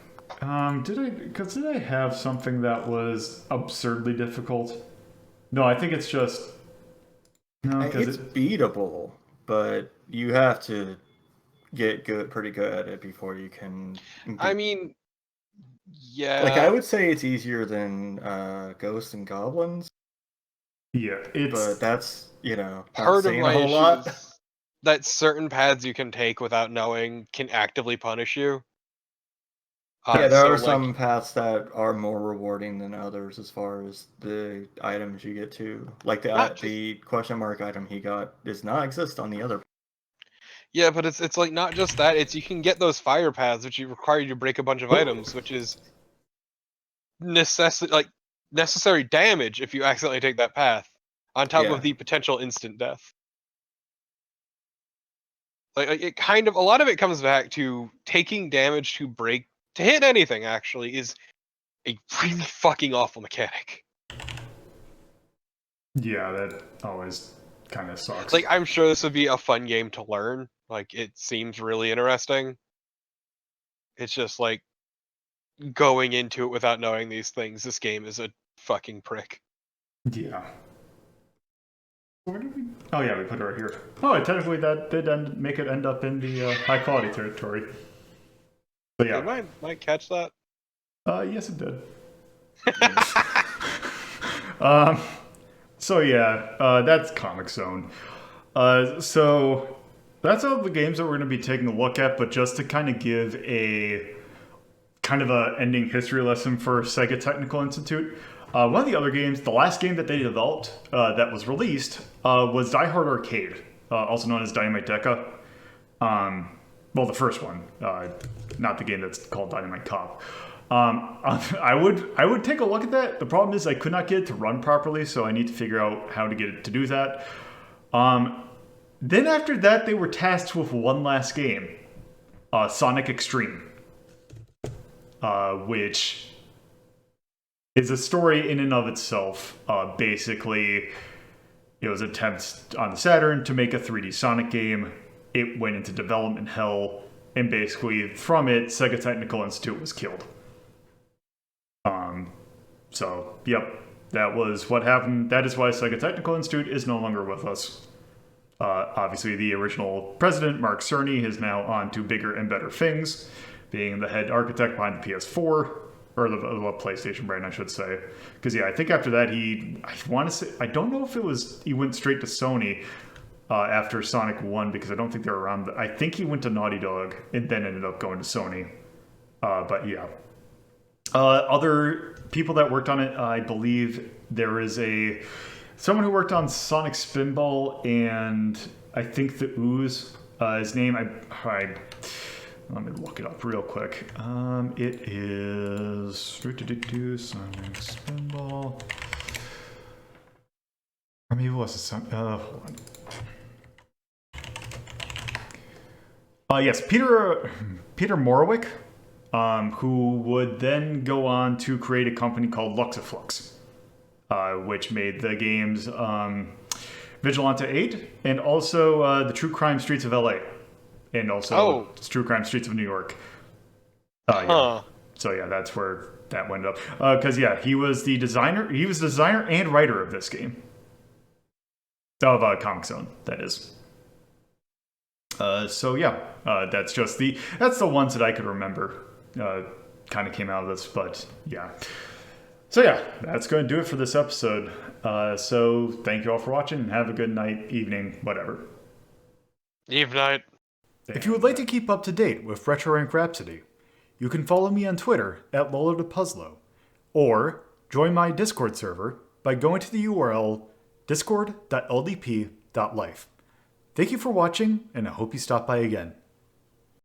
did I have something that was absurdly difficult? No, I think it's just it's beatable, but you have to get pretty good at it before you can. I mean, yeah. Like I would say it's easier than Ghosts and Goblins. Yeah, but that's part of my issue is that certain paths you can take without knowing can actively punish you. There are some paths that are more rewarding than others as far as the items you get to. Like the question mark item he got does not exist on the other. Yeah, but it's like not just that. It's you can get those fire paths, which require you to break a bunch of items, which is necessary damage if you accidentally take that path, on top of the potential instant death. Like it kind of, a lot of it comes back to taking damage to hit anything. Actually, is a really fucking awful mechanic. Yeah, that always kind of sucks. Like I'm sure this would be a fun game to learn. Like it seems really interesting. It's just like going into it without knowing these things. This game is a fucking prick. Yeah. Where did we? Oh yeah, we put it right here. Oh, technically that did make it end up in the high quality territory. But yeah. Did might catch that? Yes, it did. So yeah, that's Comix Zone. So that's all the games that we're going to be taking a look at, but just to kind of give a kind of a ending history lesson for Sega Technical Institute. One of the other games, the last game that they developed that was released was Die Hard Arcade, also known as Dynamite Deca. Well, the first one, not the game that's called Dynamite Cop. I would take a look at that. The problem is I could not get it to run properly, so I need to figure out how to get it to do that. Then after that, they were tasked with one last game, Sonic Extreme. which is a story in and of itself. Basically, it was attempts on the Saturn to make a 3D Sonic game. It went into development hell, and basically from it, Sega Technical Institute was killed. So, yep, that was what happened. That is why Sega Technical Institute is no longer with us. Obviously, the original president, Mark Cerny, is now on to bigger and better things, being the head architect behind the PS4, or the PlayStation brand, I should say. Because, yeah, I think after that, I don't know if he went straight to Sony after Sonic 1, because I don't think they were around. I think he went to Naughty Dog and then ended up going to Sony. But, yeah. Other people that worked on it, I believe there is someone who worked on Sonic Spinball and I think the Ooze. His name, let me look it up real quick. It is Sonic Spinball. Or maybe it was a Sonic. Hold on. Yes, Peter Morwick. Who would then go on to create a company called Luxaflux, which made the games Vigilante 8 and also the True Crime Streets of LA, and also True Crime Streets of New York. Yeah. So yeah, that's where that went up. Because yeah, he was the designer. He was the designer and writer of this game. Of Comix Zone, that is. So yeah, that's the ones that I could remember. Kind of came out of this, but yeah. So yeah, that's going to do it for this episode. So thank you all for watching, and have a good night, evening, whatever. Eve night. If you would like to keep up to date with Retro Rank Rhapsody, you can follow me on Twitter at LoloThePuzzlo, or join my Discord server by going to the URL discord.ldp.life. Thank you for watching, and I hope you stop by again.